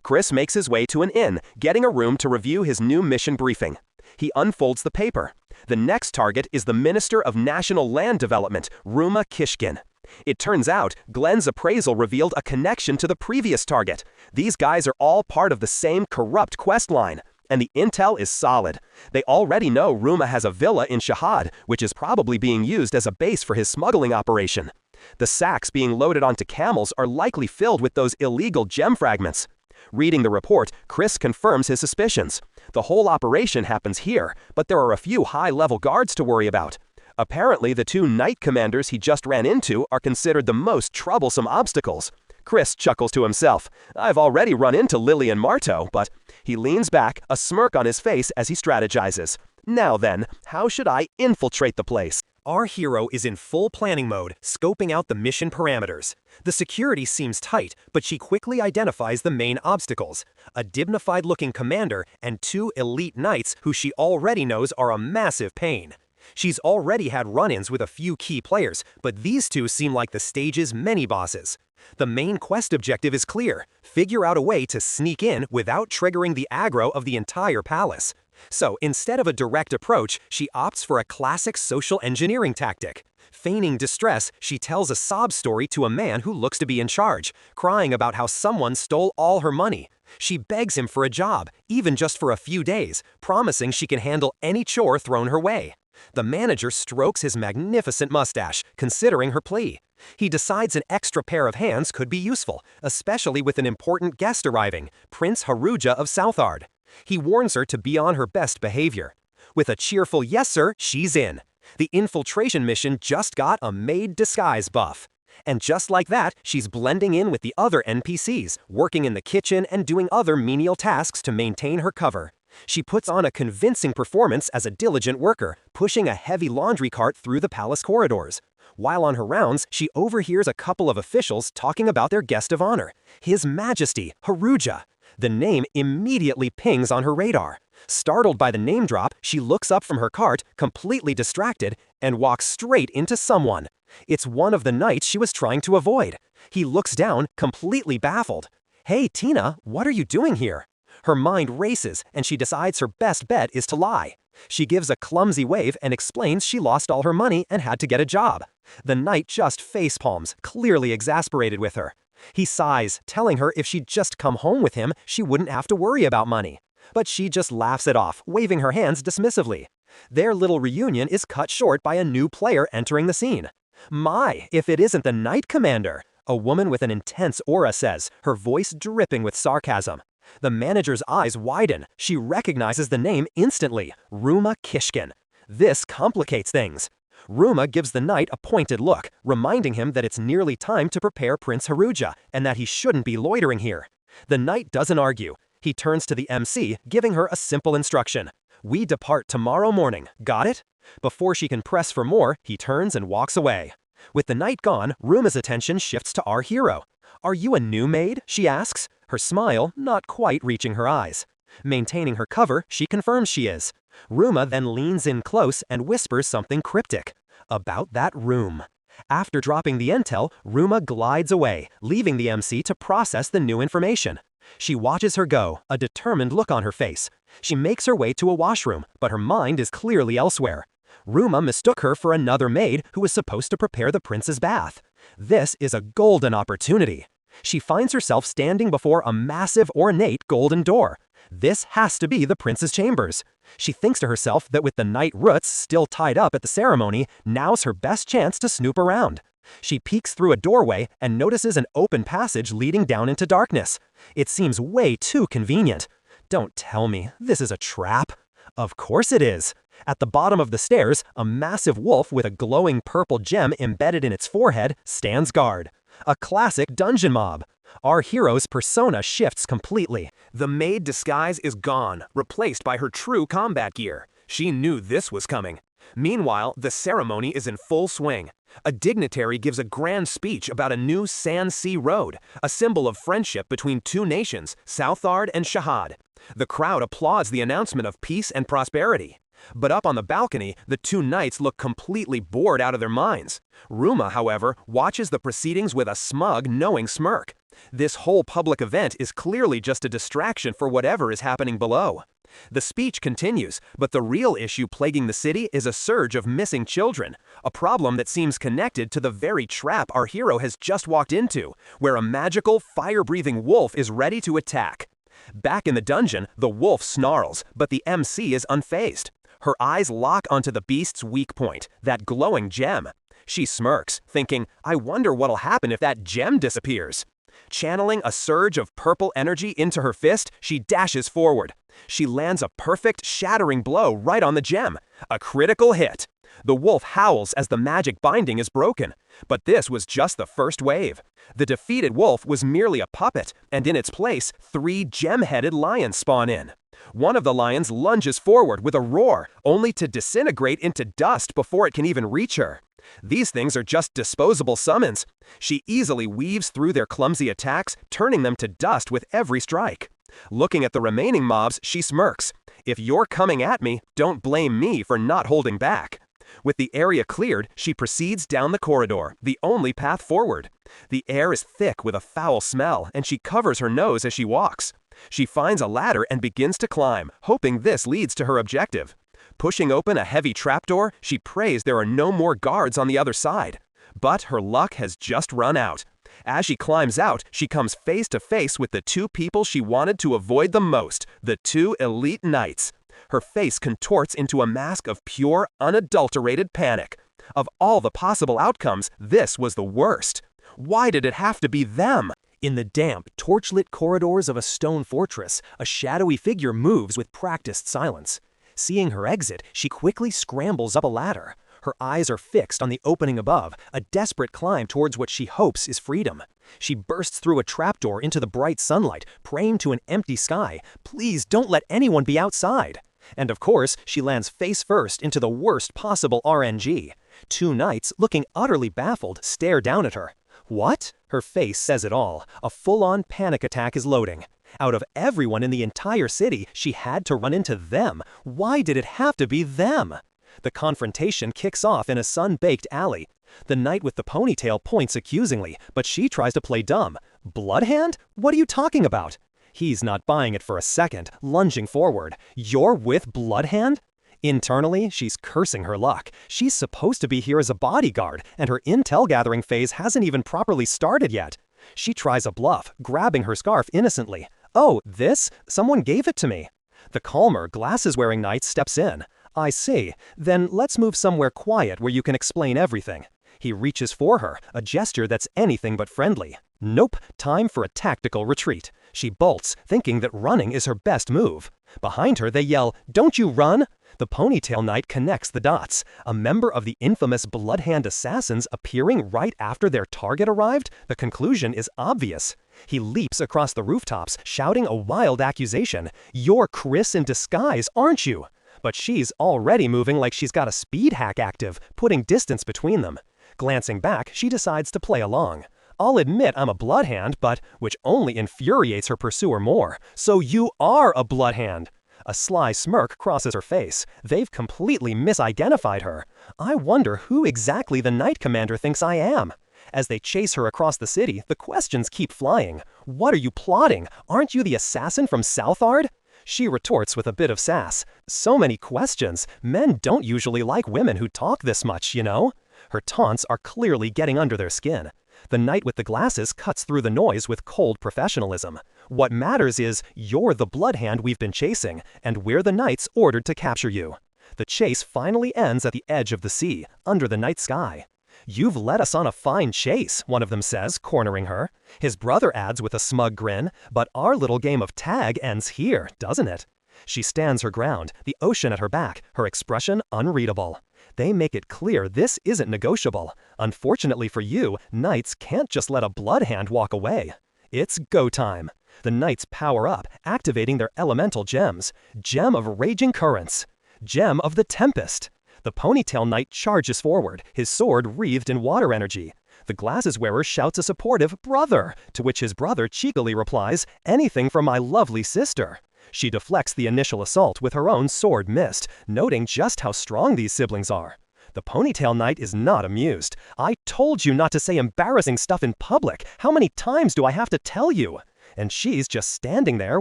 Chris makes his way to an inn, getting a room to review his new mission briefing. He unfolds the paper. The next target is the Minister of National Land Development, Ruma Kishkin. It turns out, Glenn's appraisal revealed a connection to the previous target. These guys are all part of the same corrupt quest line. And the intel is solid. They already know Ruma has a villa in Shahad, which is probably being used as a base for his smuggling operation. The sacks being loaded onto camels are likely filled with those illegal gem fragments. Reading the report, Chris confirms his suspicions. The whole operation happens here, but there are a few high-level guards to worry about. Apparently, the two knight commanders he just ran into are considered the most troublesome obstacles. Chris chuckles to himself. I've already run into Lily and Marto, but he leans back, a smirk on his face as he strategizes. Now then, how should I infiltrate the place? Our hero is in full planning mode, scoping out the mission parameters. The security seems tight, but she quickly identifies the main obstacles: a dignified-looking commander and 2 elite knights who she already knows are a massive pain. She's already had run-ins with a few key players, but these 2 seem like the stage's mini-bosses. The main quest objective is clear: figure out a way to sneak in without triggering the aggro of the entire palace. So, instead of a direct approach, she opts for a classic social engineering tactic. Feigning distress, she tells a sob story to a man who looks to be in charge, crying about how someone stole all her money. She begs him for a job, even just for a few days, promising she can handle any chore thrown her way. The manager strokes his magnificent mustache, considering her plea. He decides an extra pair of hands could be useful, especially with an important guest arriving, Prince Haruja of Southard. He warns her to be on her best behavior. With a cheerful yes sir, she's in. The infiltration mission just got a maid disguise buff. And just like that, she's blending in with the other NPCs, working in the kitchen and doing other menial tasks to maintain her cover. She puts on a convincing performance as a diligent worker, pushing a heavy laundry cart through the palace corridors. While on her rounds, she overhears a couple of officials talking about their guest of honor, His Majesty, Haruja. The name immediately pings on her radar. Startled by the name drop, she looks up from her cart, completely distracted, and walks straight into someone. It's one of the knights she was trying to avoid. He looks down, completely baffled. "Hey, Tina, what are you doing here?" Her mind races, and she decides her best bet is to lie. She gives a clumsy wave and explains she lost all her money and had to get a job. The knight just facepalms, clearly exasperated with her. He sighs, telling her if she'd just come home with him, she wouldn't have to worry about money. But she just laughs it off, waving her hands dismissively. Their little reunion is cut short by a new player entering the scene. "My, if it isn't the Knight Commander," a woman with an intense aura says, her voice dripping with sarcasm. The manager's eyes widen. She recognizes the name instantly: Ruma Kishkin. This complicates things. Ruma gives the knight a pointed look, reminding him that it's nearly time to prepare Prince Haruja, and that he shouldn't be loitering here. The knight doesn't argue. He turns to the MC, giving her a simple instruction: "We depart tomorrow morning, got it?" Before she can press for more, he turns and walks away. With the knight gone, Ruma's attention shifts to our hero. "Are you a new maid?" she asks, her smile not quite reaching her eyes. Maintaining her cover, she confirms she is. Ruma then leans in close and whispers something cryptic about that room. After dropping the intel, Ruma glides away, leaving the MC to process the new information. She watches her go, a determined look on her face. She makes her way to a washroom, but her mind is clearly elsewhere. Ruma mistook her for another maid who was supposed to prepare the prince's bath. This is a golden opportunity. She finds herself standing before a massive, ornate golden door. This has to be the prince's chambers. She thinks to herself that with the knight Roots still tied up at the ceremony, now's her best chance to snoop around. She peeks through a doorway and notices an open passage leading down into darkness. It seems way too convenient. Don't tell me this is a trap. Of course it is. At the bottom of the stairs, a massive wolf with a glowing purple gem embedded in its forehead stands guard. A classic dungeon mob. Our hero's persona shifts completely. The maid disguise is gone, replaced by her true combat gear. She knew this was coming. Meanwhile, the ceremony is in full swing. A dignitary gives a grand speech about a new Sand Sea Road, a symbol of friendship between 2 nations, Southard and Shahad. The crowd applauds the announcement of peace and prosperity. But up on the balcony, the 2 knights look completely bored out of their minds. Ruma, however, watches the proceedings with a smug, knowing smirk. This whole public event is clearly just a distraction for whatever is happening below. The speech continues, but the real issue plaguing the city is a surge of missing children, a problem that seems connected to the very trap our hero has just walked into, where a magical, fire-breathing wolf is ready to attack. Back in the dungeon, the wolf snarls, but the MC is unfazed. Her eyes lock onto the beast's weak point, that glowing gem. She smirks, thinking, I wonder what'll happen if that gem disappears. Channeling a surge of purple energy into her fist, she dashes forward. She lands a perfect, shattering blow right on the gem. A critical hit. The wolf howls as the magic binding is broken. But this was just the first wave. The defeated wolf was merely a puppet, and in its place, 3 gem-headed lions spawn in. One of the lions lunges forward with a roar, only to disintegrate into dust before it can even reach her. These things are just disposable summons. She easily weaves through their clumsy attacks, turning them to dust with every strike. Looking at the remaining mobs, she smirks. If you're coming at me, don't blame me for not holding back. With the area cleared, she proceeds down the corridor, the only path forward. The air is thick with a foul smell, and she covers her nose as she walks. She finds a ladder and begins to climb, hoping this leads to her objective. Pushing open a heavy trapdoor, she prays there are no more guards on the other side. But her luck has just run out. As she climbs out, she comes face to face with the 2 people she wanted to avoid the most, the 2 elite knights. Her face contorts into a mask of pure, unadulterated panic. Of all the possible outcomes, this was the worst. Why did it have to be them? In the damp, torchlit corridors of a stone fortress, a shadowy figure moves with practiced silence. Seeing her exit, she quickly scrambles up a ladder. Her eyes are fixed on the opening above, a desperate climb towards what she hopes is freedom. She bursts through a trapdoor into the bright sunlight, praying to an empty sky. Please don't let anyone be outside. And of course, she lands face first into the worst possible RNG. 2 knights, looking utterly baffled, stare down at her. What? Her face says it all. A full-on panic attack is loading. Out of everyone in the entire city, she had to run into them. Why did it have to be them? The confrontation kicks off in a sun-baked alley. The knight with the ponytail points accusingly, but she tries to play dumb. Bloodhand? What are you talking about? He's not buying it for a second, lunging forward. You're with Bloodhand? Internally, she's cursing her luck. She's supposed to be here as a bodyguard, and her intel gathering phase hasn't even properly started yet. She tries a bluff, grabbing her scarf innocently. Oh, this? Someone gave it to me. The calmer, glasses-wearing knight steps in. I see. Then let's move somewhere quiet where you can explain everything. He reaches for her, a gesture that's anything but friendly. Nope, time for a tactical retreat. She bolts, thinking that running is her best move. Behind her, they yell, "Don't you run!" The ponytail knight connects the dots. A member of the infamous Bloodhand assassins appearing right after their target arrived? The conclusion is obvious. He leaps across the rooftops, shouting a wild accusation. "You're Chris in disguise, aren't you?" But she's already moving like she's got a speed hack active, putting distance between them. Glancing back, she decides to play along. I'll admit I'm a bloodhand, but, which only infuriates her pursuer more. So you are a bloodhand. A sly smirk crosses her face. They've completely misidentified her. I wonder who exactly the Knight Commander thinks I am. As they chase her across the city, the questions keep flying. What are you plotting? Aren't you the assassin from Southard? She retorts with a bit of sass. So many questions. Men don't usually like women who talk this much, you know? Her taunts are clearly getting under their skin. The knight with the glasses cuts through the noise with cold professionalism. What matters is, you're the bloodhand we've been chasing, and we're the knights ordered to capture you. The chase finally ends at the edge of the sea, under the night sky. You've led us on a fine chase, one of them says, cornering her. His brother adds with a smug grin, but our little game of tag ends here, doesn't it? She stands her ground, the ocean at her back, her expression unreadable. They make it clear this isn't negotiable. Unfortunately for you, knights can't just let a bloodhand walk away. It's go time. The knights power up, activating their elemental gems. Gem of Raging Currents. Gem of the Tempest. The ponytail knight charges forward, his sword wreathed in water energy. The glasses wearer shouts a supportive "brother," to which his brother cheekily replies, "Anything from my lovely sister." She deflects the initial assault with her own sword missed, noting just how strong these siblings are. The ponytail knight is not amused. "I told you not to say embarrassing stuff in public. How many times do I have to tell you?" And she's just standing there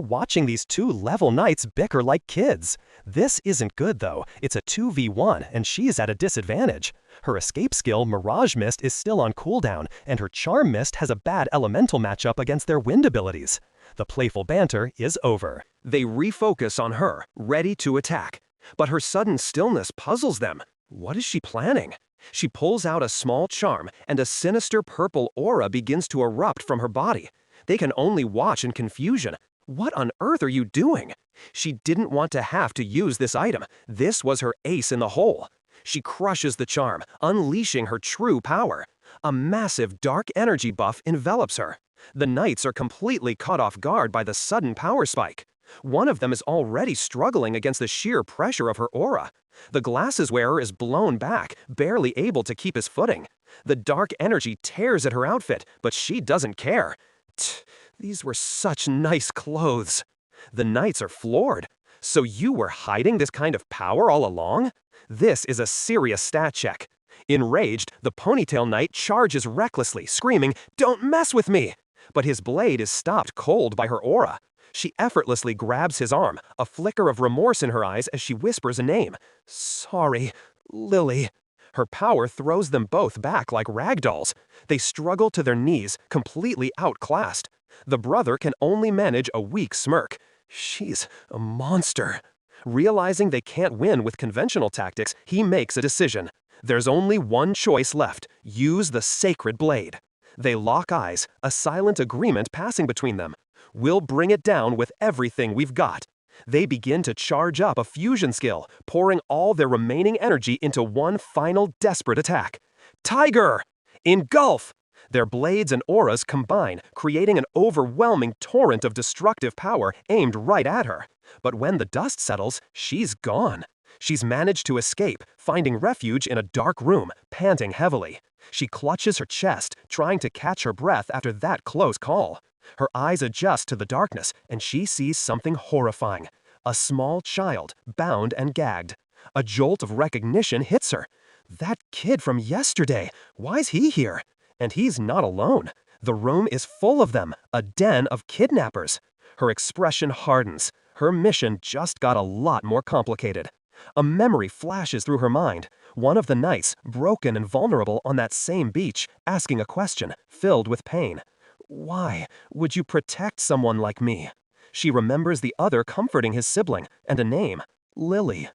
watching these two level knights bicker like kids. This isn't good though. It's a 2v1 and she's at a disadvantage. Her escape skill, Mirage Mist, is still on cooldown, and her Charm Mist has a bad elemental matchup against their wind abilities. The playful banter is over. They refocus on her, ready to attack. But her sudden stillness puzzles them. What is she planning? She pulls out a small charm, and a sinister purple aura begins to erupt from her body. They can only watch in confusion. What on earth are you doing? She didn't want to have to use this item. This was her ace in the hole. She crushes the charm, unleashing her true power. A massive dark energy buff envelops her. The knights are completely caught off guard by the sudden power spike. One of them is already struggling against the sheer pressure of her aura. The glasses wearer is blown back, barely able to keep his footing. The dark energy tears at her outfit, but she doesn't care. These were such nice clothes. The knights are floored. So you were hiding this kind of power all along? This is a serious stat check. Enraged, the ponytail knight charges recklessly, screaming, "Don't mess with me!" But his blade is stopped cold by her aura. She effortlessly grabs his arm, a flicker of remorse in her eyes as she whispers a name. "Sorry, Lily." Her power throws them both back like ragdolls. They struggle to their knees, completely outclassed. The brother can only manage a weak smirk. She's a monster. Realizing they can't win with conventional tactics, he makes a decision. There's only one choice left: use the sacred blade. They lock eyes, a silent agreement passing between them. We'll bring it down with everything we've got. They begin to charge up a fusion skill, pouring all their remaining energy into one final desperate attack. Tiger! Engulf! Their blades and auras combine, creating an overwhelming torrent of destructive power aimed right at her. But when the dust settles, she's gone. She's managed to escape, finding refuge in a dark room, panting heavily. She clutches her chest, trying to catch her breath after that close call. Her eyes adjust to the darkness, and she sees something horrifying. A small child, bound and gagged. A jolt of recognition hits her. That kid from yesterday, why's he here? And he's not alone. The room is full of them, a den of kidnappers. Her expression hardens. Her mission just got a lot more complicated. A memory flashes through her mind. One of the knights, broken and vulnerable on that same beach, asking a question, filled with pain. Why would you protect someone like me? She remembers the other comforting his sibling, and a name, Lily.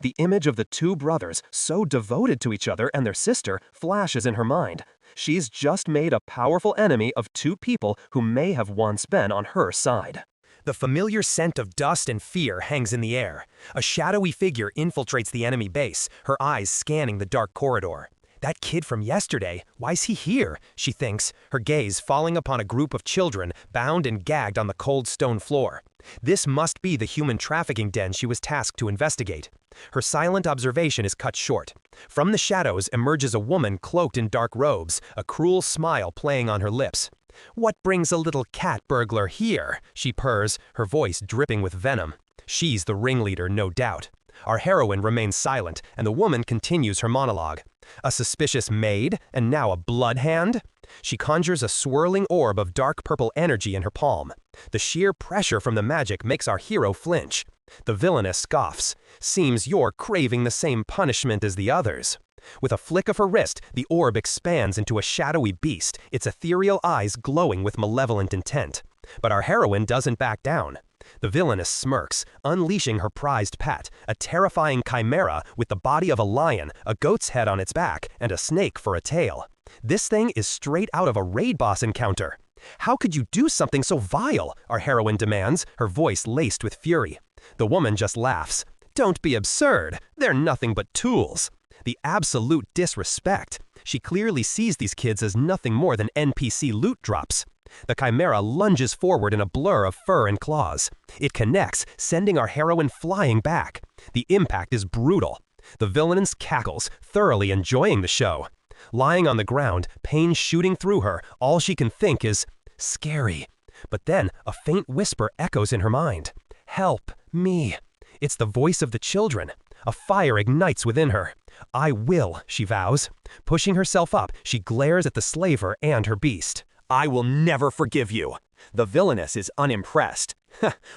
The image of the two brothers, so devoted to each other and their sister, flashes in her mind. She's just made a powerful enemy of two people who may have once been on her side. The familiar scent of dust and fear hangs in the air. A shadowy figure infiltrates the enemy base, her eyes scanning the dark corridor. That kid from yesterday, why's he here? She thinks, her gaze falling upon a group of children bound and gagged on the cold stone floor. This must be the human trafficking den she was tasked to investigate. Her silent observation is cut short. From the shadows emerges a woman cloaked in dark robes, a cruel smile playing on her lips. "What brings a little cat burglar here?" she purrs, her voice dripping with venom. She's the ringleader, no doubt. Our heroine remains silent, and the woman continues her monologue. A suspicious maid, and now a bloodhand? She conjures a swirling orb of dark purple energy in her palm. The sheer pressure from the magic makes our hero flinch. The villainess scoffs. "Seems you're craving the same punishment as the others." With a flick of her wrist, the orb expands into a shadowy beast, its ethereal eyes glowing with malevolent intent. But our heroine doesn't back down. The villainess smirks, unleashing her prized pet, a terrifying chimera with the body of a lion, a goat's head on its back, and a snake for a tail. This thing is straight out of a raid boss encounter. "How could you do something so vile?" our heroine demands, her voice laced with fury. The woman just laughs. "Don't be absurd. They're nothing but tools." The absolute disrespect. She clearly sees these kids as nothing more than NPC loot drops. The chimera lunges forward in a blur of fur and claws. It connects, sending our heroine flying back. The impact is brutal. The villainess cackles, thoroughly enjoying the show. Lying on the ground, pain shooting through her, all she can think is, "Scary." But then a faint whisper echoes in her mind. "Help me." It's the voice of the children. A fire ignites within her. "I will," she vows. Pushing herself up, she glares at the slaver and her beast. "I will never forgive you." The villainess is unimpressed.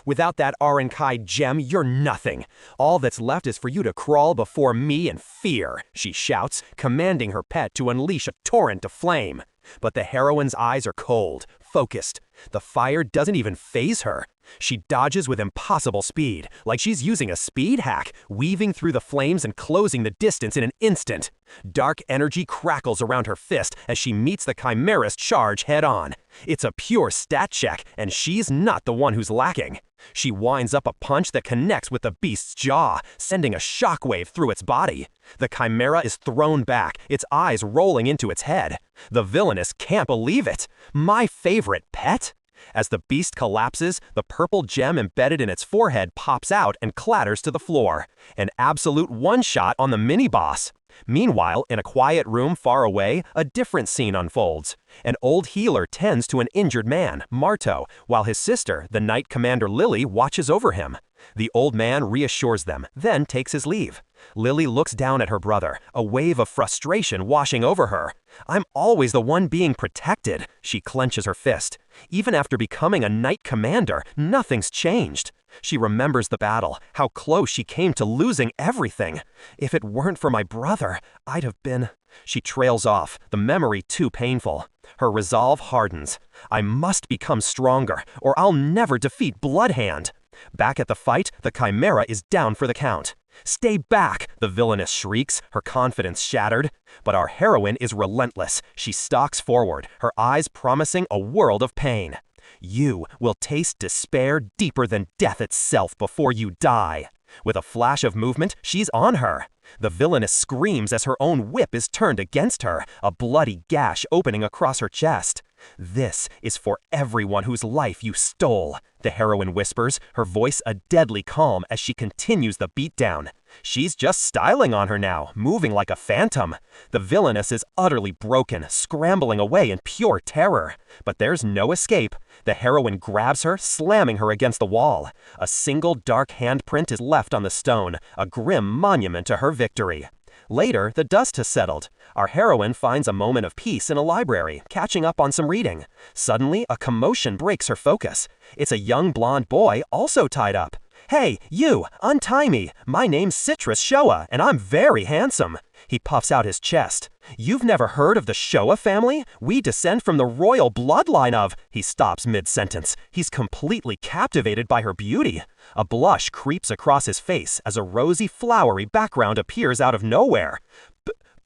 "Without that Arankai gem, you're nothing. All that's left is for you to crawl before me in fear," she shouts, commanding her pet to unleash a torrent of flame. But the heroine's eyes are cold, focused. The fire doesn't even faze her. She dodges with impossible speed, like she's using a speed hack, weaving through the flames and closing the distance in an instant. Dark energy crackles around her fist as she meets the Chimera's charge head-on. It's a pure stat check, and she's not the one who's lacking. She winds up a punch that connects with the beast's jaw, sending a shockwave through its body. The Chimera is thrown back, its eyes rolling into its head. The villainess can't believe it. My favorite pet? As the beast collapses, the purple gem embedded in its forehead pops out and clatters to the floor. An absolute one-shot on the mini-boss. Meanwhile, in a quiet room far away, a different scene unfolds. An old healer tends to an injured man, Marto, while his sister, the Knight Commander Lily, watches over him. The old man reassures them, then takes his leave. Lily looks down at her brother, a wave of frustration washing over her. I'm always the one being protected, she clenches her fist. Even after becoming a Knight Commander, nothing's changed. She remembers the battle, how close she came to losing everything. If it weren't for my brother, I'd have been... She trails off, the memory too painful. Her resolve hardens. I must become stronger, or I'll never defeat Bloodhand. Back at the fight, the Chimera is down for the count. Stay back, the villainess shrieks, her confidence shattered. But our heroine is relentless. She stalks forward, her eyes promising a world of pain. You will taste despair deeper than death itself before you die. With a flash of movement, she's on her. The villainess screams as her own whip is turned against her, a bloody gash opening across her chest. This is for everyone whose life you stole, the heroine whispers, her voice a deadly calm as she continues the beatdown. She's just styling on her now, moving like a phantom. The villainess is utterly broken, scrambling away in pure terror. But there's no escape. The heroine grabs her, slamming her against the wall. A single dark handprint is left on the stone, a grim monument to her victory. Later, the dust has settled. Our heroine finds a moment of peace in a library, catching up on some reading. Suddenly, a commotion breaks her focus. It's a young blonde boy also tied up. Hey, you, untie me. My name's Citrus Showa, and I'm very handsome. He puffs out his chest. You've never heard of the Showa family? We descend from the royal bloodline of... He stops mid-sentence. He's completely captivated by her beauty. A blush creeps across his face as a rosy, flowery background appears out of nowhere.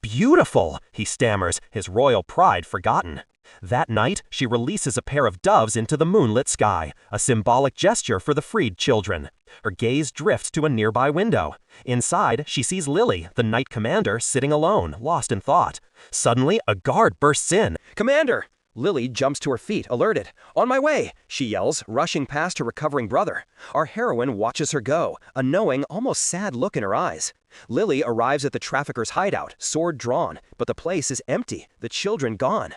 Beautiful, he stammers, his royal pride forgotten. That night, she releases a pair of doves into the moonlit sky, a symbolic gesture for the freed children. Her gaze drifts to a nearby window. Inside, she sees Lily, the Knight Commander, sitting alone, lost in thought. Suddenly, a guard bursts in. Commander! Lily jumps to her feet, alerted. On my way, she yells, rushing past her recovering brother. Our heroine watches her go, a knowing, almost sad look in her eyes. Lily arrives at the trafficker's hideout, sword drawn, but the place is empty, the children gone.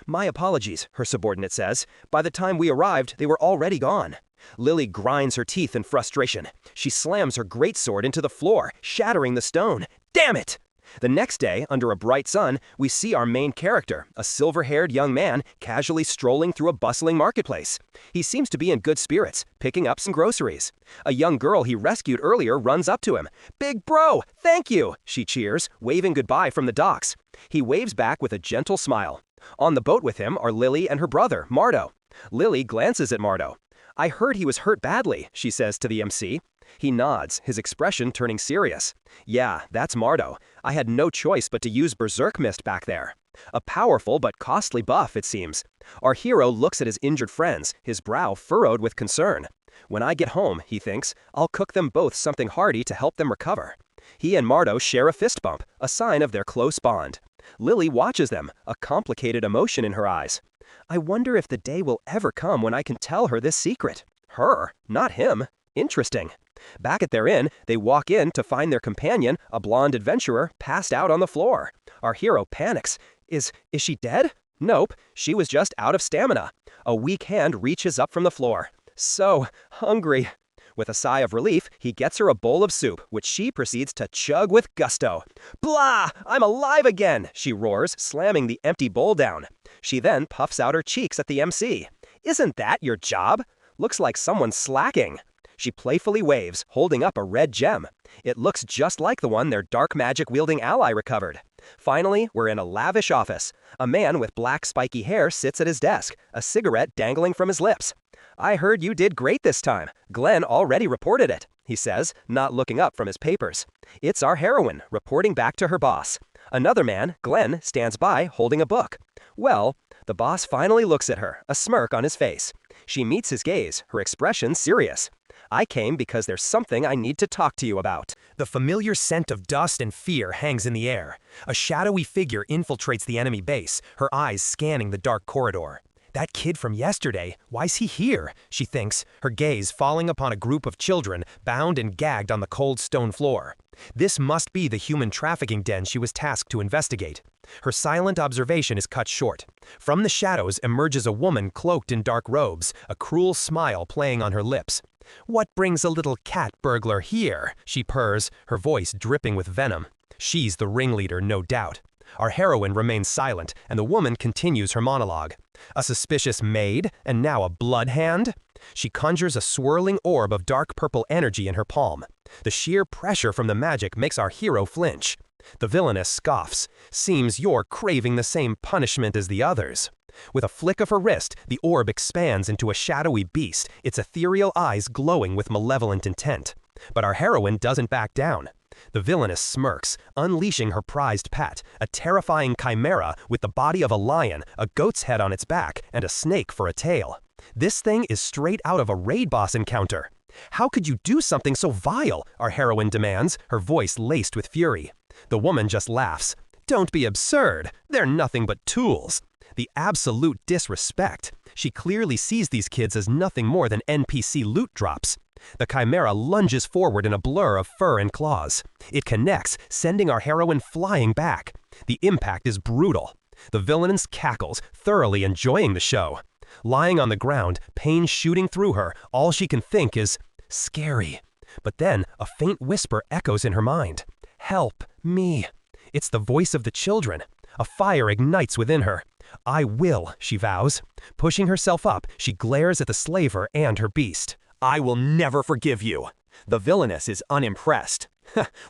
My apologies, her subordinate says. By the time we arrived, they were already gone. Lily grinds her teeth in frustration. She slams her greatsword into the floor, shattering the stone. Damn it! The next day, under a bright sun, we see our main character, a silver-haired young man, casually strolling through a bustling marketplace. He seems to be in good spirits, picking up some groceries. A young girl he rescued earlier runs up to him. Big bro, thank you, she cheers, waving goodbye from the docks. He waves back with a gentle smile. On the boat with him are Lily and her brother, Marto. Lily glances at Marto. I heard he was hurt badly, she says to the MC. He nods, his expression turning serious. Yeah, that's Marto. I had no choice but to use Berserk Mist back there. A powerful but costly buff, it seems. Our hero looks at his injured friends, his brow furrowed with concern. When I get home, he thinks, I'll cook them both something hearty to help them recover. He and Marto share a fist bump, a sign of their close bond. Lily watches them, a complicated emotion in her eyes. I wonder if the day will ever come when I can tell her this secret. Her, not him. Interesting. Back at their inn, they walk in to find their companion, a blonde adventurer, passed out on the floor. Our hero panics. Is she dead? Nope, she was just out of stamina. A weak hand reaches up from the floor. So hungry. With a sigh of relief, he gets her a bowl of soup, which she proceeds to chug with gusto. Blah! I'm alive again, she roars, slamming the empty bowl down. She then puffs out her cheeks at the MC. Isn't that your job? Looks like someone's slacking. She playfully waves, holding up a red gem. It looks just like the one their dark magic-wielding ally recovered. Finally, we're in a lavish office. A man with black spiky hair sits at his desk, a cigarette dangling from his lips. I heard you did great this time. Glenn already reported it, he says, not looking up from his papers. It's our heroine, reporting back to her boss. Another man, Glenn, stands by holding a book. Well, the boss finally looks at her, a smirk on his face. She meets his gaze, her expression serious. I came because there's something I need to talk to you about. The familiar scent of dust and fear hangs in the air. A shadowy figure infiltrates the enemy base, her eyes scanning the dark corridor. That kid from yesterday, why's he here? She thinks, her gaze falling upon a group of children bound and gagged on the cold stone floor. This must be the human trafficking den she was tasked to investigate. Her silent observation is cut short. From the shadows emerges a woman cloaked in dark robes, a cruel smile playing on her lips. "What brings a little cat burglar here?" she purrs, her voice dripping with venom. She's the ringleader, no doubt. Our heroine remains silent, and the woman continues her monologue. A suspicious maid, and now a blood hand? She conjures a swirling orb of dark purple energy in her palm. The sheer pressure from the magic makes our hero flinch. The villainess scoffs. "Seems you're craving the same punishment as the others." With a flick of her wrist, the orb expands into a shadowy beast, its ethereal eyes glowing with malevolent intent. But our heroine doesn't back down. The villainess smirks, unleashing her prized pet, a terrifying chimera with the body of a lion, a goat's head on its back, and a snake for a tail. This thing is straight out of a raid boss encounter. "How could you do something so vile?" our heroine demands, her voice laced with fury. The woman just laughs. "Don't be absurd. They're nothing but tools." The absolute disrespect. She clearly sees these kids as nothing more than NPC loot drops. The chimera lunges forward in a blur of fur and claws. It connects, sending our heroine flying back. The impact is brutal. The villainess cackles, thoroughly enjoying the show. Lying on the ground, pain shooting through her, all she can think is, "Scary." But then a faint whisper echoes in her mind. "Help me." It's the voice of the children. A fire ignites within her. "I will," she vows. Pushing herself up, she glares at the slaver and her beast. I will never forgive you. The villainess is unimpressed.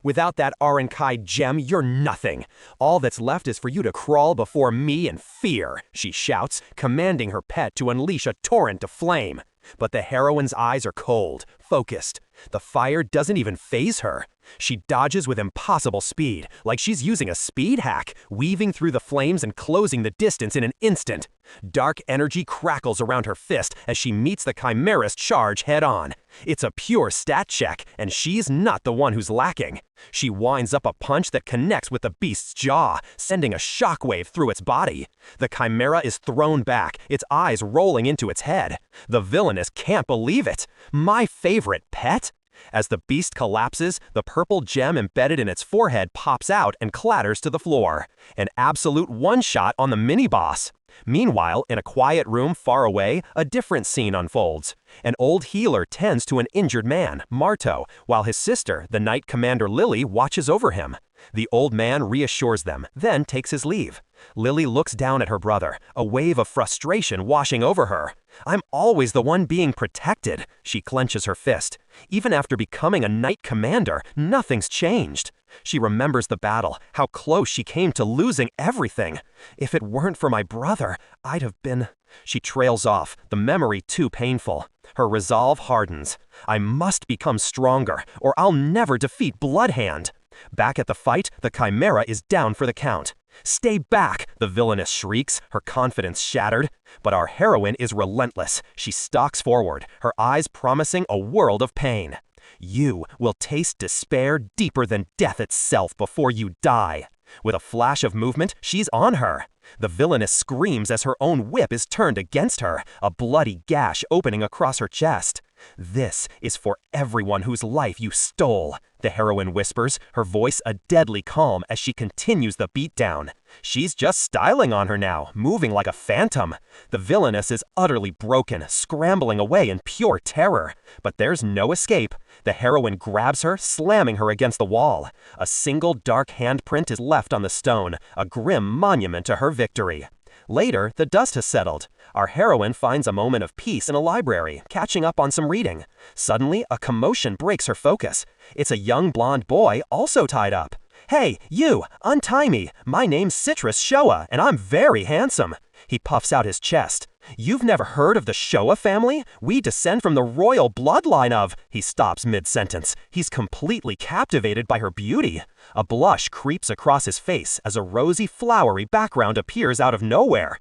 Without that Arankai gem, you're nothing. All that's left is for you to crawl before me in fear, she shouts, commanding her pet to unleash a torrent of flame. But the heroine's eyes are cold, focused. The fire doesn't even faze her. She dodges with impossible speed, like she's using a speed hack, weaving through the flames and closing the distance in an instant. Dark energy crackles around her fist as she meets the chimera's charge head-on. It's a pure stat check, and she's not the one who's lacking. She winds up a punch that connects with the beast's jaw, sending a shockwave through its body. The chimera is thrown back, its eyes rolling into its head. The villainess can't believe it. My favorite pet? As the beast collapses, the purple gem embedded in its forehead pops out and clatters to the floor. An absolute one-shot on the mini-boss. Meanwhile, in a quiet room far away, a different scene unfolds. An old healer tends to an injured man, Marto, while his sister, the Knight Commander Lily, watches over him. The old man reassures them, then takes his leave. Lily looks down at her brother, a wave of frustration washing over her. "I'm always the one being protected," she clenches her fist. Even after becoming a Knight Commander, nothing's changed. She remembers the battle, how close she came to losing everything. "If it weren't for my brother, I'd have been..." She trails off, the memory too painful. Her resolve hardens. "I must become stronger, or I'll never defeat Bloodhand." Back at the fight, the chimera is down for the count. "Stay back," the villainess shrieks, her confidence shattered. But our heroine is relentless. She stalks forward, her eyes promising a world of pain. "You will taste despair deeper than death itself before you die." With a flash of movement, she's on her. The villainess screams as her own whip is turned against her, a bloody gash opening across her chest. "This is for everyone whose life you stole," the heroine whispers, her voice a deadly calm as she continues the beatdown. She's just styling on her now, moving like a phantom. The villainess is utterly broken, scrambling away in pure terror. But there's no escape. The heroine grabs her, slamming her against the wall. A single dark handprint is left on the stone, a grim monument to her victory. Later, the dust has settled. Our heroine finds a moment of peace in a library, catching up on some reading. Suddenly, a commotion breaks her focus. It's a young blonde boy also tied up. "Hey, you! Untie me! My name's Citrus Showa, and I'm very handsome!" He puffs out his chest. You've never heard of the Showa family? We descend from the royal bloodline of... He stops mid-sentence. He's completely captivated by her beauty. A blush creeps across his face as a rosy, flowery background appears out of nowhere.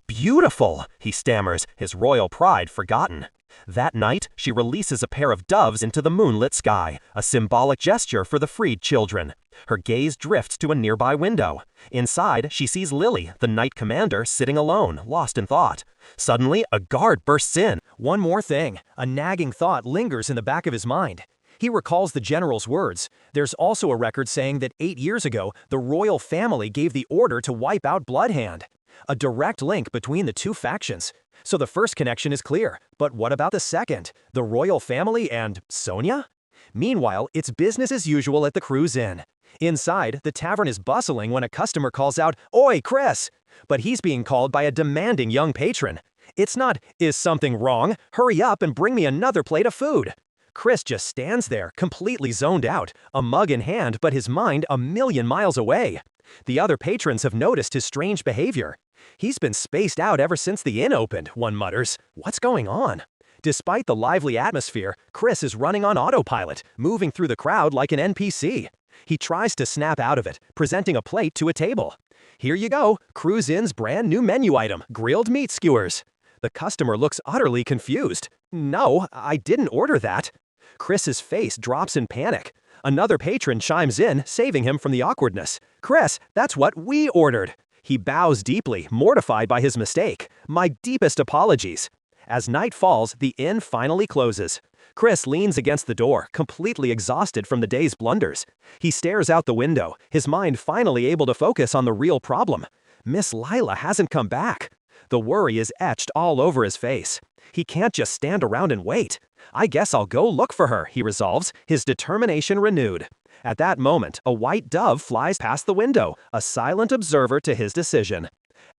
Beautiful, he stammers, his royal pride forgotten. That night, she releases a pair of doves into the moonlit sky, a symbolic gesture for the freed children. Her gaze drifts to a nearby window. Inside, she sees Lily, the knight commander, sitting alone, lost in thought. Suddenly, a guard bursts in. One more thing, a nagging thought lingers in the back of his mind. He recalls the general's words. There's also a record saying that 8 years ago, the royal family gave the order to wipe out Bloodhand. A direct link between the two factions. So the first connection is clear, but what about the second? The royal family and Sonia? Meanwhile, it's business as usual at the Cruise Inn. Inside, the tavern is bustling when a customer calls out, "Oi, Chris!" But he's being called by a demanding young patron. It's not, "Is something wrong? Hurry up and bring me another plate of food." Chris just stands there, completely zoned out, a mug in hand but his mind a million miles away. The other patrons have noticed his strange behavior. He's been spaced out ever since the inn opened, one mutters. What's going on? Despite the lively atmosphere, Chris is running on autopilot, moving through the crowd like an NPC. He tries to snap out of it, presenting a plate to a table. Here you go, Cruise Inn's brand new menu item, grilled meat skewers. The customer looks utterly confused. No, I didn't order that. Chris's face drops in panic. Another patron chimes in, saving him from the awkwardness. Chris, that's what we ordered. He bows deeply, mortified by his mistake. My deepest apologies. As night falls, the inn finally closes. Chris leans against the door, completely exhausted from the day's blunders. He stares out the window, his mind finally able to focus on the real problem. Miss Lila hasn't come back. The worry is etched all over his face. He can't just stand around and wait. I guess I'll go look for her, he resolves, his determination renewed. At that moment, a white dove flies past the window, a silent observer to his decision.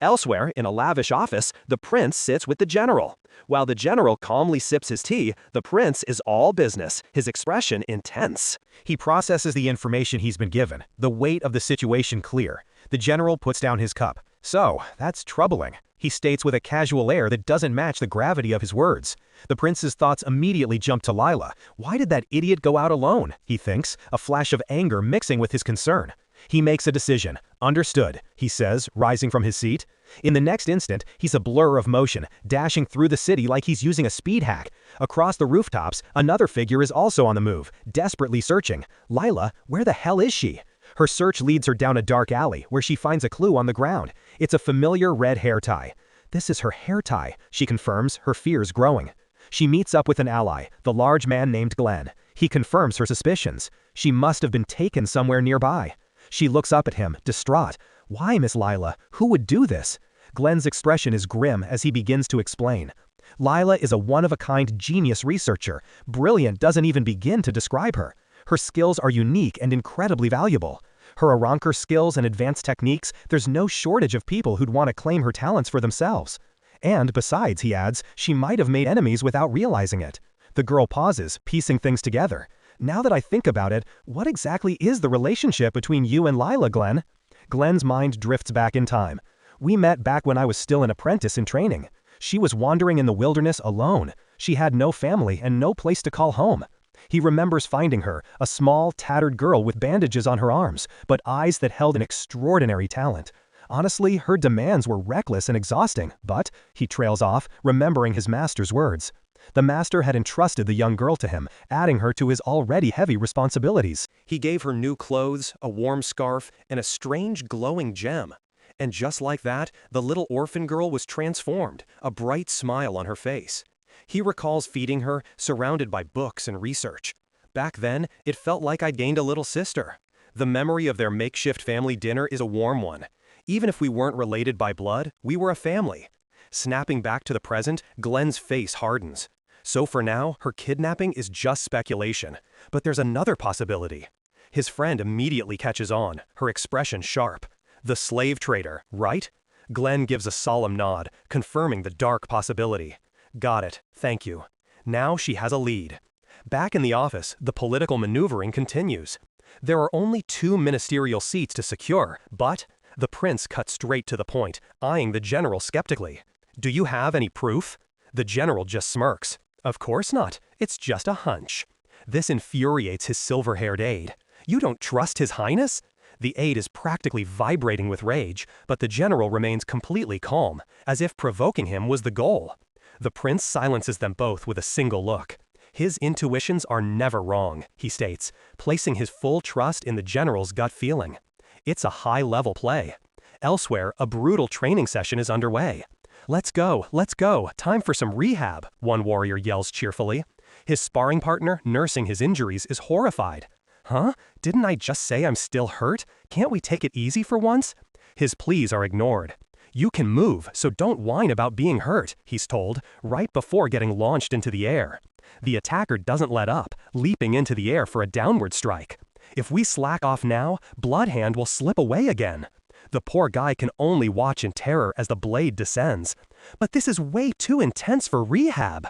Elsewhere, in a lavish office, the prince sits with the general. While the general calmly sips his tea, the prince is all business, his expression intense. He processes the information he's been given, the weight of the situation clear. The general puts down his cup. So, that's troubling. He states with a casual air that doesn't match the gravity of his words. The prince's thoughts immediately jump to Lila. Why did that idiot go out alone, he thinks, a flash of anger mixing with his concern. He makes a decision. Understood, he says, rising from his seat. In the next instant, he's a blur of motion, dashing through the city like he's using a speed hack. Across the rooftops, another figure is also on the move, desperately searching. Lila, where the hell is she? Her search leads her down a dark alley, where she finds a clue on the ground. It's a familiar red hair tie. This is her hair tie, she confirms, her fears growing. She meets up with an ally, the large man named Glenn. He confirms her suspicions. She must have been taken somewhere nearby. She looks up at him, distraught. Why, Miss Lila? Who would do this? Glenn's expression is grim as he begins to explain. Lila is a one-of-a-kind genius researcher. Brilliant doesn't even begin to describe her. Her skills are unique and incredibly valuable. Her Aranker skills and advanced techniques, there's no shortage of people who'd want to claim her talents for themselves. And besides, he adds, she might have made enemies without realizing it. The girl pauses, piecing things together. Now that I think about it, what exactly is the relationship between you and Lila, Glenn? Glenn's mind drifts back in time. We met back when I was still an apprentice in training. She was wandering in the wilderness alone. She had no family and no place to call home. He remembers finding her, a small, tattered girl with bandages on her arms, but eyes that held an extraordinary talent. Honestly, her demands were reckless and exhausting, but, he trails off, remembering his master's words. The master had entrusted the young girl to him, adding her to his already heavy responsibilities. He gave her new clothes, a warm scarf, and a strange glowing gem. And just like that, the little orphan girl was transformed, a bright smile on her face. He recalls feeding her, surrounded by books and research. Back then, it felt like I'd gained a little sister. The memory of their makeshift family dinner is a warm one. Even if we weren't related by blood, we were a family. Snapping back to the present, Glenn's face hardens. So for now, her kidnapping is just speculation. But there's another possibility. His friend immediately catches on, her expression sharp. The slave trader, right? Glenn gives a solemn nod, confirming the dark possibility. Got it, thank you. Now she has a lead. Back in the office, the political maneuvering continues. There are only 2 ministerial seats to secure, but the prince cut straight to the point, eyeing the general skeptically. Do you have any proof? The general just smirks. Of course not. It's just a hunch. This infuriates his silver-haired aide. You don't trust His Highness? The aide is practically vibrating with rage, but the general remains completely calm, as if provoking him was the goal. The prince silences them both with a single look. His intuitions are never wrong, he states, placing his full trust in the general's gut feeling. It's a high-level play. Elsewhere, a brutal training session is underway. Let's go, time for some rehab, one warrior yells cheerfully. His sparring partner, nursing his injuries, is horrified. Huh? Didn't I just say I'm still hurt? Can't we take it easy for once? His pleas are ignored. You can move, so don't whine about being hurt, he's told, right before getting launched into the air. The attacker doesn't let up, leaping into the air for a downward strike. If we slack off now, Bloodhand will slip away again. The poor guy can only watch in terror as the blade descends. But this is way too intense for rehab.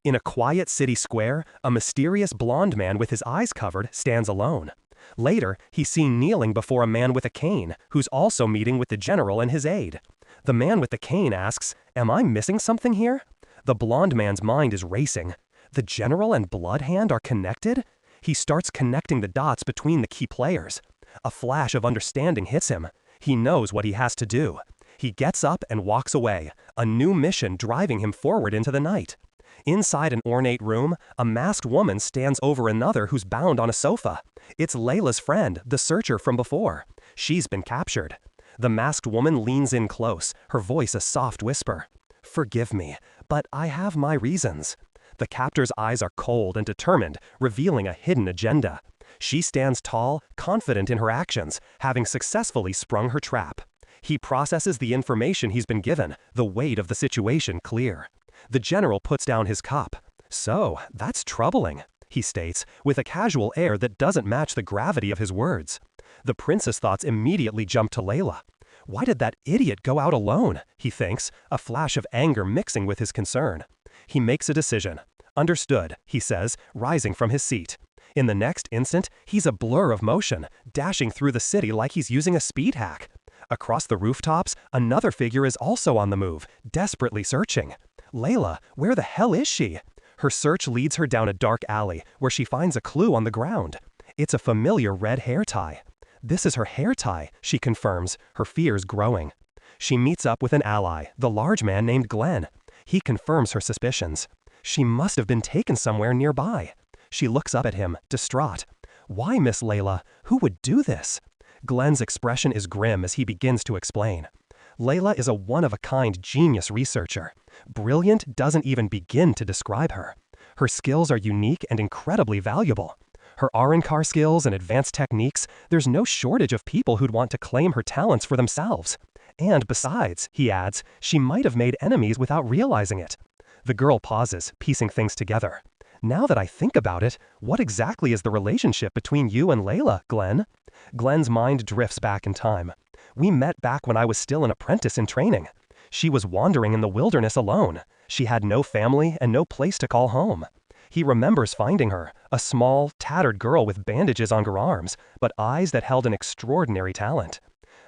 In a quiet city square, a mysterious blonde man with his eyes covered stands alone. Later, he's seen kneeling before a man with a cane, who's also meeting with the general and his aide. The man with the cane asks, "Am I missing something here?" The blonde man's mind is racing. The general and Bloodhand are connected? He starts connecting the dots between the key players. A flash of understanding hits him. He knows what he has to do. He gets up and walks away, a new mission driving him forward into the night. Inside an ornate room, a masked woman stands over another who's bound on a sofa. It's Layla's friend, the searcher from before. She's been captured. The masked woman leans in close, her voice a soft whisper. "Forgive me, but I have my reasons." The captor's eyes are cold and determined, revealing a hidden agenda. She stands tall, confident in her actions, having successfully sprung her trap. He processes the information he's been given, the weight of the situation clear. The general puts down his cup. "So, that's troubling," he states, with a casual air that doesn't match the gravity of his words. The prince's thoughts immediately jump to Layla. Why did that idiot go out alone, he thinks, a flash of anger mixing with his concern. He makes a decision. "Understood," he says, rising from his seat. In the next instant, he's a blur of motion, dashing through the city like he's using a speed hack. Across the rooftops, another figure is also on the move, desperately searching. Layla, where the hell is she? Her search leads her down a dark alley, where she finds a clue on the ground. It's a familiar red hair tie. This is her hair tie, she confirms, her fears growing. She meets up with an ally, the large man named Glenn. He confirms her suspicions. She must have been taken somewhere nearby. She looks up at him, distraught. "Why, Miss Layla? Who would do this?" Glenn's expression is grim as he begins to explain. Layla is a one-of-a-kind genius researcher. Brilliant doesn't even begin to describe her. Her skills are unique and incredibly valuable. Her Arrancar skills and advanced techniques, there's no shortage of people who'd want to claim her talents for themselves. And besides, he adds, she might have made enemies without realizing it. The girl pauses, piecing things together. "Now that I think about it, what exactly is the relationship between you and Layla, Glenn?" Glenn's mind drifts back in time. "We met back when I was still an apprentice in training. She was wandering in the wilderness alone. She had no family and no place to call home." He remembers finding her, a small, tattered girl with bandages on her arms, but eyes that held an extraordinary talent.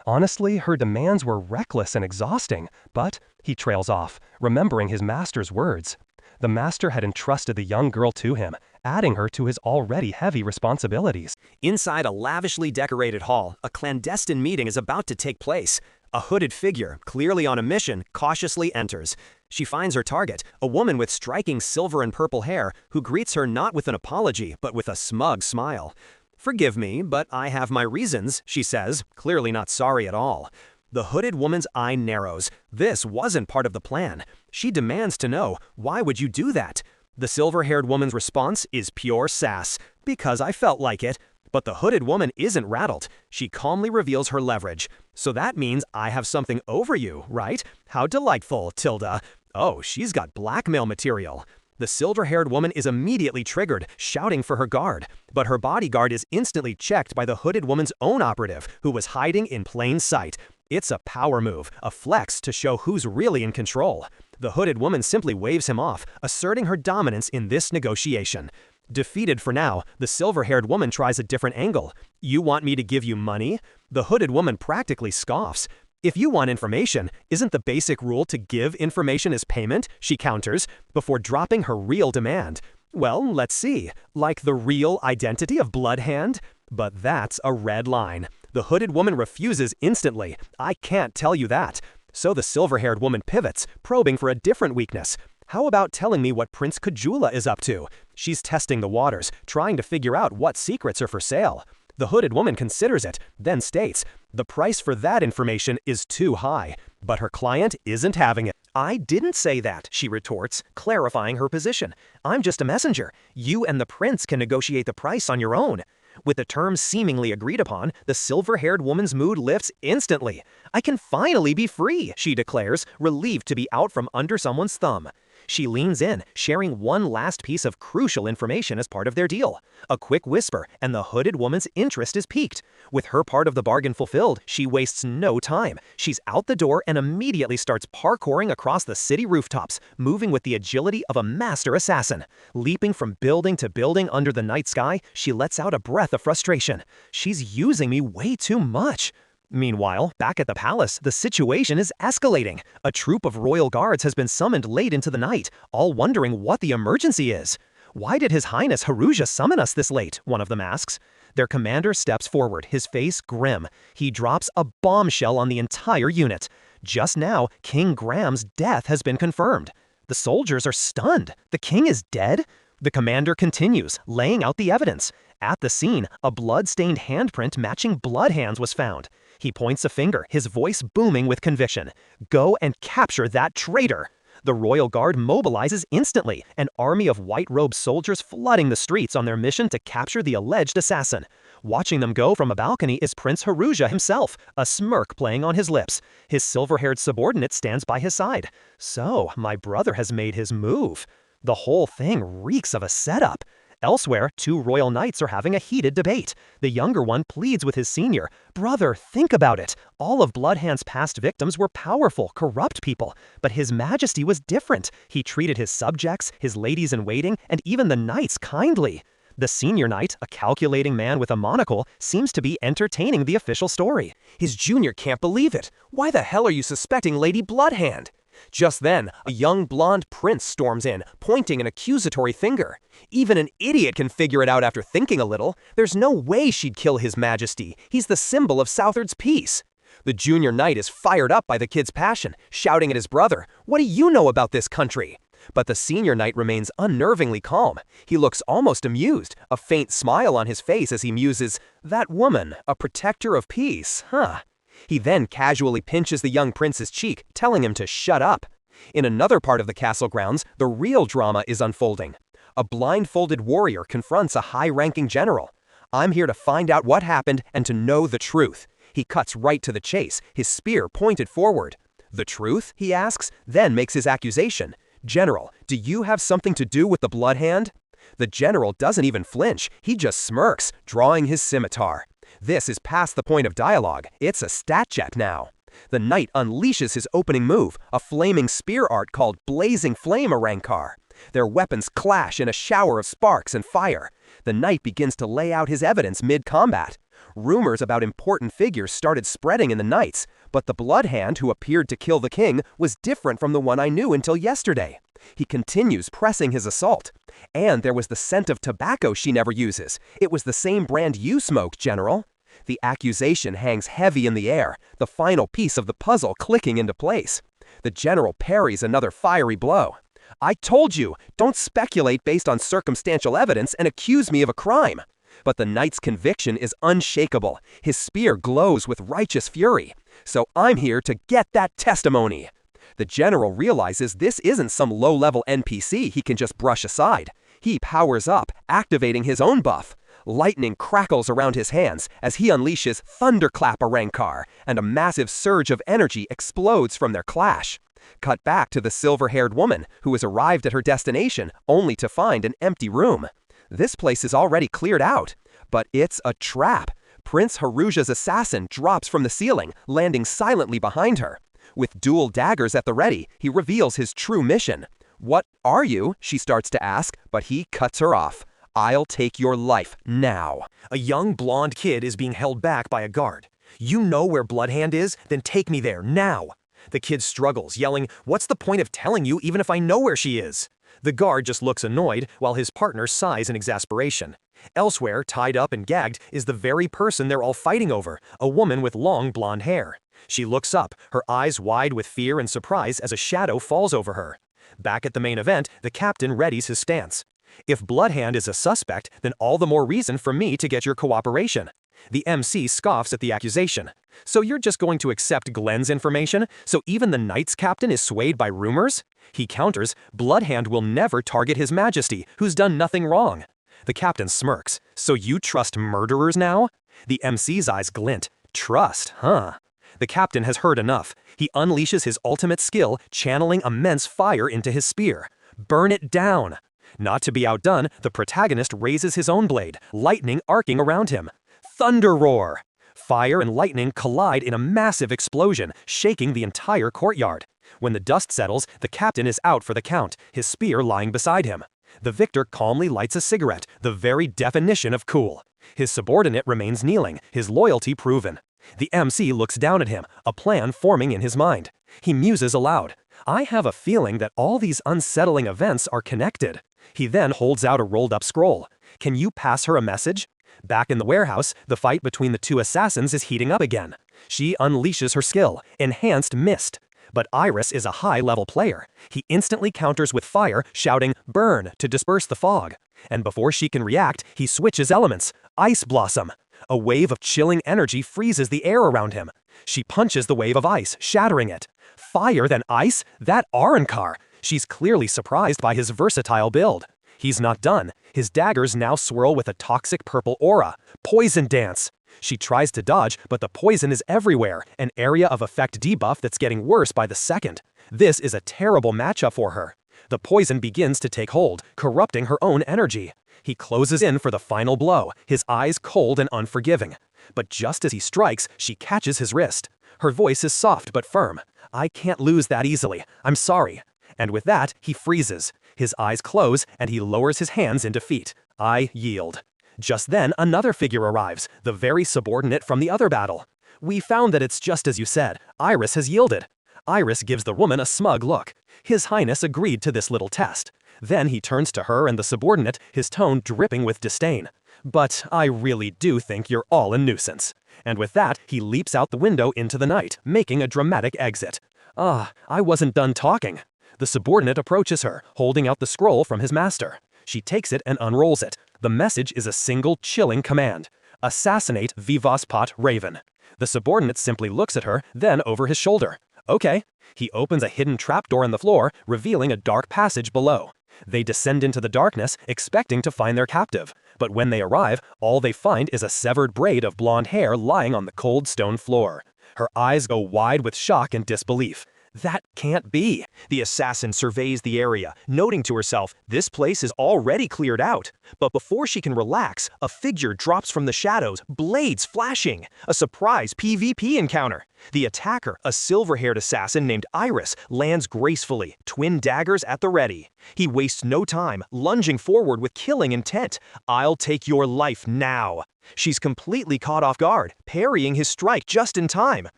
Honestly, her demands were reckless and exhausting, but, he trails off, remembering his master's words. The master had entrusted the young girl to him, adding her to his already heavy responsibilities. Inside a lavishly decorated hall, a clandestine meeting is about to take place. A hooded figure, clearly on a mission, cautiously enters. She finds her target, a woman with striking silver and purple hair, who greets her not with an apology, but with a smug smile. "Forgive me, but I have my reasons," she says, clearly not sorry at all. The hooded woman's eye narrows. This wasn't part of the plan. She demands to know, "Why would you do that?" The silver-haired woman's response is pure sass. "Because I felt like it." But the hooded woman isn't rattled. She calmly reveals her leverage. "So that means I have something over you, right? How delightful, Tilda." Oh, she's got blackmail material. The silver-haired woman is immediately triggered, shouting for her guard. But her bodyguard is instantly checked by the hooded woman's own operative, who was hiding in plain sight. It's a power move, a flex to show who's really in control. The hooded woman simply waves him off, asserting her dominance in this negotiation. Defeated for now, the silver-haired woman tries a different angle. "You want me to give you money?" The hooded woman practically scoffs. If you want information, isn't the basic rule to give information as payment, she counters, before dropping her real demand. Well, let's see. Like the real identity of Bloodhand? But that's a red line. The hooded woman refuses instantly. I can't tell you that. So the silver-haired woman pivots, probing for a different weakness. How about telling me what Prince Kujula is up to? She's testing the waters, trying to figure out what secrets are for sale. The hooded woman considers it, then states, the price for that information is too high. But her client isn't having it. I didn't say that, she retorts, clarifying her position. I'm just a messenger. You and the prince can negotiate the price on your own. With the terms seemingly agreed upon, the silver-haired woman's mood lifts instantly. I can finally be free, she declares, relieved to be out from under someone's thumb. She leans in, sharing one last piece of crucial information as part of their deal. A quick whisper, and the hooded woman's interest is piqued. With her part of the bargain fulfilled, she wastes no time. She's out the door and immediately starts parkouring across the city rooftops, moving with the agility of a master assassin. Leaping from building to building under the night sky, she lets out a breath of frustration. She's using me way too much. Meanwhile, back at the palace, the situation is escalating. A troop of royal guards has been summoned late into the night, all wondering what the emergency is. Why did His Highness Haruja summon us this late? One of them asks. Their commander steps forward, his face grim. He drops a bombshell on the entire unit. Just now, King Graham's death has been confirmed. The soldiers are stunned. The king is dead? The commander continues, laying out the evidence. At the scene, a blood-stained handprint matching Bloodhand's was found. He points a finger, his voice booming with conviction. Go and capture that traitor! The royal guard mobilizes instantly, an army of white-robed soldiers flooding the streets on their mission to capture the alleged assassin. Watching them go from a balcony is Prince Haruja himself, a smirk playing on his lips. His silver-haired subordinate stands by his side. So, my brother has made his move. The whole thing reeks of a setup. Elsewhere, two royal knights are having a heated debate. The younger one pleads with his senior. Brother, think about it. All of Bloodhand's past victims were powerful, corrupt people. But His Majesty was different. He treated his subjects, his ladies-in-waiting, and even the knights kindly. The senior knight, a calculating man with a monocle, seems to be entertaining the official story. His junior can't believe it. Why the hell are you suspecting Lady Bloodhand? Just then, a young blonde prince storms in, pointing an accusatory finger. Even an idiot can figure it out after thinking a little. There's no way she'd kill His Majesty. He's the symbol of Southard's peace. The junior knight is fired up by the kid's passion, shouting at his brother, "What do you know about this country?" But the senior knight remains unnervingly calm. He looks almost amused, a faint smile on his face as he muses, "That woman, a protector of peace, huh?" He then casually pinches the young prince's cheek, telling him to shut up. In another part of the castle grounds, the real drama is unfolding. A blindfolded warrior confronts a high-ranking general. "I'm here to find out what happened and to know the truth." He cuts right to the chase, his spear pointed forward. "The truth?" he asks, then makes his accusation. "General, do you have something to do with the Bloodhand?" The general doesn't even flinch, he just smirks, drawing his scimitar. This is past the point of dialogue, it's a stat check now. The knight unleashes his opening move, a flaming spear art called Blazing Flame Arankar. Their weapons clash in a shower of sparks and fire. The knight begins to lay out his evidence mid-combat. Rumors about important figures started spreading in the knights, but the Bloodhand who appeared to kill the king was different from the one I knew until yesterday. He continues pressing his assault. And there was the scent of tobacco she never uses. It was the same brand you smoke, General. The accusation hangs heavy in the air, the final piece of the puzzle clicking into place. The general parries another fiery blow. "I told you, don't speculate based on circumstantial evidence and accuse me of a crime." But the knight's conviction is unshakable. His spear glows with righteous fury. "So I'm here to get that testimony." The general realizes this isn't some low-level NPC he can just brush aside. He powers up, activating his own buff. Lightning crackles around his hands as he unleashes Thunderclap Arankar, and a massive surge of energy explodes from their clash. Cut back to the silver-haired woman, who has arrived at her destination only to find an empty room. This place is already cleared out, but it's a trap. Prince Haruja's assassin drops from the ceiling, landing silently behind her. With dual daggers at the ready, he reveals his true mission. "What are you?" she starts to ask, but he cuts her off. "I'll take your life now." A young blonde kid is being held back by a guard. You know where Bloodhand is? Then take me there, now. The kid struggles, yelling, "What's the point of telling you even if I know where she is?" The guard just looks annoyed while his partner sighs in exasperation. Elsewhere, tied up and gagged, is the very person they're all fighting over, a woman with long blonde hair. She looks up, her eyes wide with fear and surprise as a shadow falls over her. Back at the main event, the captain readies his stance. If Bloodhand is a suspect, then all the more reason for me to get your cooperation. The MC scoffs at the accusation. So you're just going to accept Glenn's information? So even the Knights captain is swayed by rumors? He counters, Bloodhand will never target His Majesty, who's done nothing wrong. The captain smirks. So you trust murderers now? The MC's eyes glint. Trust, huh? The captain has heard enough. He unleashes his ultimate skill, channeling immense fire into his spear. Burn it down! Not to be outdone, the protagonist raises his own blade, lightning arcing around him. Thunder roar! Fire and lightning collide in a massive explosion, shaking the entire courtyard. When the dust settles, the captain is out for the count, his spear lying beside him. The victor calmly lights a cigarette, the very definition of cool. His subordinate remains kneeling, his loyalty proven. The MC looks down at him, a plan forming in his mind. He muses aloud. I have a feeling that all these unsettling events are connected. He then holds out a rolled-up scroll. Can you pass her a message? Back in the warehouse, the fight between the two assassins is heating up again. She unleashes her skill, Enhanced Mist. But Iris is a high-level player. He instantly counters with fire, shouting, "Burn," to disperse the fog. And before she can react, he switches elements. Ice Blossom. A wave of chilling energy freezes the air around him. She punches the wave of ice, shattering it. Fire then ice? That Arankar! She's clearly surprised by his versatile build. He's not done. His daggers now swirl with a toxic purple aura. Poison Dance! She tries to dodge, but the poison is everywhere, an area of effect debuff that's getting worse by the second. This is a terrible matchup for her. The poison begins to take hold, corrupting her own energy. He closes in for the final blow, his eyes cold and unforgiving. But just as he strikes, she catches his wrist. Her voice is soft but firm. I can't lose that easily. I'm sorry. And with that, he freezes. His eyes close, and he lowers his hands in defeat. I yield. Just then, another figure arrives, the very subordinate from the other battle. We found that it's just as you said. Iris has yielded. Iris gives the woman a smug look. His Highness agreed to this little test. Then he turns to her and the subordinate, his tone dripping with disdain. But I really do think you're all a nuisance. And with that, he leaps out the window into the night, making a dramatic exit. I wasn't done talking. The subordinate approaches her, holding out the scroll from his master. She takes it and unrolls it. The message is a single chilling command. Assassinate Vivaspat Raven. The subordinate simply looks at her, then over his shoulder. Okay. He opens a hidden trapdoor in the floor, revealing a dark passage below. They descend into the darkness, expecting to find their captive. But when they arrive, all they find is a severed braid of blonde hair lying on the cold stone floor. Her eyes go wide with shock and disbelief. That can't be. The assassin surveys the area, noting to herself, this place is already cleared out. But before she can relax, a figure drops from the shadows, blades flashing. A surprise PvP encounter. The attacker, a silver-haired assassin named Iris, lands gracefully, twin daggers at the ready. He wastes no time, lunging forward with killing intent. I'll take your life now. She's completely caught off guard, parrying his strike just in time.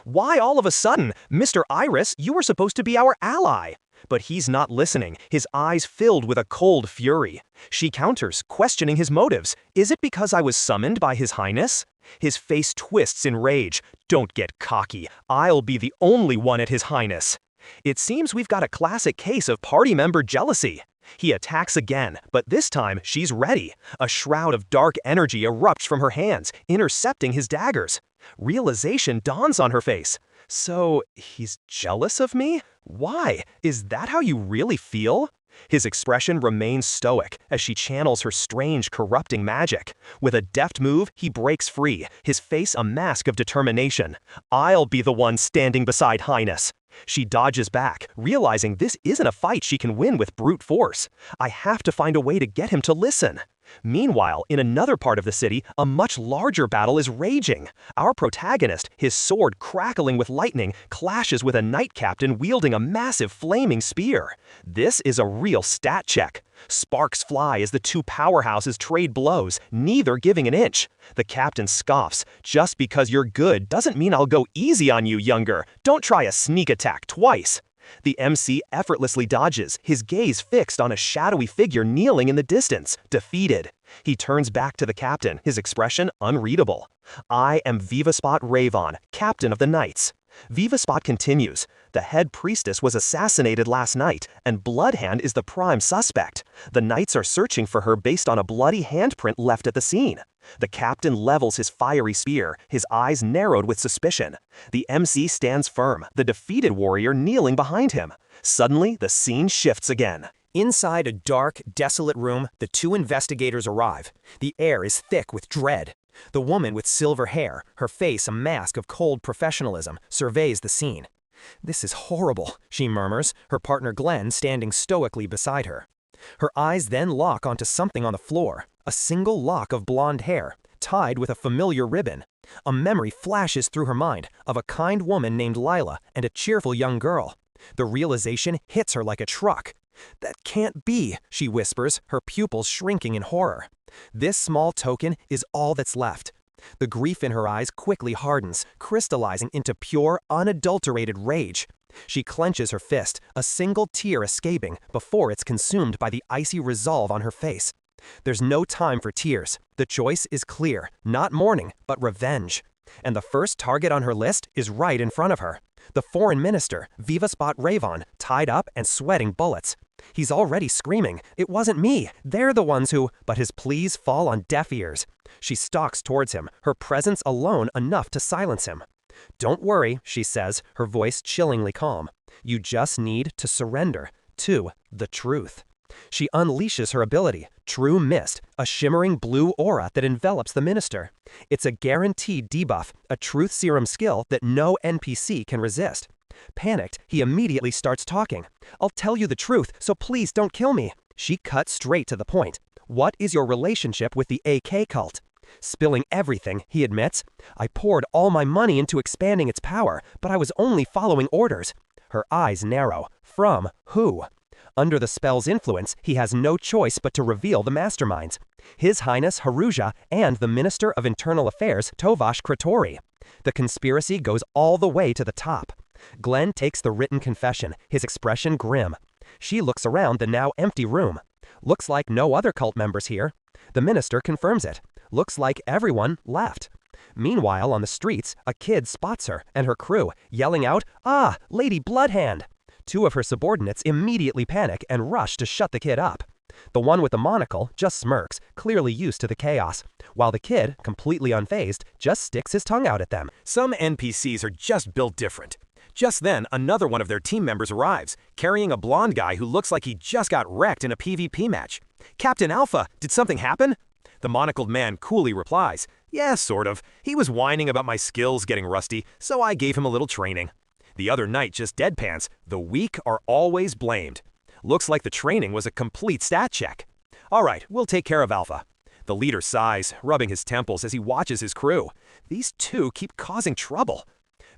Why all of a sudden? Mr. Iris, you were supposed to be our ally. But he's not listening, his eyes filled with a cold fury. She counters, questioning his motives. Is it because I was summoned by His Highness? His face twists in rage. Don't get cocky. I'll be the only one at His Highness. It seems we've got a classic case of party member jealousy. He attacks again, but this time she's ready. A shroud of dark energy erupts from her hands, intercepting his daggers. Realization dawns on her face. So, he's jealous of me? Why? Is that how you really feel? His expression remains stoic as she channels her strange, corrupting magic. With a deft move, he breaks free, his face a mask of determination. I'll be the one standing beside Highness. She dodges back, realizing this isn't a fight she can win with brute force. I have to find a way to get him to listen. Meanwhile, in another part of the city, a much larger battle is raging. Our protagonist, his sword crackling with lightning, clashes with a knight captain wielding a massive flaming spear. This is a real stat check. Sparks fly as the two powerhouses trade blows, neither giving an inch. The captain scoffs, "Just because you're good doesn't mean I'll go easy on you, younger. Don't try a sneak attack twice." The MC effortlessly dodges, his gaze fixed on a shadowy figure kneeling in the distance, defeated. He turns back to the captain, his expression unreadable. "I am Vivaspot Ravon, captain of the Knights." Vivaspot continues, "The head priestess was assassinated last night, and Bloodhand is the prime suspect. The Knights are searching for her based on a bloody handprint left at the scene." The captain levels his fiery spear, his eyes narrowed with suspicion. The MC stands firm, the defeated warrior kneeling behind him. Suddenly, the scene shifts again. Inside a dark, desolate room, the two investigators arrive. The air is thick with dread. The woman with silver hair, her face a mask of cold professionalism, surveys the scene. "This is horrible," she murmurs, her partner Glenn standing stoically beside her. Her eyes then lock onto something on the floor, a single lock of blonde hair, tied with a familiar ribbon. A memory flashes through her mind of a kind woman named Lila and a cheerful young girl. The realization hits her like a truck. "That can't be," she whispers, her pupils shrinking in horror. This small token is all that's left. The grief in her eyes quickly hardens, crystallizing into pure, unadulterated rage. She clenches her fist, a single tear escaping before it's consumed by the icy resolve on her face. There's no time for tears. The choice is clear, not mourning, but revenge. And the first target on her list is right in front of her. The foreign minister, Vivaspot Ravon, tied up and sweating bullets. He's already screaming, "It wasn't me, they're the ones who—" But his pleas fall on deaf ears. She stalks towards him, her presence alone enough to silence him. "Don't worry," she says, her voice chillingly calm. "You just need to surrender to the truth." She unleashes her ability, True Mist, a shimmering blue aura that envelops the minister. It's a guaranteed debuff, a truth serum skill that no NPC can resist. Panicked, he immediately starts talking. "I'll tell you the truth, so please don't kill me." She cuts straight to the point. "What is your relationship with the AK cult?" Spilling everything, he admits, "I poured all my money into expanding its power, but I was only following orders." Her eyes narrow. From who? Under the spell's influence, he has no choice but to reveal the masterminds. His Highness Haruja and the Minister of Internal Affairs Tovash Kratori. The conspiracy goes all the way to the top. Glenn takes the written confession, his expression grim. She looks around the now empty room. Looks like no other cult members here. The minister confirms it. Looks like everyone left. Meanwhile, on the streets, a kid spots her and her crew, yelling out, "Ah, Lady Bloodhand!" Two of her subordinates immediately panic and rush to shut the kid up. The one with the monocle just smirks, clearly used to the chaos, while the kid, completely unfazed, just sticks his tongue out at them. Some NPCs are just built different. Just then, another one of their team members arrives, carrying a blonde guy who looks like he just got wrecked in a PvP match. "Captain Alpha, did something happen?" The monocled man coolly replies, "Yeah, sort of. He was whining about my skills getting rusty, so I gave him a little training." The other knight just deadpans, "The weak are always blamed." Looks like the training was a complete stat check. "All right, we'll take care of Alpha." The leader sighs, rubbing his temples as he watches his crew. These two keep causing trouble.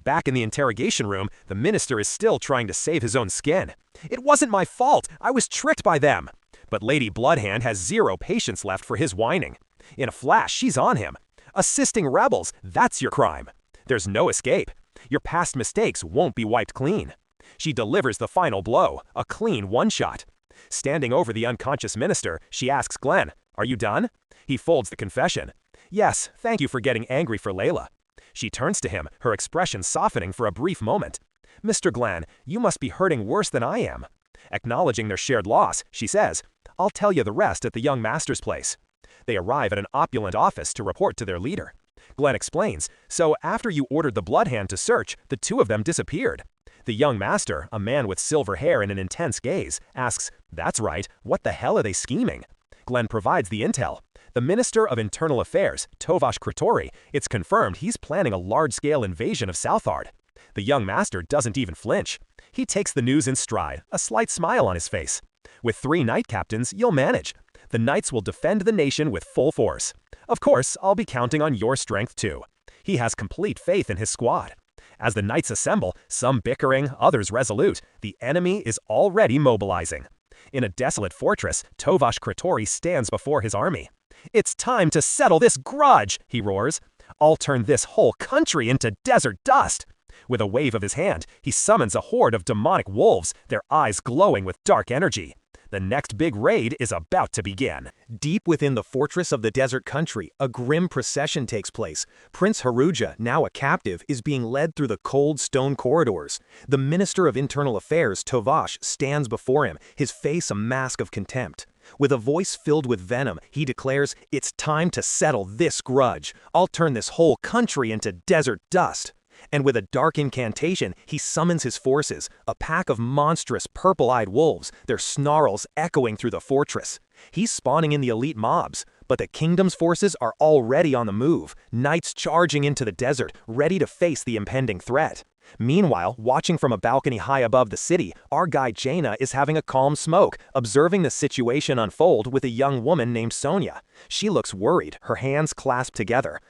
Back in the interrogation room, the minister is still trying to save his own skin. "It wasn't my fault. I was tricked by them." But Lady Bloodhand has zero patience left for his whining. In a flash, she's on him. "Assisting rebels, that's your crime. There's no escape. Your past mistakes won't be wiped clean." She delivers the final blow, a clean one-shot. Standing over the unconscious minister, she asks Glenn, "Are you done?" He folds the confession. "Yes, thank you for getting angry for Layla." She turns to him, her expression softening for a brief moment. "Mr. Glenn, you must be hurting worse than I am." Acknowledging their shared loss, she says, "I'll tell you the rest at the young master's place." They arrive at an opulent office to report to their leader. Glenn explains, "So after you ordered the Bloodhand to search, the two of them disappeared." The young master, a man with silver hair and an intense gaze, asks, "That's right, what the hell are they scheming?" Glenn provides the intel. The Minister of Internal Affairs, Tovash Kratori, it's confirmed he's planning a large-scale invasion of Southard. The young master doesn't even flinch. He takes the news in stride, a slight smile on his face. "With 3 knight captains, you'll manage. The knights will defend the nation with full force. Of course, I'll be counting on your strength too. He has complete faith in his squad. As the knights assemble, some bickering, others resolute, the enemy is already mobilizing. In a desolate fortress, Tovash Kratori stands before his army. "It's time to settle this grudge," he roars. "I'll turn this whole country into desert dust." With a wave of his hand, he summons a horde of demonic wolves, their eyes glowing with dark energy. The next big raid is about to begin. Deep within the fortress of the desert country, a grim procession takes place. Prince Haruja, now a captive, is being led through the cold stone corridors. The Minister of Internal Affairs, Tovash, stands before him, his face a mask of contempt. With a voice filled with venom, he declares, "It's time to settle this grudge. I'll turn this whole country into desert dust." And with a dark incantation, he summons his forces, a pack of monstrous purple-eyed wolves, their snarls echoing through the fortress. He's spawning in the elite mobs, but the kingdom's forces are already on the move, knights charging into the desert, ready to face the impending threat. Meanwhile, watching from a balcony high above the city, our guide Jaina is having a calm smoke, observing the situation unfold with a young woman named Sonia. She looks worried, her hands clasped together.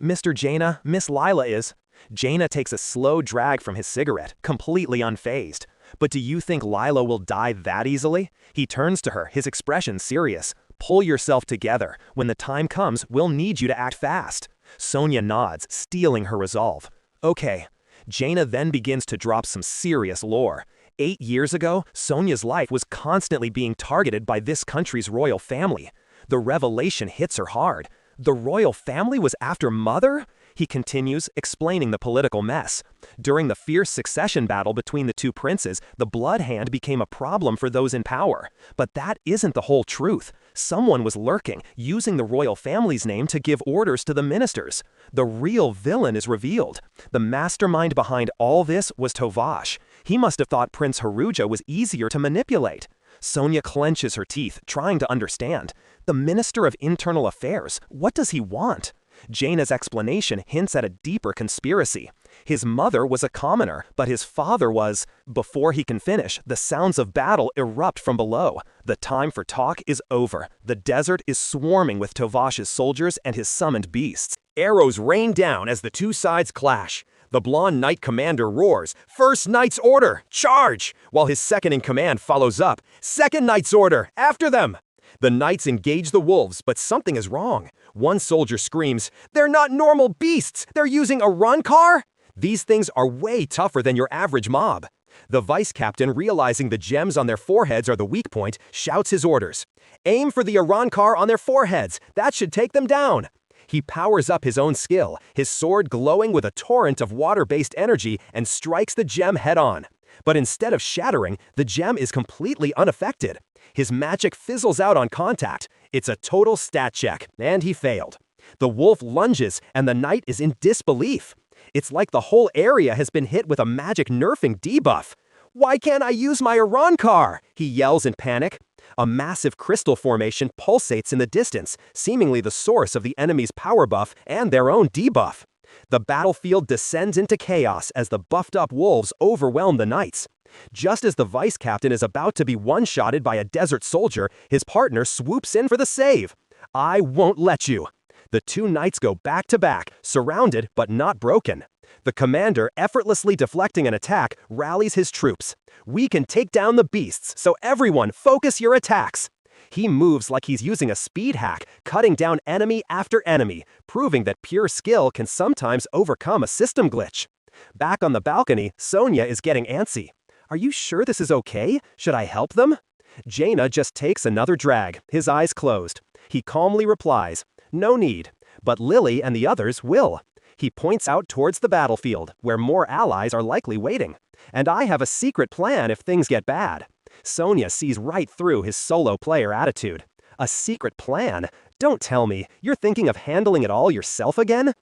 Mr. Jaina, Miss Lila is..." Jaina takes a slow drag from his cigarette, completely unfazed. "But do you think Lila will die that easily?" He turns to her, his expression serious. "Pull yourself together. When the time comes, we'll need you to act fast." Sonia nods, steeling her resolve. "Okay." Jaina then begins to drop some serious lore. 8 years ago, Sonia's life was constantly being targeted by this country's royal family. The revelation hits her hard. The royal family was after Mother? He continues, explaining the political mess. During the fierce succession battle between the two princes, the blood hand became a problem for those in power. But that isn't the whole truth. Someone was lurking, using the royal family's name to give orders to the ministers. The real villain is revealed. The mastermind behind all this was Tovash. He must have thought Prince Haruja was easier to manipulate. Sonia clenches her teeth, trying to understand. The Minister of Internal Affairs, what does he want? Jaina's explanation hints at a deeper conspiracy. His mother was a commoner, but his father was... Before he can finish, the sounds of battle erupt from below. The time for talk is over. The desert is swarming with Tovash's soldiers and his summoned beasts. Arrows rain down as the two sides clash. The blonde knight commander roars, "First knight's order, charge!" While his second-in-command follows up, "Second knight's order, after them!" The knights engage the wolves, but something is wrong. One soldier screams, "They're not normal beasts! They're using a run car?" These things are way tougher than your average mob. The vice captain, realizing the gems on their foreheads are the weak point, shouts his orders. "Aim for the Arankar on their foreheads. That should take them down." He powers up his own skill, his sword glowing with a torrent of water-based energy, and strikes the gem head-on. But instead of shattering, the gem is completely unaffected. His magic fizzles out on contact. It's a total stat check, and he failed. The wolf lunges, and the knight is in disbelief. It's like the whole area has been hit with a magic nerfing debuff. "Why can't I use my Arankar?" he yells in panic. A massive crystal formation pulsates in the distance, seemingly the source of the enemy's power buff and their own debuff. The battlefield descends into chaos as the buffed-up wolves overwhelm the knights. Just as the vice captain is about to be one-shotted by a desert soldier, his partner swoops in for the save. "I won't let you." The two knights go back-to-back, surrounded but not broken. The commander, effortlessly deflecting an attack, rallies his troops. "We can take down the beasts, so everyone focus your attacks." He moves like he's using a speed hack, cutting down enemy after enemy, proving that pure skill can sometimes overcome a system glitch. Back on the balcony, Sonia is getting antsy. "Are you sure this is okay? Should I help them?" Jaina just takes another drag, his eyes closed. He calmly replies, "No need, but Lily and the others will." He points out towards the battlefield, where more allies are likely waiting. "And I have a secret plan if things get bad." Sonia sees right through his solo player attitude. "A secret plan? Don't tell me, you're thinking of handling it all yourself again?"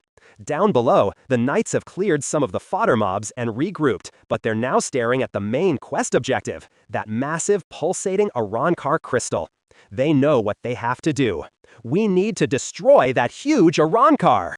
Down below, the knights have cleared some of the fodder mobs and regrouped, but they're now staring at the main quest objective, that massive, pulsating Arankar crystal. They know what they have to do. "We need to destroy that huge Arankar!"